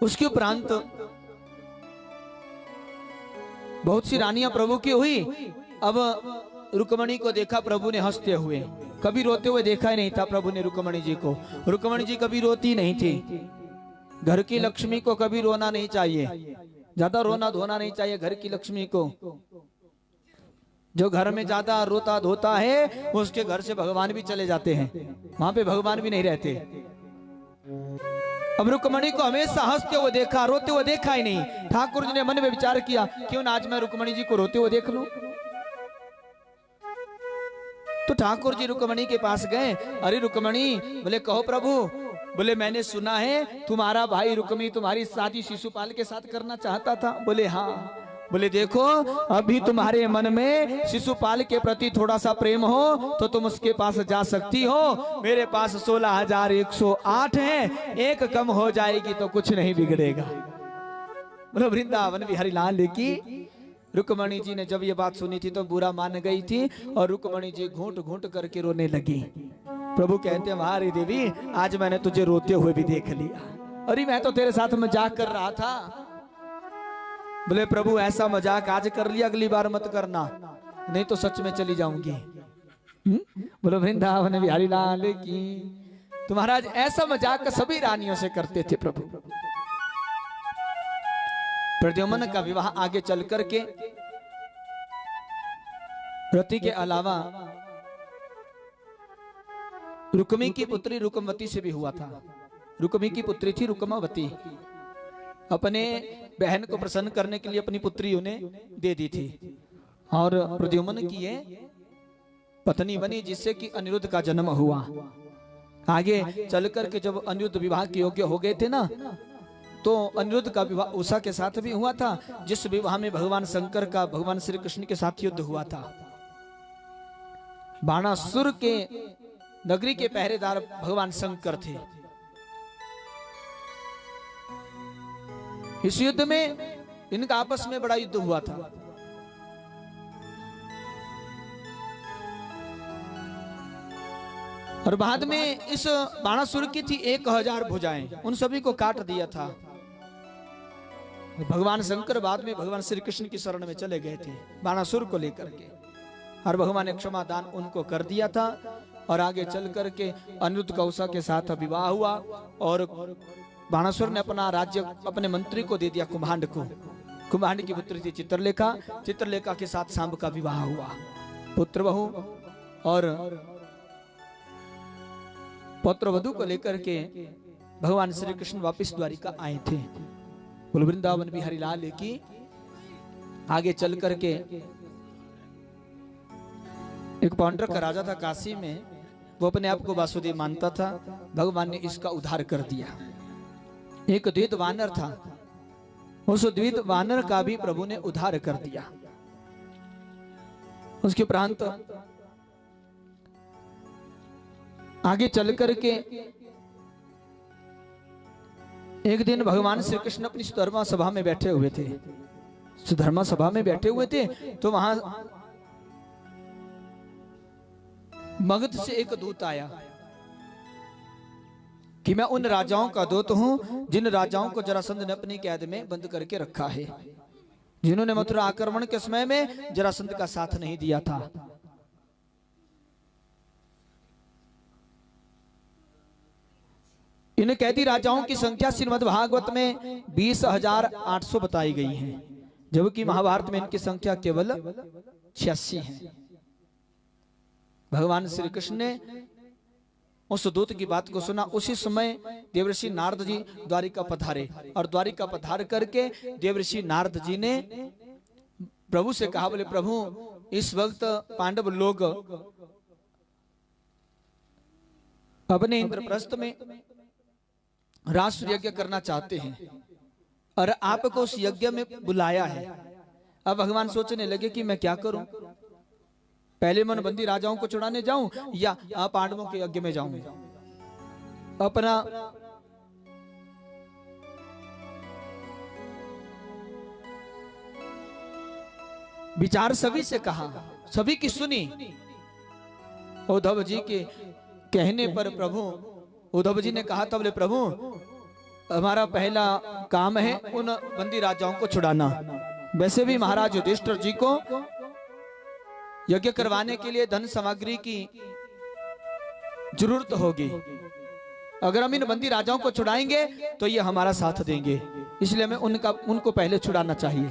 Speaker 1: उसके उपरांत बहुत सी रानियां प्रभु की हुई। अब रुक्मणी को देखा प्रभु ने हंसते हुए, कभी रोते हुए देखा ही नहीं था प्रभु ने रुक्मणी जी को। रुक्मणी जी कभी रोती नहीं थी। घर की लक्ष्मी को कभी रोना नहीं चाहिए, ज्यादा रोना धोना नहीं चाहिए घर की लक्ष्मी को। जो घर में ज्यादा रोता धोता है उसके घर से भगवान भी चले जाते हैं, वहां पे भगवान भी नहीं रहते। अब रुक्मणी को हमेशा हंसते हुए देखा, रोते हुए देखा ही नहीं। ठाकुर जी ने मन में विचार किया, क्यों ना आज मैं रुक्मणी जी को रोते हुए देख लूं। तो ठाकुर जी रुक्मणी के पास गए। अरे रुक्मणी, बोले कहो प्रभु। बोले मैंने सुना है तुम्हारा भाई रुक्मी तुम्हारी शादी शिशुपाल के साथ करना चाहता था। बोले हाँ। बोले देखो अभी तुम्हारे मन में शिशुपाल के प्रति थोड़ा सा प्रेम हो तो तुम उसके पास जा सकती हो। मेरे पास 16,108 है, एक कम हो जाएगी तो कुछ नहीं बिगड़ेगा। बोलो वृंदावन बिहारी लाल की। रुक्मणी जी ने जब ये बात सुनी थी तो बुरा मान गई थी और रुक्मणी जी घूंट घूंट करके रोने लगी। प्रभु कहते हैं, हमारी देवी आज मैंने तुझे रोते हुए भी देख लिया। अरे मैं तो तेरे साथ मजाक कर रहा था। बोले प्रभु ऐसा मजाक आज कर लिया, अगली बार मत करना, नहीं तो सच में चली जाऊंगी। बोलो वृंदावन बिहारी लाल की। तो महाराज ऐसा मजाक सभी रानियों से करते थे प्रभु। प्रद्युम्न का विवाह आगे चल करके रति के अलावा रुक्मी की पुत्री रुकमवती से भी हुआ था। रुक्मी की पुत्री थी रुकमावती, अपने बहन को प्रसन्न करने के लिए अपनी पुत्री उन्हें दे दी थी, और प्रद्युम्न की ये पत्नी बनी, जिससे कि अनिरुद्ध का जन्म हुआ। आगे चल करके जब अनिरुद्ध विवाह के योग्य हो गए थे ना, तो अनिरुद्ध का विवाह उषा के साथ भी हुआ था, जिस विवाह में भगवान शंकर का भगवान श्री कृष्ण के साथ युद्ध हुआ था। बाणासुर के नगरी के पहरेदार भगवान शंकर थे। इस युद्ध में इनका आपस में बड़ा युद्ध हुआ था। और बाद में इस बाणासुर की थी 1000 भुजाएं, उन सभी को काट दिया था। भगवान शंकर बाद में भगवान श्री कृष्ण की शरण में चले गए थे बाणासुर को लेकर के, और भगवान ने क्षमा दान उनको कर दिया था। और आगे चल करके अनिरुद्ध का उषा के साथ विवाह हुआ, और बाणासुर ने अपना राज्य अपने मंत्री को दे दिया, कुम्भांड को। कुम्भांड की पुत्री थी चित्रलेखा। चित्रलेखा के साथ सांब का विवाह हुआ। पुत्र बहु और पुत्र वधु को लेकर के भगवान श्री कृष्ण वापिस द्वारिका आए थे। बोल वृंदावन बिहारी लाल की। आगे चल करके एक पौंड्रक का राजा था काशी में, वो अपने आप को वासुदेव मानता था। भगवान ने इसका उद्धार कर दिया। एक द्वित वानर था, उस द्वित वानर का भी प्रभु ने उद्धार कर दिया। उसके उपरांत आगे चल करके एक दिन भगवान श्री कृष्ण अपनी सुधर्मा सभा में बैठे हुए थे। सुधर्मा सभा में बैठे हुए थे तो वहां मगध से एक दूत आया कि मैं उन राजाओं का दूत हूं जिन राजाओं को जरासंध ने अपनी कैद में बंद करके रखा है, जिन्होंने मथुरा आक्रमण के समय में जरासंध का साथ नहीं दिया था। इन कैदी राजाओं की संख्या श्रीमद् भागवत में 20,800 बताई गई है, जबकि महाभारत में इनकी संख्या केवल 86 है। भगवान श्री कृष्ण ने उस दूत की बात को सुना। उसी समय देवर्षि नारद जी द्वारिका पधारे, और द्वारिका पधार करके देवर्षि नारद जी ने प्रभु से कहा, बोले प्रभु इस वक्त पांडव लोग अपने इंद्रप्रस्थ में राष्ट्र यज्ञ करना चाहते हैं, और आपको उस यज्ञ में बुलाया है। अब भगवान सोचने लगे कि मैं क्या करूं, पहले मन बंदी राजाओं को छुड़ाने जाऊं या पांडवों के यज्ञ में जाऊं। अपना विचार सभी से कहा, सभी की सुनी। उद्धव जी के कहने पर प्रभु उद्धव जी ने कहा था, बोले प्रभु हमारा पहला काम है उन बंदी राजाओं को छुड़ाना। वैसे भी महाराज युधिष्ठिर जी को यज्ञ करवाने के लिए धन सामग्री की जरूरत होगी। अगर हम इन बंदी राजाओं को छुड़ाएंगे तो ये हमारा साथ देंगे, इसलिए हमें उनको पहले छुड़ाना चाहिए।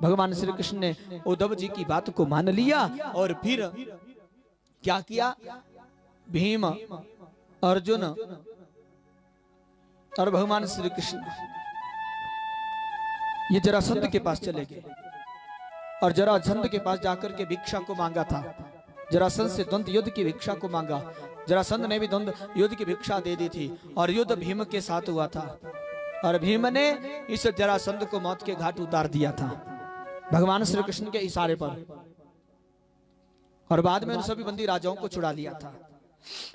Speaker 1: भगवान श्री कृष्ण ने उद्धव जी की बात को मान लिया, और फिर क्या किया, भीम, अर्जुन और भगवान श्री कृष्ण ये जरासंध के पास चले गए, और जरासंध के पास जाकर के भिक्षा को मांगा था। जरासंध से द्वंद्व युद्ध की भिक्षा को मांगा। जरासंध ने भी द्वंद्व युद्ध की भिक्षा दे दी थी, और युद्ध भीम के साथ हुआ था, और भीम ने इस जरासंध को मौत के घाट उतार दिया था भगवान श्री कृष्ण के इशारे पर, और बाद में उन सभी बंदी राजाओं को छुड़ा लिया था।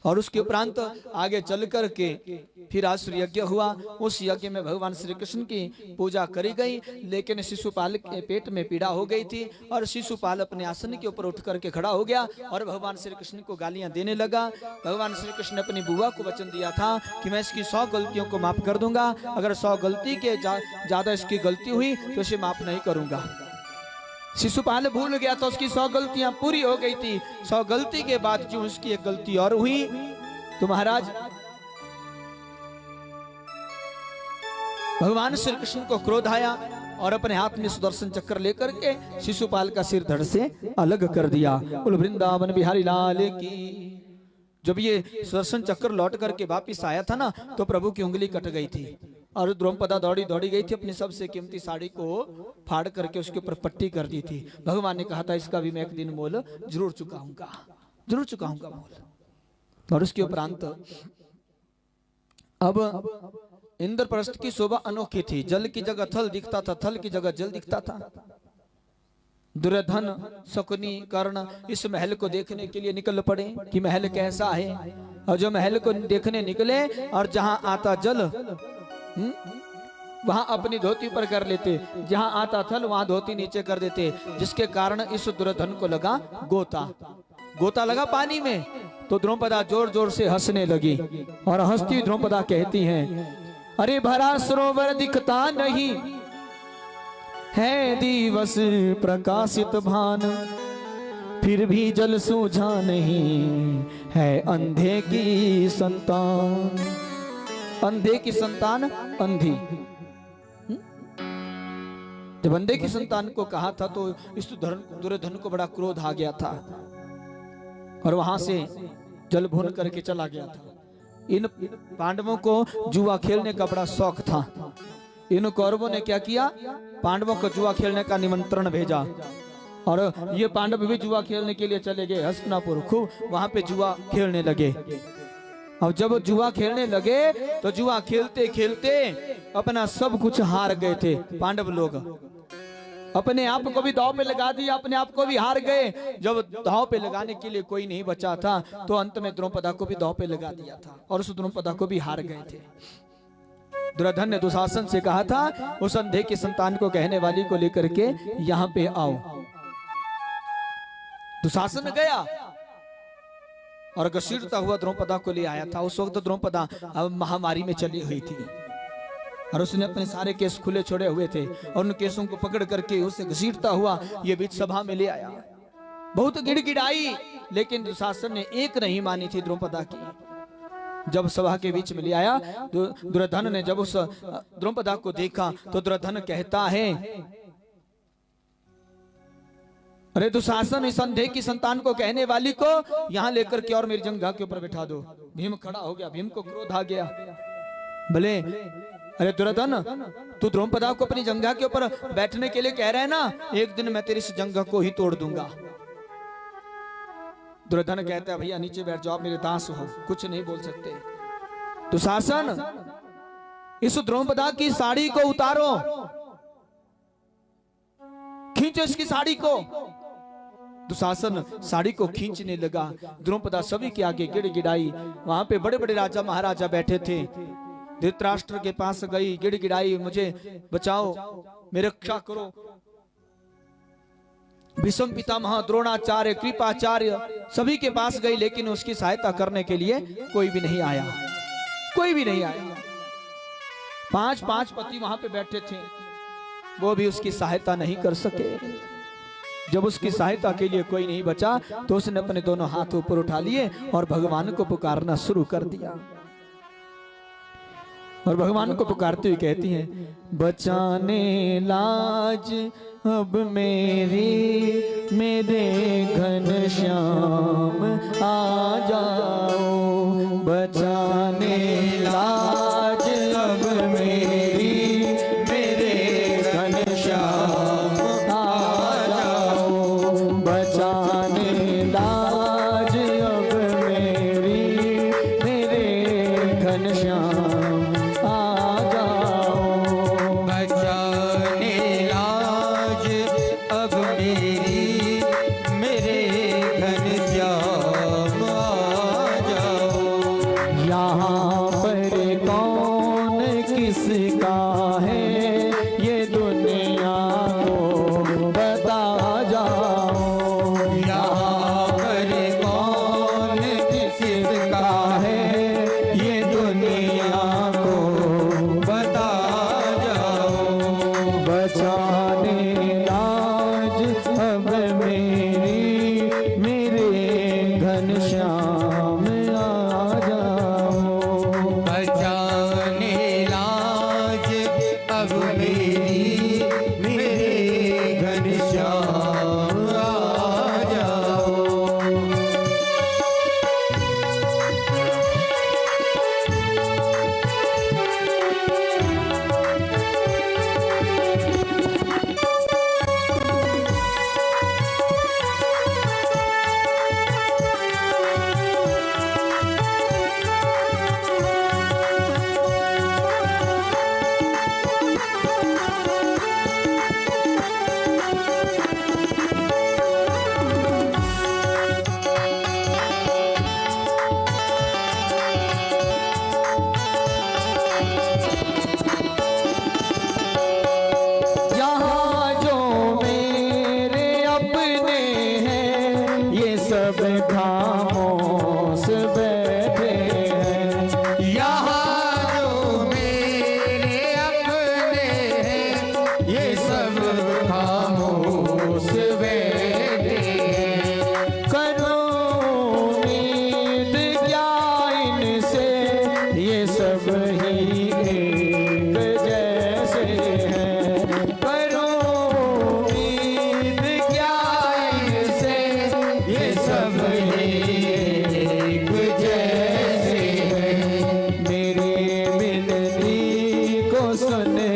Speaker 1: और उसके उपरांत आगे चल कर के फिर आसुर यज्ञ हुआ। उस यज्ञ में भगवान श्री कृष्ण की पूजा करी गई, लेकिन शिशुपाल के पेट में पीड़ा हो गई थी, और शिशुपाल अपने आसन के ऊपर उठ करके खड़ा हो गया और भगवान श्री कृष्ण को गालियां देने लगा। भगवान श्री कृष्ण ने अपनी बुआ को वचन दिया था कि मैं इसकी 100 गलतियों को माफ कर दूंगा, अगर 100 गलती के ज्यादा इसकी गलती हुई तो इसे माफ नहीं करूंगा। शिशुपाल भूल गया तो उसकी 100 गलतियां पूरी हो गई थी। 100 गलती के बाद जो उसकी एक गलती और हुई तो महाराज भगवान श्री कृष्ण को क्रोध आया और अपने हाथ में सुदर्शन चक्र लेकर के शिशुपाल का सिर धड़ से अलग कर दिया। बोल वृंदावन बिहारी लाल की जब ये सुदर्शन चक्र लौट करके वापिस आया था ना, तो प्रभु की उंगली कट गई थी और द्रौपदा दौड़ी दौड़ी गई थी, अपनी सबसे कीमती साड़ी को फाड़ करके उसके ऊपर पट्टी कर दी थी। भगवान ने कहा था इसका भी मैं एक दिन मोल जरूर चुकाऊंगा, जरूर चुकाऊंगा मोल। और उसके उपरांत अब इंद्रप्रस्थ की शोभा अनोखी थी। जल की जगह थल दिखता था, थल की जगह जल दिखता था। दुर्योधन, शकुनी, कर्ण इस महल को देखने के लिए निकल पड़े कि महल कैसा है। और जो महल को देखने निकले और जहां आता जल वहां अपनी धोती ऊपर कर लेते, जहां आता थल वहां धोती नीचे कर देते, जिसके कारण इस दुर्योधन को लगा गोता, गोता लगा पानी में। तो द्रौपदा जोर जोर से हंसने लगी और हंसती द्रौपदा कहती हैं, अरे भरा सरोवर दिखता नहीं है दिवस प्रकाशित भान, फिर भी जल सूझा नहीं है अंधे की संतान। अंधे की संतान अंधी। जब अंधे की संतान को कहा था तो इस दुर्योधन को बड़ा क्रोध आ गया था और वहां से जल भून करके चला गया था। इन पांडवों को जुआ खेलने का बड़ा शौक था। इन कौरवों ने क्या किया, पांडवों को जुआ खेलने का निमंत्रण भेजा और ये पांडव भी जुआ खेलने के लिए चले गए हस्तिनापुर। खूब वहां पे जुआ खेलने लगे। और जब जुआ खेलने लगे तो जुआ खेलते खेलते अपना सब कुछ हार गए थे पांडव लोग। अपने आप को भी दांव पे लगा दिया, अपने आप को भी हार गए। जब दांव पे लगाने के लिए कोई नहीं बचा था तो अंत में द्रौपदा को भी दांव पे लगा दिया था और उस द्रौपदा को भी हार गए थे। दुर्योधन ने दुशासन से कहा था उस अंधे की संतान को कहने वाली को लेकर के यहाँ पे आओ। दुशासन गया और घसीटता हुआ द्रौपदा को ले आया था। उस वक्त द्रौपदा महामारी में चली हुई थी और उसने अपने सारे केस खुले छोड़े हुए थे और उन केसों को पकड़ करके उसे घसीटता हुआ ये बीच सभा में ले आया। बहुत गिड़गिड़ाई, लेकिन दुशासन ने एक नहीं मानी थी द्रौपदा की। जब सभा के बीच में ले आया तो दुर्योधन ने जब उस द्रौपदा को देखा तो दुर्योधन कहता है, अरे दुशासन, इस अंधे की संतान को कहने वाली को यहाँ लेकर के और मेरी जंघा के ऊपर बैठा दो। भीम खड़ा हो गया, भीम को क्रोध आ गया। भले अरे दुर्योधन, तू द्रौपदा को अपनी जंघा के ऊपर बैठने के लिए कह रहा है ना, एक दिन मैं तेरी इस जंघा को ही तोड़ दूंगा। दुर्योधन कहता है भैया नीचे बैठ जाओ, मेरे दास हो, कुछ नहीं बोल सकते। दुशासन, इस द्रौपदा की साड़ी को उतारो, खींचो इसकी साड़ी को। दुशासन साड़ी को खींचने लगा। द्रौपदा सभी के आगे गिड़गिड़ाई। वहां पे बड़े बड़े राजा महाराजा बैठे थे। धृतराष्ट्र के पास गई, गिड़गिड़ाई, मुझे बचाओ, मेरी रक्षा करो। भीष्म पितामह, द्रोणाचार्य, कृपाचार्य सभी के पास गई, लेकिन उसकी सहायता करने के लिए कोई भी नहीं आया, कोई भी नहीं आया। 5 पति वहां पे बैठे थे, वो भी उसकी सहायता नहीं कर सके। जब उसकी सहायता के लिए कोई नहीं बचा तो उसने अपने दोनों हाथ ऊपर उठा लिए और भगवान को पुकारना शुरू कर दिया। और भगवान को पुकारते हुए कहती हैं, बचाने लाज अब मेरी, मेरे घनश्याम आ जाओ। बचाने लाज अब मेरी, मेरे घनश्याम आ जाओ। बचाने लाज अब मेरी, मेरे घनश्याम
Speaker 2: अब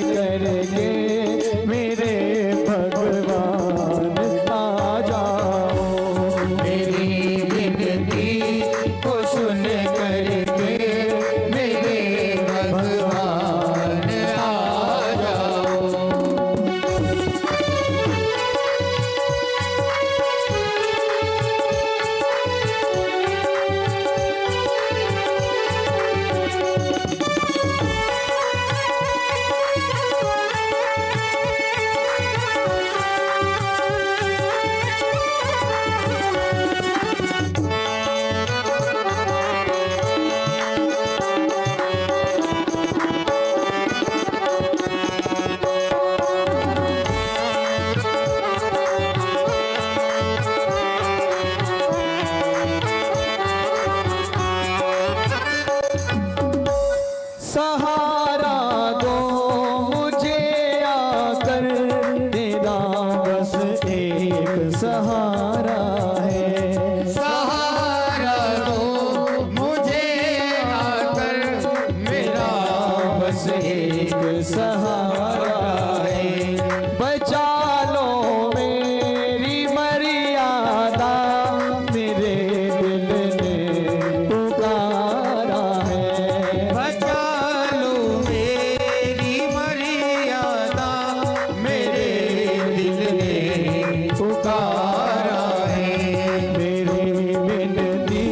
Speaker 1: करके मेरे भगवान आ जाओ। मेरी विनती को सुन करके मेरे भगवान आ जाओ। सहारा दो मुझे आकर, तेरा बस एक सहारा है। सहारा दो मुझे आकर, मेरा बस एक सहारा है। बचा लो मेरी मर्यादा, मेरे दिल ने पुकारा है। बचा पुकारा है। मेरी विनती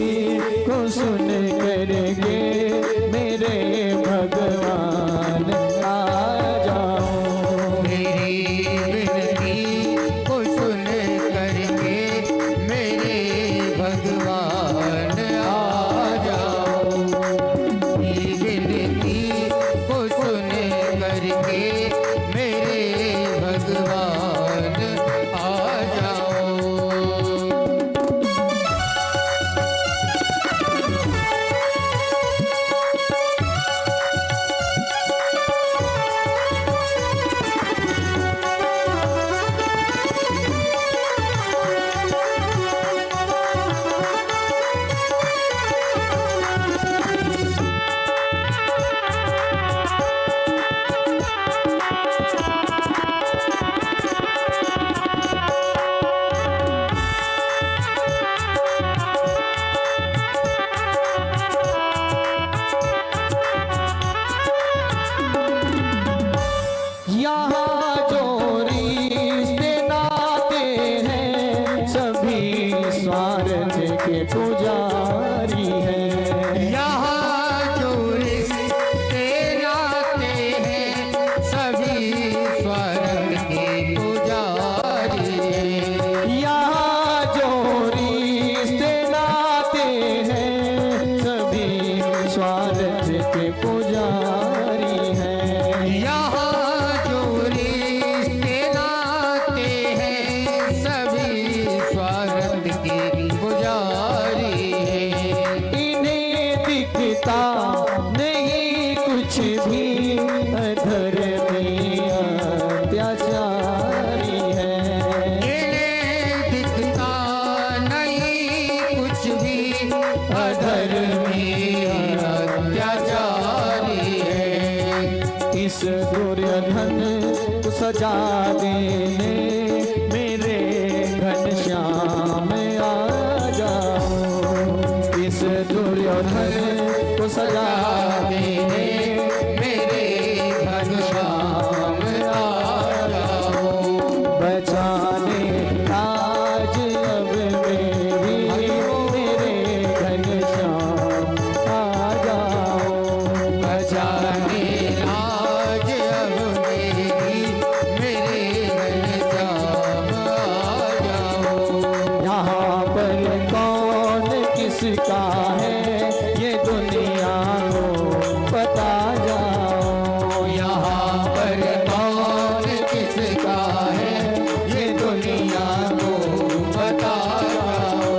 Speaker 1: को सुन करके मेरे भगवान आ जाओ। मेरी विनती को सुन करके मेरे भगवान आ जाओ। मेरी विनती को सुन करके मेरे भगवान आ जाओ। यहाँ जो रिश्ते नाते हैं, सभी स्वार्थ के पुजारी हैं। यहाँ जो रिश्ते नाते हैं, सभी स्वार्थ के पुजारी हैं। यहाँ जो रिश्ते नाते हैं, सभी स्वार्थ के पुजारी हैं। यहाँ नहीं कुछ भी अधर्मी अत्याचारी है। इन्हें दिखता नहीं कुछ भी अधर्मी अत्याचारी है। इस दुर्योधन को सजा देने मेरे घनश्याम आ जाओ। इस दुर्योधन को सजा देने मेरे घनश्याम आ जाओ। बचाने आज अब मेरे घनश्याम आ जाओ। बचाने आज अब मेरे घनश्याम आ जाओ। यहाँ पर कौन किसका है, ये दुनिया को पता जाओ। यहाँ पर कौन किसका है, ये दुनिया को पता जाओ।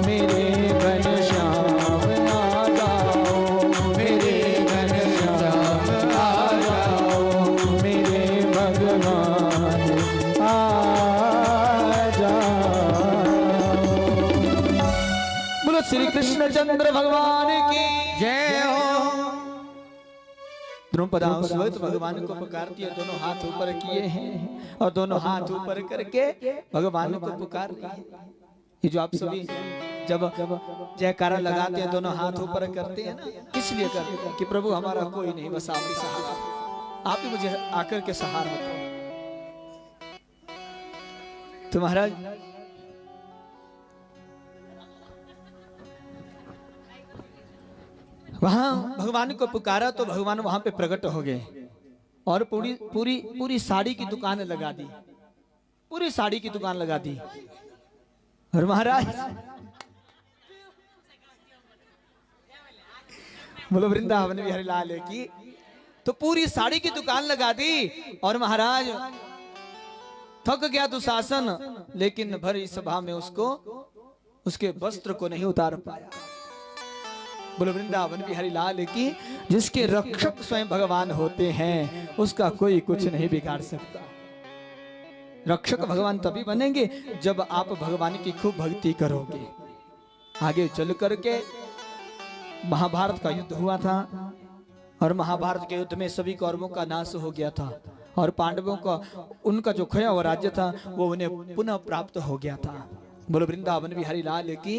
Speaker 1: मेरे घनश्याम आ जाओ। मेरे घनश्याम आ जाओ। मेरे भगवान आ जाओ। बोलो श्री कृष्ण चंद्र भगवान की जय हो। द्रुपदा उस वक्त भगवान को पुकारती है, दोनों हाथ ऊपर किए हैं और दोनों हाथ ऊपर करके भगवान को पुकार रही है। ये जो आप सभी जब जयकारा लगाते हैं, दोनों हाथ ऊपर करते हैं ना, किस लिए करते हैं? कि प्रभु हमारा कोई नहीं, बस आप ही सहारा, आप ही मुझे आकर के सहारा दो। तो महाराज वहां भगवान को पुकारा तो भगवान वहां पे प्रकट हो गए और पूरी पूरी पूरी साड़ी की दुकान लगा दी, पूरी साड़ी की दुकान लगा दी। और महाराज बोलो वृंदावन बिहारी लाल की, तो पूरी साड़ी की दुकान लगा दी। और महाराज थक गया दुशासन, लेकिन भरी सभा में उसको उसके वस्त्र को नहीं उतार पाया। बोलो वृंदावन बिहारी लाल की, जिसके रक्षक स्वयं भगवान होते हैं उसका कोई कुछ नहीं बिगाड़ सकता। रक्षक भगवान तभी बनेंगे जब आप भगवान की खूब भक्ति करोगे। आगे चल करके महाभारत का युद्ध हुआ था और महाभारत के युद्ध में सभी कौरवों का नाश हो गया था और पांडवों का उनका जो खोया हुआ राज्य था वो उन्हें पुनः प्राप्त हो गया था। बोलो वृंदावन बिहारी लाल की।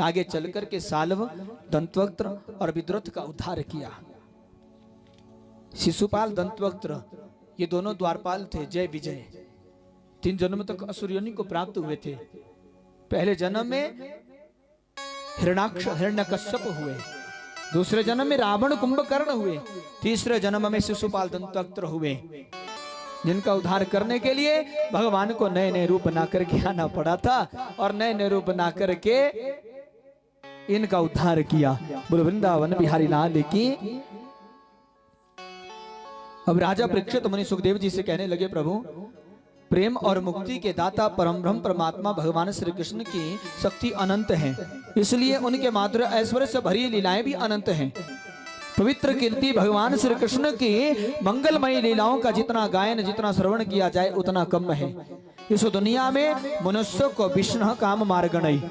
Speaker 1: आगे चल करके साल्व, दंतवक्त्र और विद्रुत का उद्धार किया। शिशुपाल, दंतवक्त्र ये दोनों द्वारपाल थे, जय विजय। 3 जन्म तक असुर योनि को प्राप्त हुए थे। पहले जन्म में हिरणाक्ष हिरण्यकश्यप हुए, दूसरे जन्म में रावण कुंभकर्ण हुए, तीसरे जन्म में शिशुपाल दंतवक्त्र हुए, जिनका उद्धार करने के लिए भगवान को नए नए रूप बना करके आना पड़ा था और नए नए रूप बना करके इनका उद्धार किया। बोलो वृंदावन बिहारी लाल की। अब राजा परीक्षित मुनि सुखदेव जी से कहने लगे, प्रभु प्रेम और मुक्ति के दाता परम ब्रह्म परमात्मा भगवान श्री कृष्ण की शक्ति अनंत है, इसलिए उनके माधुर्य ऐश्वर्य से भरी लीलाएं भी अनंत हैं। पवित्र कीर्ति भगवान श्री कृष्ण की मंगलमयी लीलाओं का जितना गायन, जितना श्रवण किया जाए उतना कम है। इस दुनिया में मनुष्य को विष्णु काम मार्ग नहीं,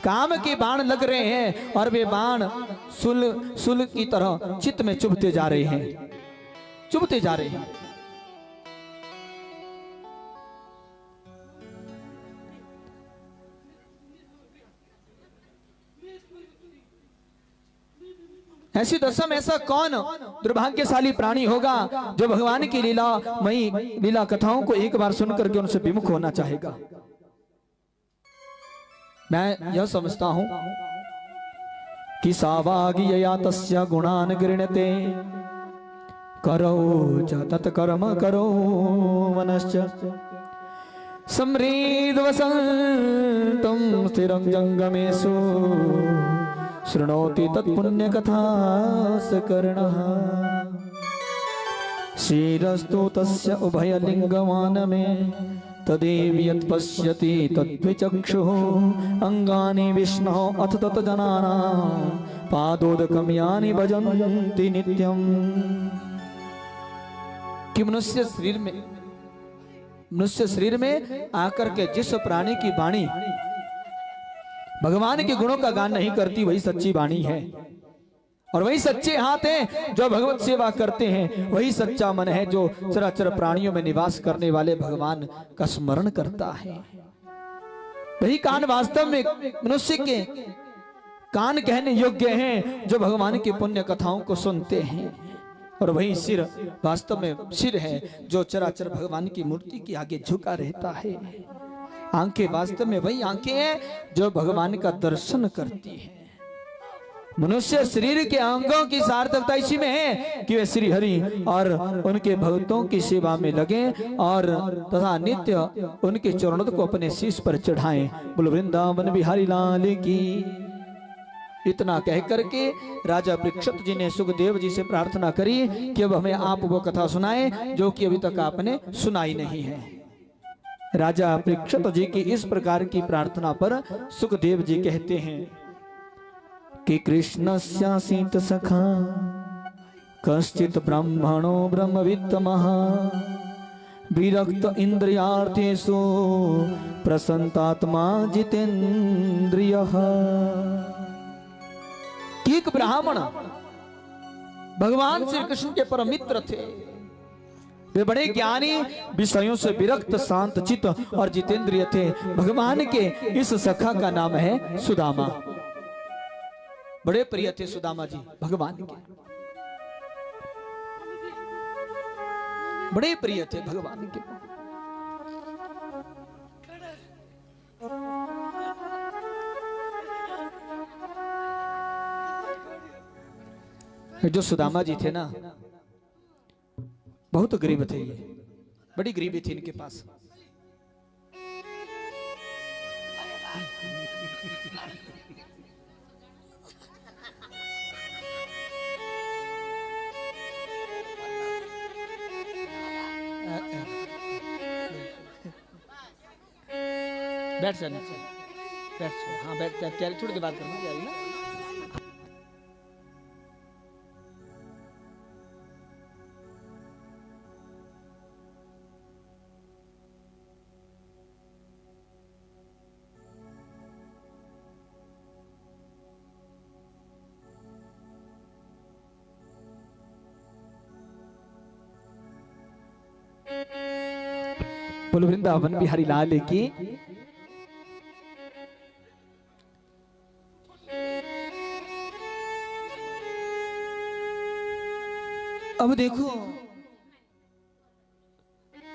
Speaker 1: काम के बाण लग रहे हैं और वे बाण सुल की तरह चित्त में चुभते जा रहे हैं, चुभते जा रहे हैं। ऐसी दशा में ऐसा कौन दुर्भाग्यशाली प्राणी होगा जो भगवान की लीला कथाओं को एक बार सुन करके उनसे विमुख होना चाहेगा। मैं यह समझता हूं कि सावागिया तस्य गुणान गृणते करो च तत्कर्म करो मनश्च समृद्ध वसंतम स्थिरं जंगमेषु शृणोति तत्पुण्य कथा सकर्णः शिरस्तु तस्य उभयलिंगमान में तदेव यत् पश्यति तद्विचक्षुः अंगानि विष्णोः अथ तत्जनानां पादोदकं यानि भजन्ति नित्यम्। कि मनुष्य शरीर में आकर के जिस प्राणी की वाणी भगवान के गुणों का गान नहीं करती वही सच्ची वाणी है और वही सच्चे हाथ हैं जो भगवत सेवा करते हैं। वही सच्चा मन है जो चराचर प्राणियों में निवास करने वाले भगवान का स्मरण करता है। वही कान वास्तव में मनुष्य के कान कहने योग्य हैं जो भगवान की पुण्य कथाओं को सुनते हैं। और वही सिर वास्तव में सिर है जो चराचर भगवान की मूर्ति के आगे झुका रहता है। आंखें वास्तव में वही आंखें हैं जो भगवान का दर्शन करती हैं। मनुष्य शरीर के अंगों की सार्थकता इसी में है कि वे श्री हरि और उनके भक्तों की सेवा में लगे और तथा नित्य उनके चरणों को अपने शीश पर चढ़ाएं। बोलो वृंदावन बिहारी लाल की। इतना कह करके राजा परीक्षित जी ने सुखदेव जी से प्रार्थना करी कि अब हमें आप वो कथा सुनाएं जो कि अभी तक आपने सुनाई नहीं है। राजा परीक्षित जी की इस प्रकार की प्रार्थना पर सुखदेव जी कहते हैं कि कृष्णस्यासीत सखा कश्चित ब्राह्मणो ब्रह्मवित्तमः विरक्त इंद्रियार्थेषु प्रसन्नात्मा जितेन्द्रियः। एक ब्राह्मण भगवान श्री कृष्ण के परम मित्र थे। वे बड़े ज्ञानी, विषयों से विरक्त, शांत चित्त और जितेंद्रिय थे। भगवान के इस सखा का नाम है सुदामा। बड़े प्रिय थे सुदामा जी भगवान के, बड़े प्रिय थे भगवान के। जो सुदामा जी थे ना, बहुत गरीब थे, ये बड़ी गरीबी थी इनके पास। बैठ जाना, बैठ, हाँ बैठ, तैयारी थोड़ी देर बात करना तैयारी ना। बोलो वृंदावन बिहारी लाल की। अब देखो,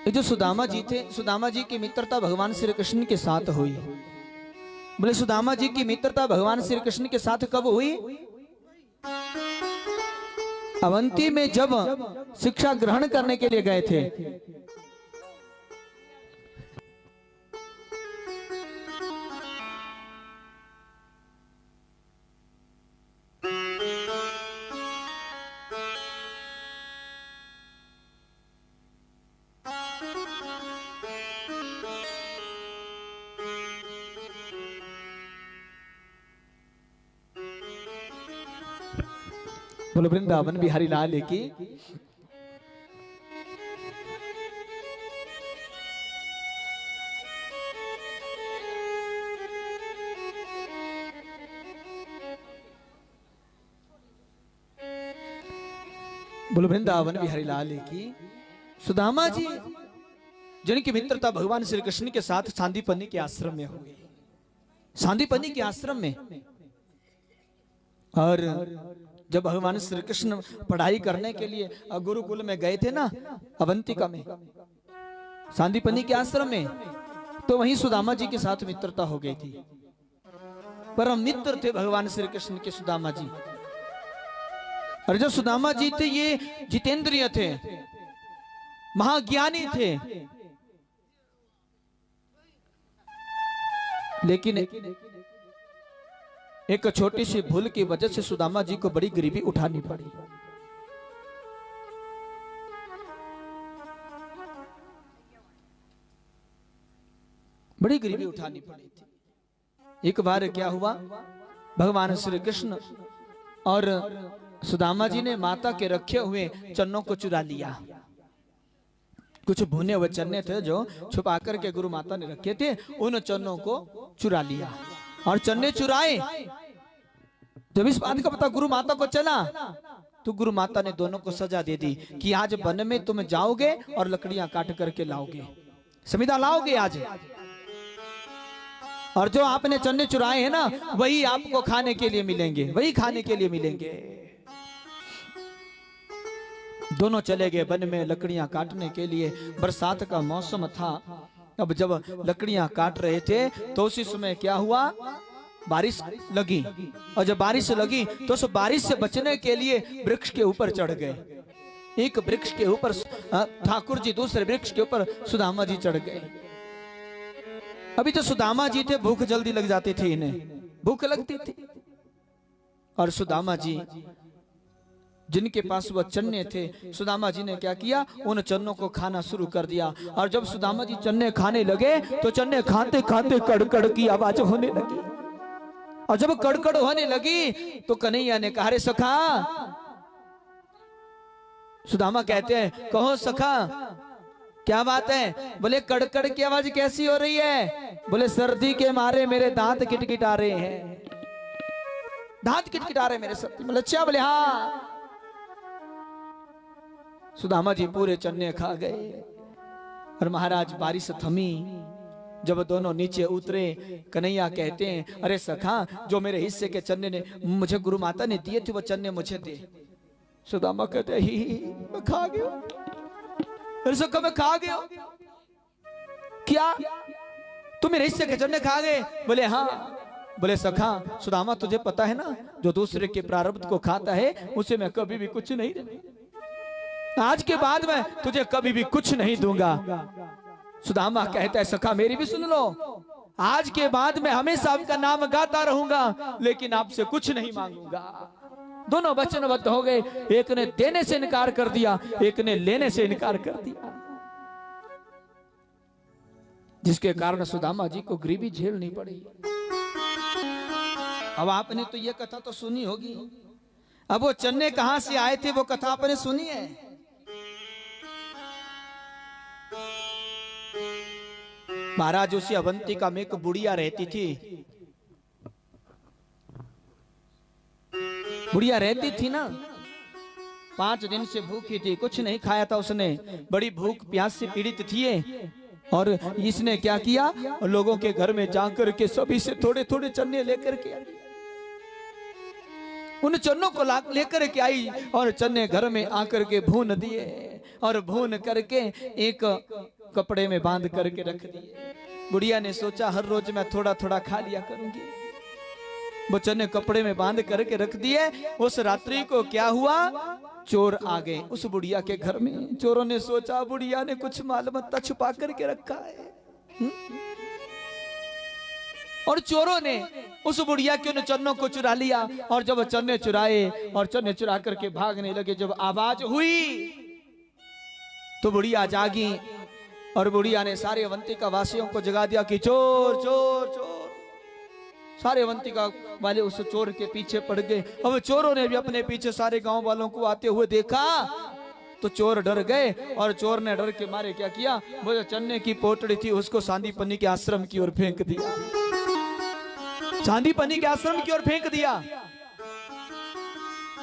Speaker 1: ये जो सुदामा जी थे, सुदामा जी की मित्रता भगवान श्री कृष्ण के साथ हुई। बोले सुदामा जी की मित्रता भगवान श्री कृष्ण के साथ कब हुई? अवंती में जब शिक्षा ग्रहण करने के लिए गए थे। बोलो वृंदावन बिहारी लाल की। बोलो वृंदावन बिहारी लाल की। सुदामा जी जिनकी मित्रता भगवान श्री कृष्ण के साथ सांदीपनी के आश्रम में हुई, सांदीपनी के आश्रम में। और जब भगवान श्री कृष्ण पढ़ाई करने के लिए गुरुकुल में गए थे ना, अवंतिका में, सांदीपनी के आश्रम में, तो वहीं सुदामा जी के साथ मित्रता हो गई थी। परम मित्र थे भगवान श्री कृष्ण के सुदामा जी। और जो सुदामा जी थे ये जितेंद्रिय थे, महाज्ञानी थे, लेकिन एक छोटी सी भूल की वजह से सुदामा जी को बड़ी गरीबी उठानी पड़ी। बड़ी गरीबी उठानी पड़ी थी। एक बार क्या हुआ, भगवान श्री कृष्ण और सुदामा जी ने माता के रखे हुए चन्नों को चुरा लिया। कुछ भुने हुए चन्ने थे जो छुपा करके गुरु माता ने रखे थे, उन चन्नों को चुरा लिया। और चन्ने चुराए। जब इस बात का पता गुरु माता को चला, तो गुरु माता ने दोनों को सजा दे दी कि आज वन में तुम जाओगे और लकड़ियां काट करके लाओगे, समिधा लाओगे आज, और जो आपने चन्ने चुराए हैं ना वही आपको खाने के लिए मिलेंगे, वही खाने के लिए मिलेंगे। दोनों चले गए वन में लकड़ियां काटने के लिए। बरसात का मौसम था। अब जब लकड़ियां काट रहे थे तो उसी समय क्या हुआ, बारिश लगी। और जब बारिश लगी तो उस बारिश से बचने के लिए वृक्ष के ऊपर चढ़ गए। एक वृक्ष के ऊपर ठाकुर जी, दूसरे वृक्ष के ऊपर सुदामा जी चढ़ गए। अभी तो सुदामा जी थे, भूख जल्दी लग जाती थी, इन्हें भूख लगती थी। और सुदामा जी जिनके पास वह चन्ने थे, सुदामा जी ने क्या किया, उन चन्नों को खाना शुरू कर दिया। और जब सुदामा जी चन्ने खाने लगे तो चन्ने खाते खाते कड़कड़ की आवाज होने लगी। और जब कड़कड़ होने लगी तो कन्हैया ने कहा, रे सखा। सुदामा कहते हैं, कहो सखा क्या बात है? बोले कड़कड़ की आवाज कैसी हो रही है? बोले सर्दी के मारे मेरे दांत किटकिटा रहे हैं, दांत किटकिटा रहे मेरे सर्दी। बोले अच्छा। बोले हाँ। सुदामा जी पूरे चन्ने खा गए। और महाराज बारिश थमी। जब दोनों नीचे उतरे, कन्हैया कहते हैं, अरे सखा, जो मेरे हिस्से के चन्ने ने मुझे गुरु माता ने दिए थे वो चन्ने मुझे दे। सुदामा कहते ही मैं खा गया। अरे सखा मैं खा गया। क्या तुम मेरे हिस्से के चन्ने खा गए? बोले हाँ। बोले सखा सुदामा, तुझे पता है ना, जो दूसरे के प्रारब्ध को खाता है उसे मैं कभी भी कुछ नहीं दूंगा। आज के बाद मैं तुझे कभी भी कुछ नहीं दूंगा। सुदामा कहता है, सखा मेरी भी सुन लो, आज के बाद मैं हमेशा आपका नाम गाता रहूंगा, लेकिन आपसे कुछ नहीं मांगूंगा। दोनों वचनबद्ध हो गए। एक ने देने से इनकार कर दिया, एक ने लेने से इनकार कर दिया, जिसके कारण सुदामा जी को गरीबी झेलनी पड़ी। अब आपने तो ये कथा तो सुनी होगी। अब वो चन्ने कहां से आए थे वो कथा आपने सुनी है। महाराज उसी अवंतिका में एक बुढ़िया रहती थी। बुढ़िया रहती थी ना, 5 दिन से भूखी थी, कुछ नहीं खाया था उसने, बड़ी भूख प्यास से पीड़ित थी। और इसने क्या किया, लोगों के घर में जाकर के सभी से थोड़े थोड़े चन्ने लेकर के आई। उन चन्नों को लेकर के आई और चन्ने घर में आकर के भून दिए और भून करके एक कपड़े में बांध करके रख दिए। बुढ़िया ने सोचा हर रोज मैं थोड़ा थोड़ा खा लिया करूंगी। वो चन्ने कपड़े में बांध करके रख दिए। उस रात्रि को क्या हुआ, चोर आ गए उस बुढ़िया के घर में। चोरों ने सोचा बुढ़िया ने कुछ मालमत्ता छुपा करके रखा है। और चोरों ने उस बुढ़िया के उन चन्नों को चुरा लिया। और जब चन्ने चुराए और चन्ने चुरा करके भागने लगे, जब आवाज हुई तो बुढ़िया जागी और बुढ़िया ने सारे अवंतिका वासियों को जगा दिया कि चोर चोर चोर। सारे अवंतिका वाले उस चोर के पीछे पड़ गए। अब चोरों ने भी अपने पीछे सारे गांव वालों को आते हुए देखा तो चोर डर गए। और चोर ने डर के मारे क्या किया, वो जो चन्ने की पोटड़ी थी उसको सांदीपनी के आश्रम की ओर फेंक दिया। सांदीपनी के आश्रम की ओर फेंक दिया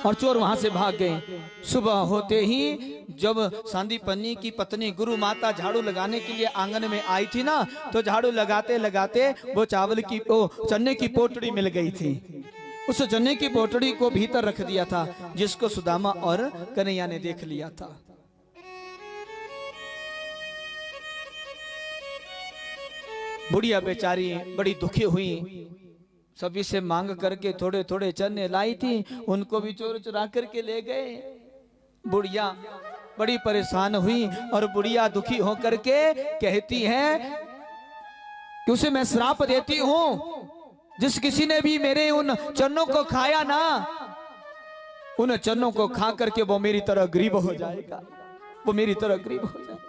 Speaker 1: और चोर वहां से भाग गए। सुबह होते ही जब सांदीपनी की पत्नी गुरु माता झाड़ू लगाने के लिए आंगन में आई थी ना, तो झाड़ू लगाते लगाते वो चन्ने की पोटड़ी मिल गई थी। उस चन्ने की पोटड़ी को भीतर रख दिया था, जिसको सुदामा और कन्हैया ने देख लिया था। बुढ़िया बेचारी बड़ी दुखी हुई, सभी से मांग करके थोड़े थोड़े चन्ने लाई थी, उनको भी चोर चुरा करके ले गए। बुढ़िया बड़ी परेशान हुई और बुढ़िया दुखी होकर के कहती है कि उसे मैं श्राप देती हूं, जिस किसी ने भी मेरे उन चन्नों को खाया ना, उन चन्नों को खा करके वो मेरी तरह गरीब हो जाएगा, वो मेरी तरह गरीब हो जाएगा।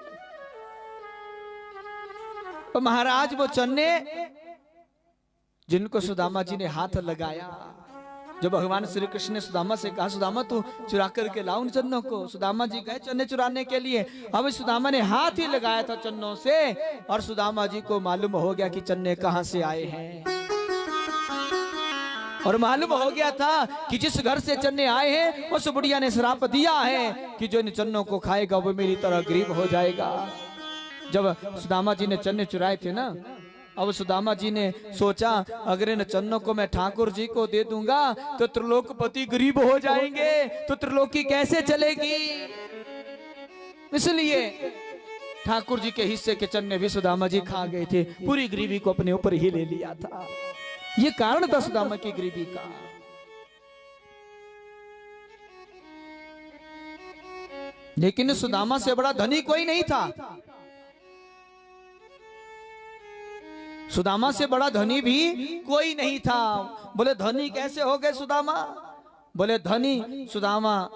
Speaker 1: तो महाराज वो चन्ने जिनको सुदामा जी ने हाथ लगाया, जब भगवान श्री कृष्ण ने सुदामा से कहा सुदामा तू चुरा करके लाओ उन चन्नों को, सुदामा जी गए चन्ने चुराने के लिए। अब सुदामा ने हाथ ही लगाया था चन्नों से और सुदामा जी को मालूम हो गया कि चन्ने कहां से आए हैं। और मालूम हो गया था कि जिस घर से चन्ने आए हैं उस बुढ़िया ने श्राप दिया है कि जो इन चन्नों को खाएगा वो मेरी तरह गरीब हो जाएगा। जब सुदामा जी ने चन्ने चुराए थे ना, अब सुदामा जी ने सोचा अगर इन चन्नों को मैं ठाकुर जी को दे दूंगा तो त्रिलोकपति गरीब हो जाएंगे, तो त्रिलोकी कैसे चलेगी। इसलिए ठाकुर जी के हिस्से के चन्ने भी सुदामा जी खा गए थे, पूरी गरीबी को अपने ऊपर ही ले लिया था। ये कारण था सुदामा की गरीबी का। लेकिन सुदामा से बड़ा धनी कोई नहीं था। सुदामा से बड़ा धनी भी कोई नहीं था। बोले धनी कैसे हो गए सुदामा? बोले धनी सुदामा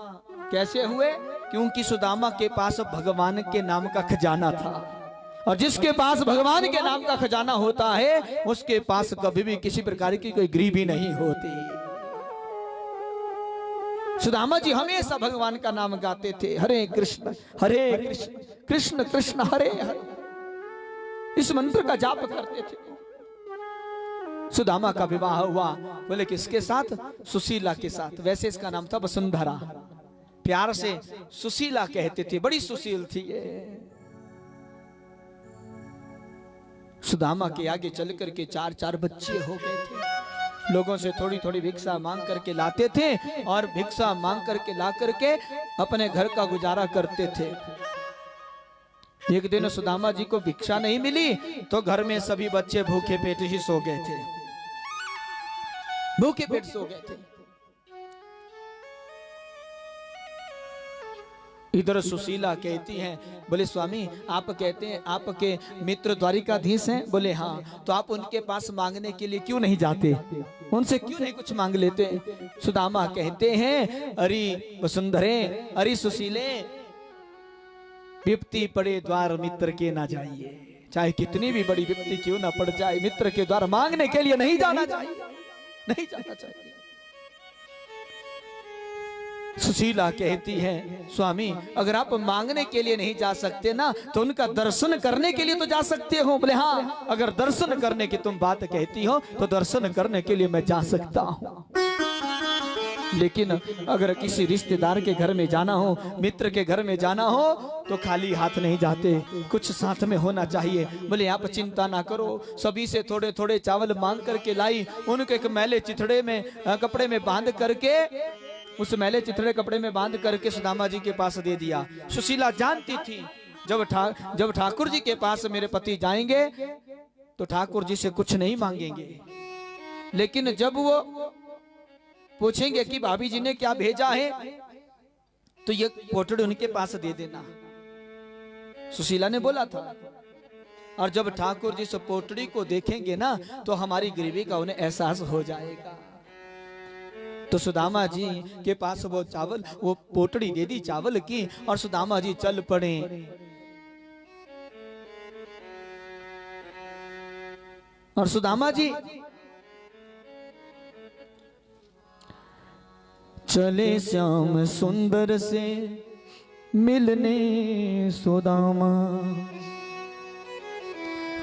Speaker 1: कैसे हुए? क्योंकि सुदामा के पास भगवान के नाम का खजाना था, और जिसके पास भगवान के नाम का खजाना होता है उसके पास कभी भी किसी प्रकार की कोई गरीबी नहीं होती। सुदामा जी हमेशा भगवान का नाम गाते थे, हरे कृष्ण कृष्ण कृष्ण हरे हरे, इस मंत्र का जाप करते थे। सुदामा का विवाह हुआ, बोले किसके साथ? सुशीला के साथ। वैसे इसका नाम था वसुंधरा, प्यार से सुशीला कहते थे, बड़ी सुशील थी ये। सुदामा के आगे चल करके 4-4 बच्चे हो गए थे। लोगों से थोड़ी थोड़ी भिक्षा मांग करके लाते थे और भिक्षा मांग करके ला करके अपने घर का गुजारा करते थे। एक दिन सुदामा जी को भिक्षा नहीं मिली तो घर में सभी बच्चे भूखे पेट ही सो गए थे, भूखे पेट सो गए थे। इधर सुशीला कहती हैं, बोले स्वामी आप कहते हैं आपके मित्र द्वारिकाधीश हैं? बोले हाँ। तो आप उनके पास मांगने के लिए क्यों नहीं जाते, उनसे क्यों नहीं कुछ मांग लेते? सुदामा कहते हैं, अरे वसुंधरे, अरे सुशीले, विपत्ति पड़े द्वार मित्र के ना जाइए। चाहे कितनी भी बड़ी विपत्ति क्यों ना पड़ जाए, मित्र के द्वार मांगने के लिए नहीं जाना चाहिए, नहीं जाना चाहिए। सुशीला कहती है, स्वामी अगर आप मांगने के लिए नहीं जा सकते ना तो उनका दर्शन करने के लिए तो जा सकते हो। बोले हाँ, अगर दर्शन करने की तुम बात कहती हो तो दर्शन करने के लिए मैं जा सकता हूं, लेकिन अगर किसी रिश्तेदार के घर में जाना हो, मित्र के घर में जाना हो तो खाली हाथ नहीं जाते, कुछ साथ में होना चाहिए। बोले आप चिंता ना करो, सभी से थोड़े थोड़े चावल मांग करके लाई, उनके एक मैले चिथड़े में कपड़े में बांध करके, उस मैले चिथड़े कपड़े में बांध करके सुदामा जी के पास दे दिया। सुशीला जानती थी जब ठाकुर जी के पास मेरे पति जाएंगे तो ठाकुर जी से कुछ नहीं मांगेंगे, लेकिन जब वो पूछेंगे कि भाभी जी ने क्या भेजा है तो ये पोटड़ी उनके पास दे देना, सुशीला ने बोला था। और जब ठाकुर जी इस पोटड़ी को देखेंगे ना तो हमारी गरीबी का उन्हें एहसास हो जाएगा। तो सुदामा जी के पास वो पोटड़ी दे दी चावल की और सुदामा जी चल पड़े। और सुदामा जी चले श्याम सुंदर से मिलने सुदामा,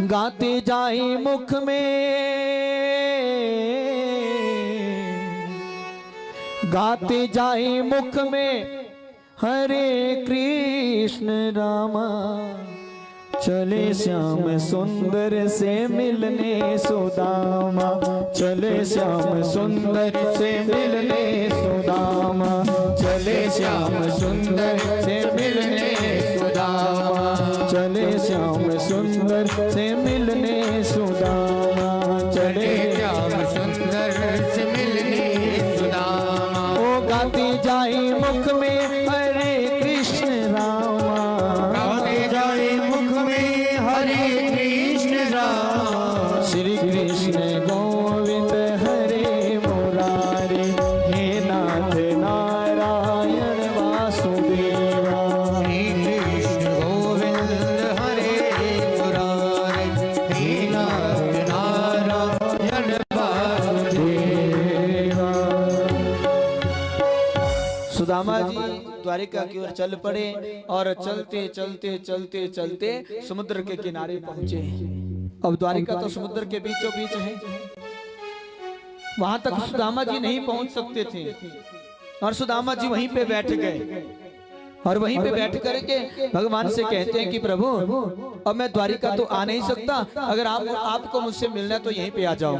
Speaker 1: गाते जाए मुख में, गाते जाए मुख में हरे कृष्ण रामा। चले श्याम सुंदर से मिलने सुदामा, चले श्याम सुंदर से मिलने सुदामा, चले श्याम सुंदर से मिलने सुदामा, चले श्याम सुंदर से मिलने सुदामा, चले श्याम सुंदर से मिलने सुदामा। ओ गाती जाए मुख में हरे कृष्ण रामा, गाते जाए मुख में हरे कृष्ण राम, श्री कृष्ण गोविंद हरे मुरारे, हे नाथ नारायण वासुदेवा, श्री कृष्ण गोविंद हरे मुरारे, हे नाथ नारायण वासुदेवा। सुदामा जी द्वारिका की ओर चल पड़े और चलते चलते चलते चलते समुद्र के किनारे पहुंचे। अब द्वारिका तो समुद्र के बीचों बीच है, वहां तक सुदामा जी नहीं पहुंच सकते थे और सुदामा जी वहीं पे बैठ गए और वहीं पे बैठ करके भगवान से कहते हैं कि प्रभु अब मैं द्वारिका तो आ नहीं सकता, अगर आपको मुझसे मिलना है तो यहीं पे आ जाओ।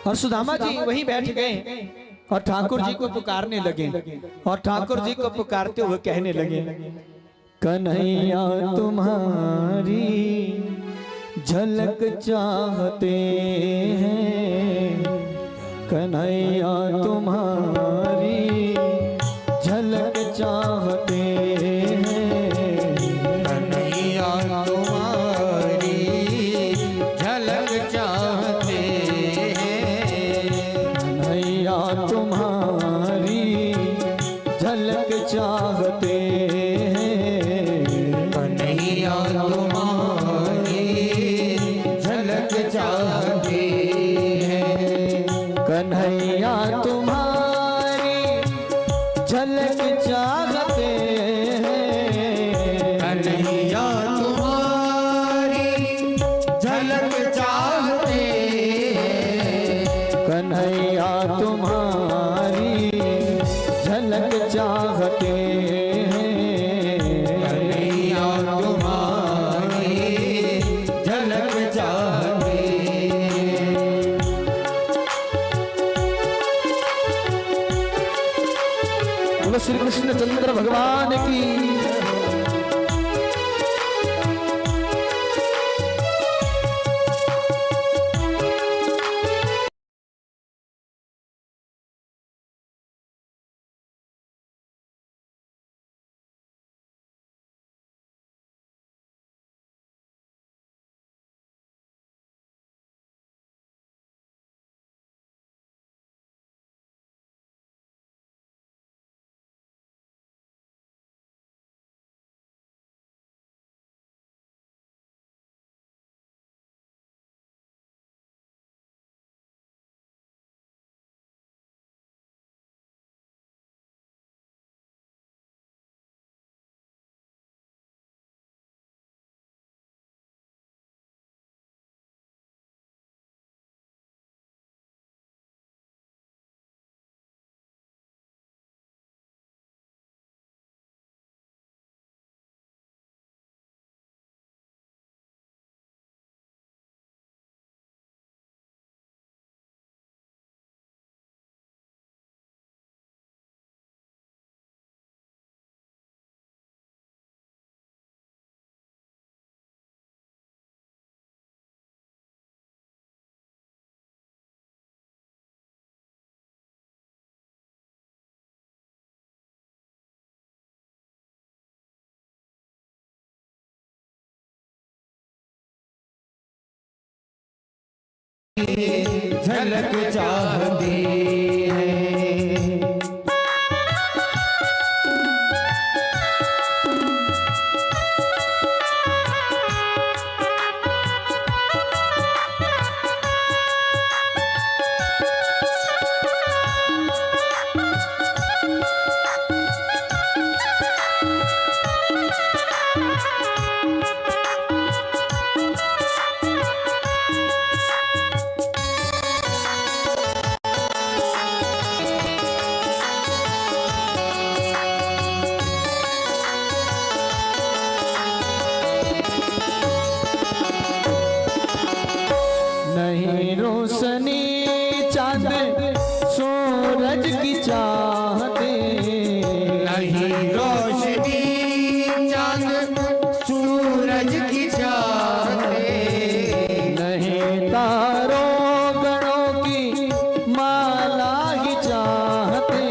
Speaker 1: और सुदामा जी वहीं बैठ गए और ठाकुर जी को पुकारने लगे और ठाकुर जी को पुकारते हुए कहने लगे, कन्हैया तुम्हारी झलक चाहते हैं, कन्हैया तुम्हारी झलक चाहते हैं, कन्हैया तुम्हारी झलक चाहते हैं, कन्हैया तुम्हारी झलक चाहते हैं, कन्हैया तुम्हारी झलक चाहते हैं, कन्हैया तुम्हारी कन्हैया तुम्हारी झलक चाहते हैं,
Speaker 2: कन्हैया तुम्हारी झलक चाहते हैं।
Speaker 1: बोलो श्री कृष्णचंद्र भगवान की।
Speaker 2: झलक चाहती है।
Speaker 1: नहीं रोशनी चांद सूरज की चाहते,
Speaker 2: नहीं रोशनी चांद सूरज की चाहते,
Speaker 1: नहीं तारों गणों की माला ही चाहते,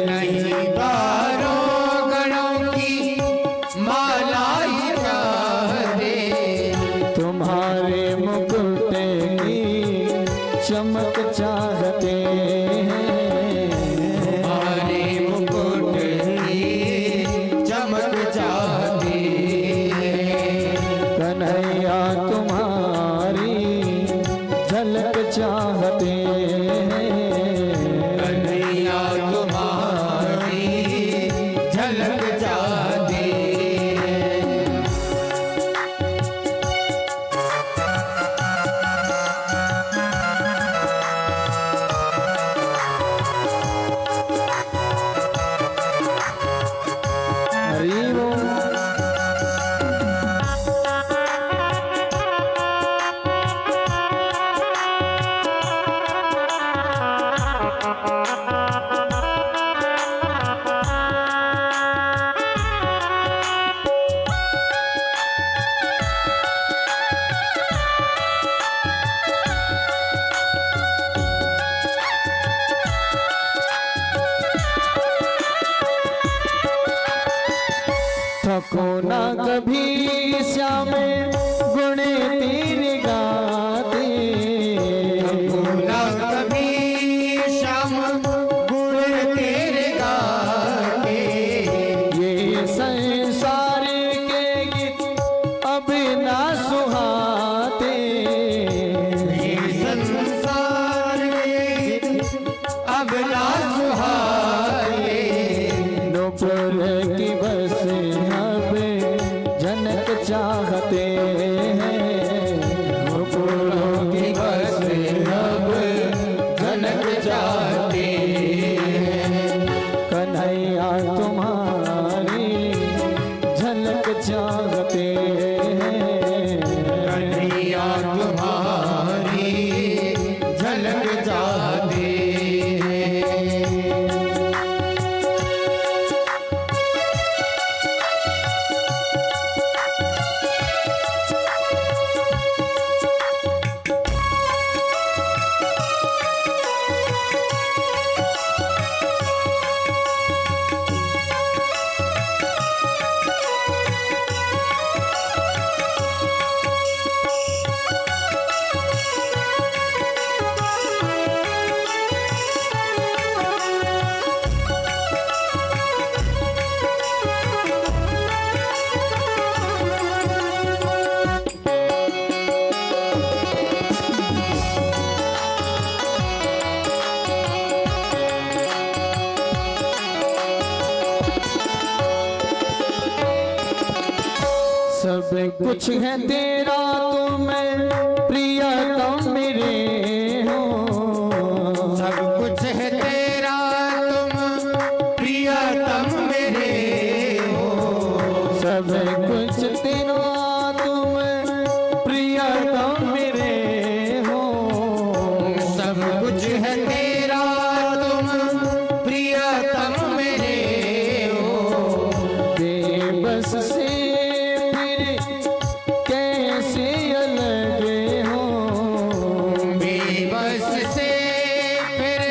Speaker 2: नहीं तारों गणों की माला ही चाहते,
Speaker 1: तुम्हारे मुकुटे की चमक चाहते हैं,
Speaker 2: हमारे मुकुट की चमक चाहती है।
Speaker 1: कन्हैया तुम्हारी झलक चाहते हैं,
Speaker 2: कन्हैया तुम्हारी झलक चाहती है।
Speaker 1: हरि बोल। कुछ है तेरा तुम प्रियतम मेरे हो।
Speaker 2: सब कुछ है तेरा तुम प्रियतम मेरे हो।
Speaker 1: सब कुछ तेरा तुम प्रियतम मेरे हो।
Speaker 2: सब कुछ है तेरा तुम प्रियतम मेरे हो।
Speaker 1: बेबस से फिर कैसे अलग हो।
Speaker 2: बेबस से फिर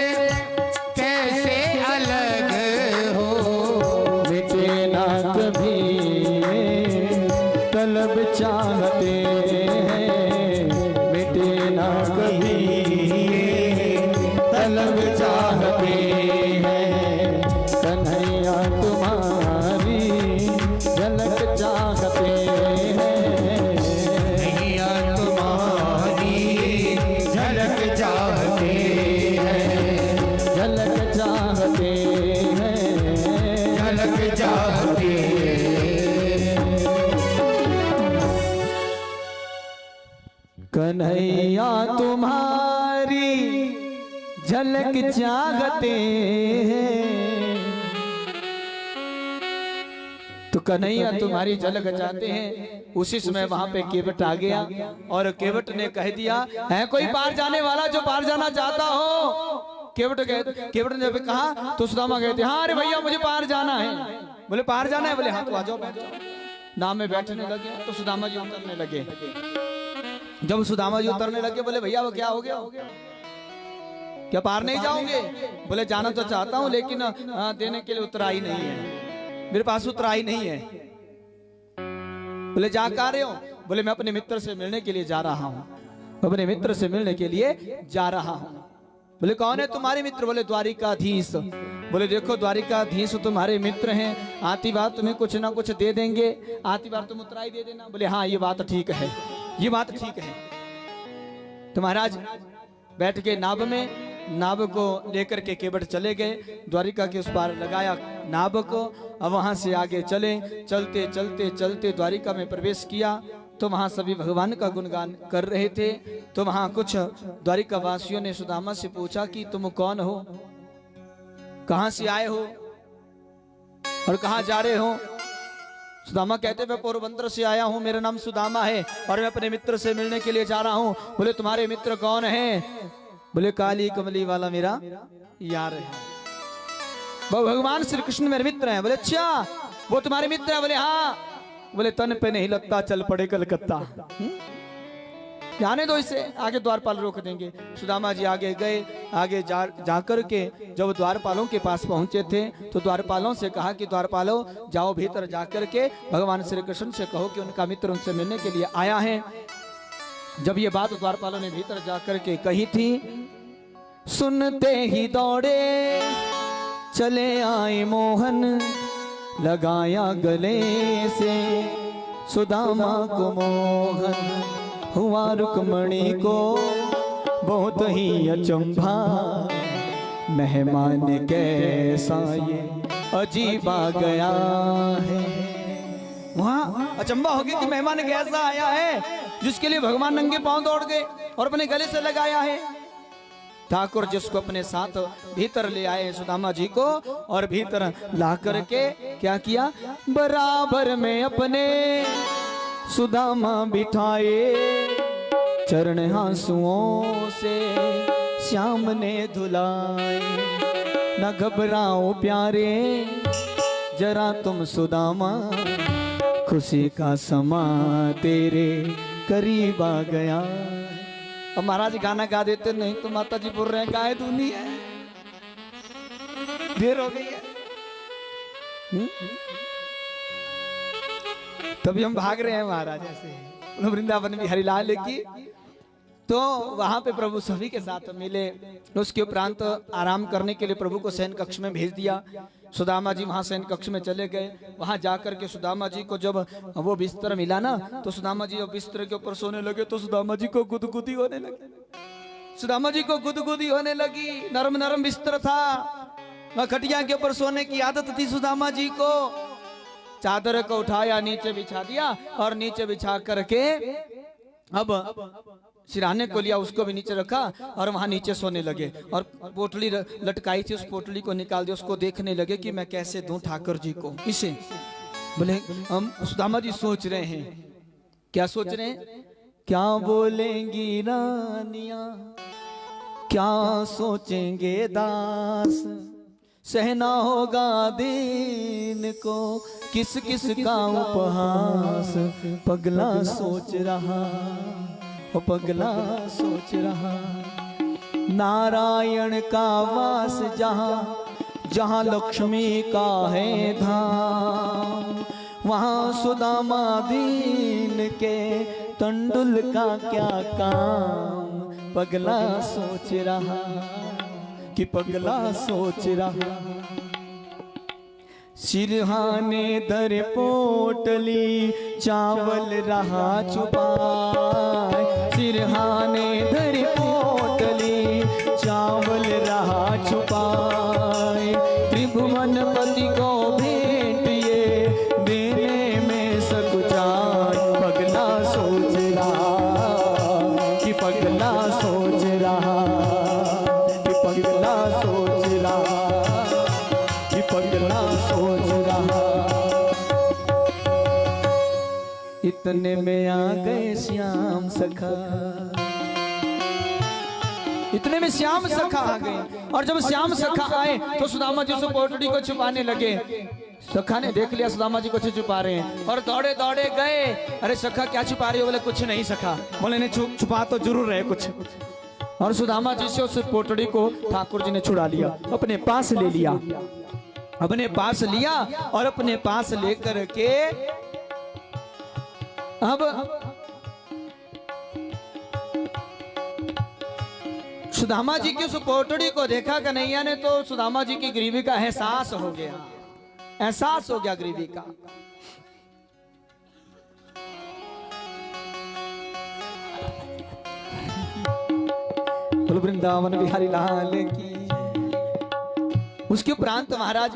Speaker 2: कैसे अलग हो।
Speaker 1: मिटे ना कभी तलब चाहते हैं। मिटे ना कभी तलब चाहते हैं। कन्हैया तुम्हारी झलक चाहते हैं।
Speaker 2: कन्हैया तुम्हारी झलक चाहते हैं।
Speaker 1: झलक चाहते हैं।
Speaker 2: झलक चाहते
Speaker 1: कन्हैया तुम्हारी झलक चाहते हैं। तो कन्हैया तुम्हारी झलक चाहते हैं। उसी समय वहां पे केवट आ गया और केवट ने कह दिया, है कोई पार जाने वाला जो पार जाना चाहता हो। केवट ने जब कहा तो सुदामा कहते, हाँ अरे भैया मुझे पार जाना है। बोले पार जाना है? बोले हाँ तो आ जाओ, बैठ जाओ। नाव में बैठने लगे तो सुदामा जी उतरने लगे। जब सुदामा जी उतरने लगे बोले भैया वो क्या हो गया, क्या पार नहीं जाओगे? बोले जाना तो चाहता हूं लेकिन देने के लिए उतराई नहीं है, मेरे पास उतराई नहीं है। बोले जा कर रहे हो? बोले मैं अपने मित्र से मिलने के लिए जा रहा हूं, अपने मित्र से मिलने के लिए जा रहा हूं। बोले कौन है तुम्हारे मित्र? बोले द्वारिकाधीश। बोले देखो द्वारिकाधीश तुम्हारे मित्र हैं, आती बार तुम्हें कुछ ना कुछ दे देंगे, आती बार तुम उतराई दे देना। बोले हाँ ये बात ठीक है, ये बात ठीक है। तो महाराज बैठ के नाव में, नाव को लेकर के केवट चले गए, द्वारिका के उस पार लगाया नाव को। अब वहां से आगे चले, चलते चलते चलते द्वारिका में प्रवेश किया तो वहां सभी भगवान का गुणगान कर रहे थे। तो वहां कुछ द्वारिका वासियों ने सुदामा से पूछा कि तुम कौन हो, कहां से आए हो और कहां जा रहे हो? सुदामा कहते मैं पोरबंदर से आया हूं, मेरा नाम सुदामा है और मैं अपने मित्र से मिलने के लिए जा रहा हूं। बोले तुम्हारे मित्र कौन है? बोले काली कमली वाला मेरा यार है, वो भगवान श्री कृष्ण मेरे मित्र हैं। बोले अच्छा वो तुम्हारे मित्र है? बोले हाँ। बोले तन पे नहीं लगता चल पड़े कलकत्ता, जाने दो इसे, आगे द्वारपाल रोक देंगे। सुदामा जी आगे गए, आगे जाकर के जब द्वारपालों के पास पहुंचे थे तो द्वारपालों से कहा कि द्वारपालों जाओ भीतर जाकर के भगवान श्री कृष्ण से कहो कि उनका मित्र उनसे मिलने के लिए आया है। जब ये बात द्वारपालों ने भीतर जाकर के कही थी, सुनते ही दौड़े चले आए मोहन, लगाया गले से सुदामा को मोहन। हुआ रुक्मणी को बहुत ही अचंभा, मेहमान कैसा ये अजीब आ गया है। वहां अचंभा हो गया कि मेहमान कैसा आया है जिसके लिए भगवान नंगे पांव दौड़ गए और अपने गले से लगाया है। ठाकुर जिसको अपने साथ भीतर ले आए सुदामा जी को और भीतर ला करके क्या किया, बराबर में अपने सुदामा बिठाए, चरण आंसुओं से श्याम ने धुलाए। न घबराओ प्यारे जरा तुम सुदामा, खुशी का समा तेरे करीब आ गया। अब महाराज गाना गा देते, नहीं तो माता जी बोल रहे हैं गाय दूनी है, देर हो गई है। तभी हम भाग रहे हैं महाराज ऐसे वृंदावन में हरिलाल की। तो वहां पे प्रभु सभी के साथ मिले। उसके उपरांत आराम करने के लिए प्रभु को शयन कक्ष में भेज दिया। सुदामा जी वहां शयन कक्ष में चले गए। वहां जाकर के सुदामा जी को जब वो बिस्तर मिला ना, तो सुदामा जी जब बिस्तर के ऊपर सोने लगे तो सुदामा जी को गुदगुदी होने लगी। सुदामा जी को गुदगुदी होने लगी। नरम नरम बिस्तर था, वह खटिया के ऊपर सोने की आदत थी सुदामा जी को। चादर को उठाया, नीचे बिछा दिया और नीचे बिछा करके अब सिरहाने को लिया, उसको भी नीचे रखा और वहां नीचे सोने लगे। और पोटली लटकाई थी, उस पोटली को निकाल दिया, उसको देखने लगे कि मैं कैसे दूं ठाकुर जी को इसे। बोले हम सुदामा जी सोच रहे हैं, क्या सोच रहे हैं? क्या बोलेंगी रानियां, क्या सोचेंगे दास, सहना होगा दिन को किस किस का उपहास। पगला सोच रहा, ओ पगला सोच रहा, नारायण का वास जहाँ, जहाँ लक्ष्मी का है धाम, वहाँ सुदामा दीन के तंडुल का क्या काम। पगला सोच रहा कि पगला सोच रहा, सिरहाने दर पोटली चावल रहा छुपाए, सिरहाने दर पोटली चावल रहा छुपाए। त्रिभुवनपति को भेंट ये देने में सकुचाए। पगला सोच रहा कि पगला सोच रहा, कि पगला सोच रहा, कि पगला सोच रहा। इतने में आ गए श्याम सखा, इतने में श्याम सखा आ गए। और जब श्याम सखा आए तो सुदामा जी उस पोटली को छुपाने लगे। सखा ने देख लिया सुदामा जी कुछ छुपा रहे हैं और दौड़े दौड़े गए। अरे सखा क्या छुपा रही हो? बोले कुछ नहीं सखा। बोले नहीं छुपा तो जरूर रहे कुछ। और सुदामा जी से उस पोटली को ठाकुर जी ने छुड़ा लिया, अपने पास ले लिया, अपने पास लिया और अपने पास लेकर के अब सुदामा जी की उस पोटड़ी को देखा कन्हैया ने तो सुदामा जी की गरीबी का एहसास हो गया, एहसास हो गया गरीबी का। बोलो वृंदावन बिहारी लाल की। उसके उपरांत महाराज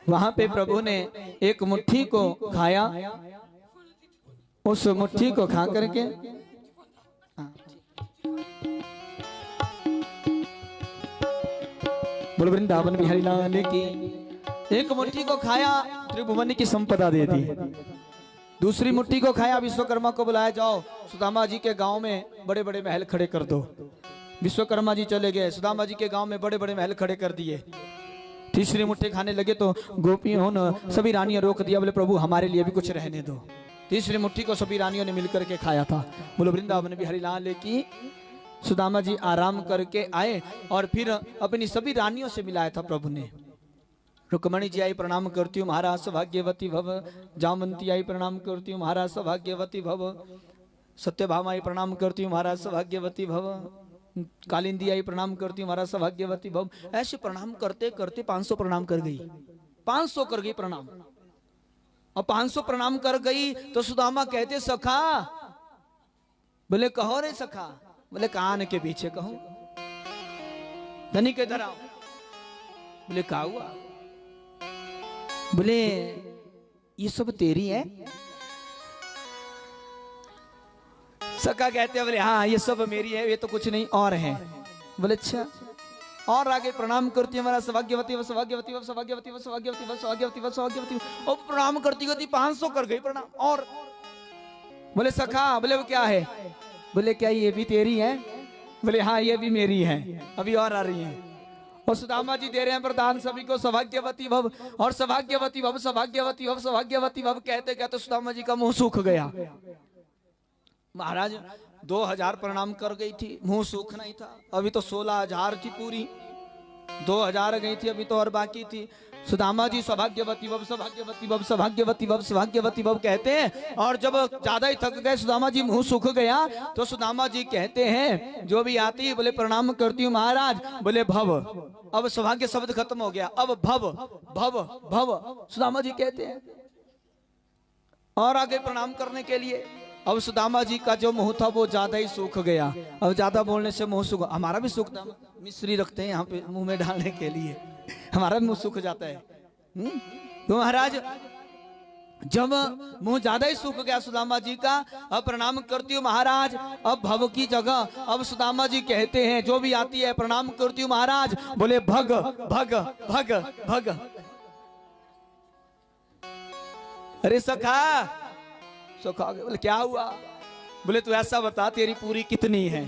Speaker 1: वहां पे प्रभु ने एक मुट्ठी को खाया, उस मुट्ठी को खा करके बोलो वृंदावन बिहारी लाल की। एक मुट्ठी को खाया, त्रिभुवन की संपदा दे दी। दूसरी मुट्ठी को खाया, विश्वकर्मा को बुलाया, जाओ सुदामा जी के गांव में बड़े बड़े महल खड़े कर दो। विश्वकर्मा जी चले गए, सुदामा जी के गांव में बड़े बड़े महल खड़े कर दिए। तीसरी मुट्ठी खाने लगे तो गोपियों ने सभी रानियां रोक दिया, बोले प्रभु हमारे लिए भी कुछ रहने दो। तीसरी मुट्ठी को सभी रानियों ने मिलकर के खाया था। बोलो वृंदावन बिहारी लाल की। सुदामा जी आराम करके आए और फिर अपनी सभी रानियों से मिलाया था प्रभु ने। रुक्मणी जी आई, प्रणाम करती हूँ महाराज सौभाग्यवती भव। जामवंती आई, प्रणाम करती हूँ महाराज सौभाग्यवती भव। सत्यभामा आई, प्रणाम करती हूँ महाराज सौभाग्यवती भव। कालिंदी आई, प्रणाम करती हूँ महाराज सौभाग्यवती भव। ऐसे प्रणाम करते करते 500 प्रणाम कर गई, 500 कर गई प्रणाम। और 500 प्रणाम कर गई तो सुदामा कहते सखा, बोले कहो रे सखा। बोले कान के पीछे कहूं, धनी के धरा। बोले क्या हुआ? बोले ये सब तेरी है। सखा कहते हैं, बोले हाँ ये सब मेरी है, ये तो कुछ नहीं और है। बोले अच्छा। और आगे प्रणाम करती है हमारा सौभाग्यवती व सौभाग्यवती व सौभाग्यवती व सौभाग्यवती व सौभाग्यवती व सौभाग्यवती। और प्रणाम करती करती 500 कर गई प्रणाम। और बोले सखा, बोले वो क्या है? बोले क्या ये भी तेरी है? बोले हाँ ये भी मेरी है, अभी और आ रही है। और सुदामा जी दे रहे हैं प्रदान सभी को, सौभाग्यवती भव। और सौभाग्यवती भव, सौभाग्यवती भव, सौभाग्यवती भव कहते कहते सुदामा जी का मुंह सूख गया। महाराज 2000 प्रणाम कर गई थी, मुंह सूख नहीं था। अभी तो 16,000 थी पूरी, 2000 गई थी, अभी तो और बाकी थी। सुदामा जी सौभाग्यवती भव, सौभाग्यवती भव, सौभाग्यवती भव, सौभाग्यवती भव कहते हैं। और जब ज्यादा ही थक गए, सुदामा जी मुंह सूख गया, तो सुदामा जी कहते हैं जो भी आती है, बोले प्रणाम करती हूँ महाराज। बोले भव, अब सौभाग्य शब्द खत्म हो गया, अब भव भव भव सुदामा जी कहते हैं। और आगे प्रणाम करने के लिए अब सुदामा जी का जो मुंह था वो ज्यादा ही सूख गया। अब ज्यादा बोलने से मुंह सूख, हमारा भी सूखता, मिश्री रखते हैं यहाँ पे मुंह में डालने के लिए, हमारा भी मुंह सूख जाता है। तो महाराज जब मुंह ज्यादा ही सूख गया सुदामा जी का, अब प्रणाम करती हूँ महाराज। अब भव की जगह अब सुदामा जी कहते हैं, जो भी आती है प्रणाम करती हूँ महाराज। बोले भग भग भग भग। अरे सखा सखा, बोले क्या हुआ? बोले तू ऐसा बता तेरी पूरी कितनी है?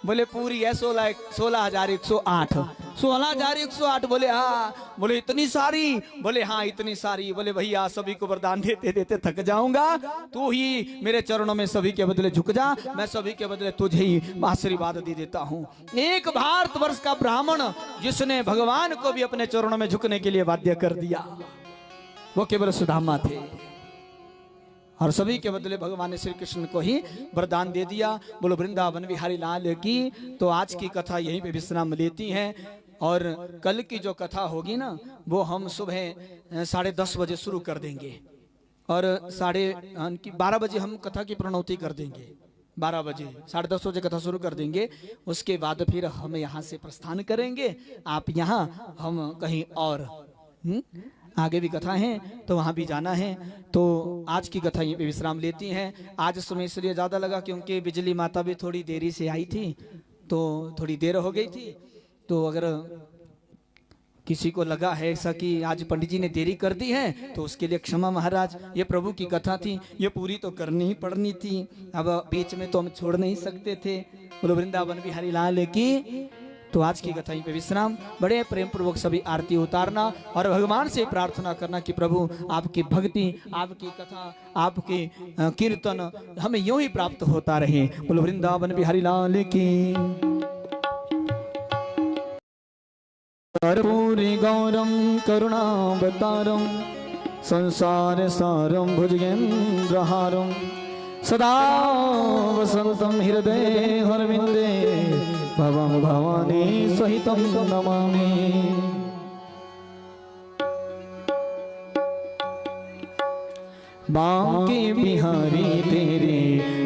Speaker 1: बोले पूरी है 16,108। 16,108। बोले हाँ। बोले इतनी सारी? बोले हाँ इतनी सारी। बोले भैया सभी को वरदान देते देते थक जाऊंगा, तू ही मेरे चरणों में सभी के बदले झुक जा, मैं सभी के बदले तुझे ही आशीर्वाद दे देता हूँ। एक भारतवर्ष का ब्राह्मण जिसने भगवान को भी अपने चरणों में झुकने के लिए बाध्य कर दिया, वो केवल सुदामा थे। और सभी के बदले भगवान ने श्री कृष्ण को ही वरदान दे दिया। बोलो वृंदावन बिहारी लाल की। तो आज की कथा यहीं पे विश्राम लेती है, और कल की जो कथा होगी ना, वो हम सुबह 10:30 बजे शुरू कर देंगे, और 12 बजे हम कथा की प्रणौती कर देंगे। 12 बजे 10:30 बजे कथा शुरू कर देंगे। उसके बाद फिर हम यहाँ से प्रस्थान करेंगे। आप यहाँ, हम कहीं और आगे भी कथा है तो वहां भी जाना है। तो आज की कथा यहीं पे विश्राम लेती हैं। आज समय इसलिए ज्यादा लगा क्योंकि बिजली माता भी थोड़ी देरी से आई थी, तो थोड़ी देर हो गई थी। तो अगर किसी को लगा है ऐसा कि आज पंडित जी ने देरी कर दी है, तो उसके लिए क्षमा महाराज। ये प्रभु की कथा थी, ये पूरी तो करनी ही पड़नी थी। अब बीच में तो हम छोड़ नहीं सकते थे। बोलो वृंदावन बिहारी लाल की। तो आज की कथा पे विश्राम। बड़े प्रेम पूर्वक सभी आरती उतारना और भगवान से प्रार्थना करना कि प्रभु आपकी भक्ति, आपकी कथा, आपके कीर्तन हमें यूं ही प्राप्त होता रहे। बोलो वृंदावन बिहारी लाल की। कर्पूरी गौरम करुणावतारम संसार सारम भुजगेन्द्रहारम सदा वसंतम हृदय हरविंदे भवं भवानी सहितं नमामि। बांके बिहारी तेरे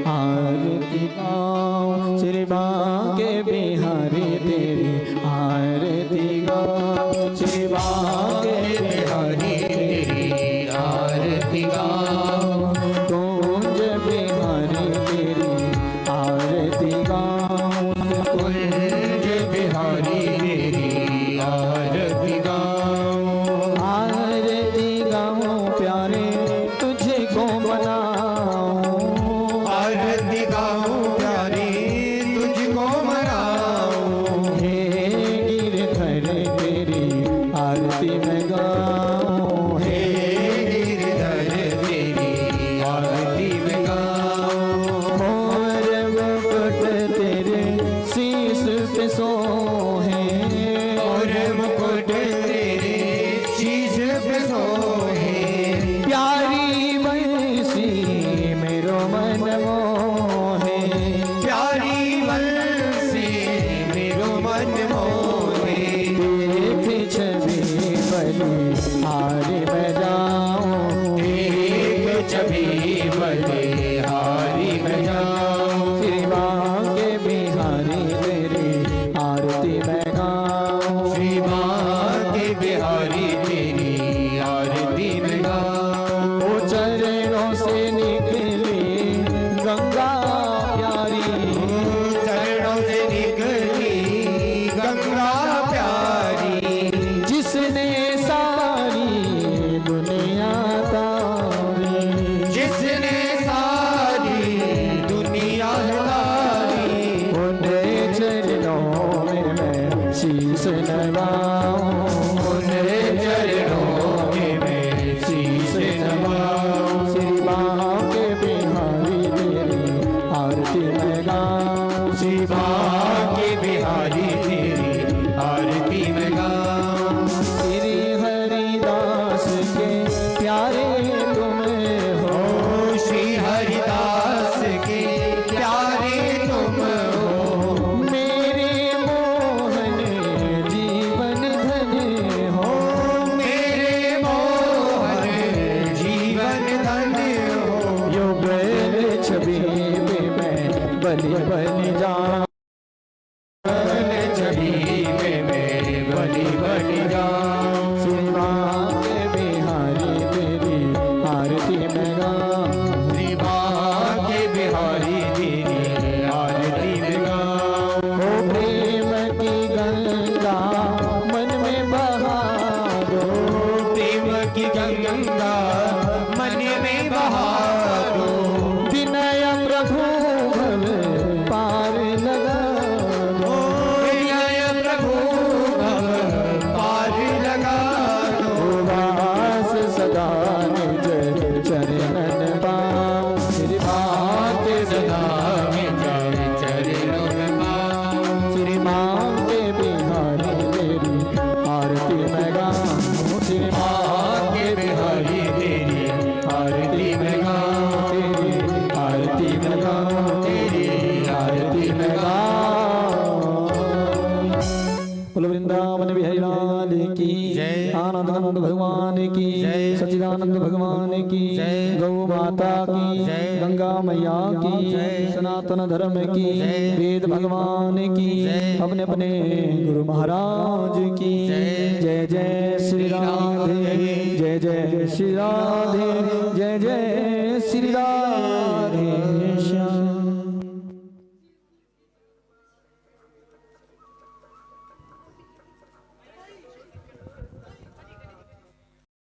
Speaker 1: आरती गाओ, श्री बांके बिहारी तेरे आरती गाओ, श्री बांके बिहारी तेरी आरती गाओ, कुंज बिहारी तेरी आरती गाओ, कुंज बिहारी तेरी आरती गाओ, आरती गाओ प्यारे तुझको मनाओ, आरती गाओ प्यारे तुझको मनाओ, हे गिरधर तेरी आरती में गाओ, हे गिरधर तेरी आरती में गाओ, और मुकुट तेरे शीश पे सोहे, और मुकुट तेरे शीश पे सोहे, प्यारी बंसी मेरो मन मोहे, प्यारी बंसी मेरो मन मोहे, देख छवि बलि हारी बजाओ, देख छवि बलि हारी बजाओ, श्री बांके बिहारी तेरी आरती में गाओ, श्री बांके बिहारी तेरी आरती में गाओ, चरणों से निकली गंगा प्यारी, चरणों से निकली गंगा प्यारी, जिसने सारी दुनिया तारी, जिसने सारी दुनिया तारी, उन्हें चरणों में मैं शीश नवाऊं, उन्हें चरणों में मैं शीश नवाऊं, श्री बांके बिहारी तेरी आरती में गाऊं, श्री बांके बिहारी तेरी आरती में गाऊं, श्री हरिदास के प्यारे तुम हो, श्री हरिदास के प्यारे तुम हो, मेरे मोहन जीवन धन्य हो, मेरे मोहन जीवन धन्य हो, युगल छवि में मैं बलि बलि जाऊं, आनंद भगवान की
Speaker 2: जय।
Speaker 1: सच्चिदानंद भगवान की
Speaker 2: जय।
Speaker 1: गौ माता की
Speaker 2: जय।
Speaker 1: गंगा मैया की
Speaker 2: जय।
Speaker 1: सनातन धर्म की
Speaker 2: जय।
Speaker 1: वेद भगवान की
Speaker 2: जय।
Speaker 1: अपने अपने गुरु महाराज की
Speaker 2: जय।
Speaker 1: जय जय श्री राधे जय जय श्री राधे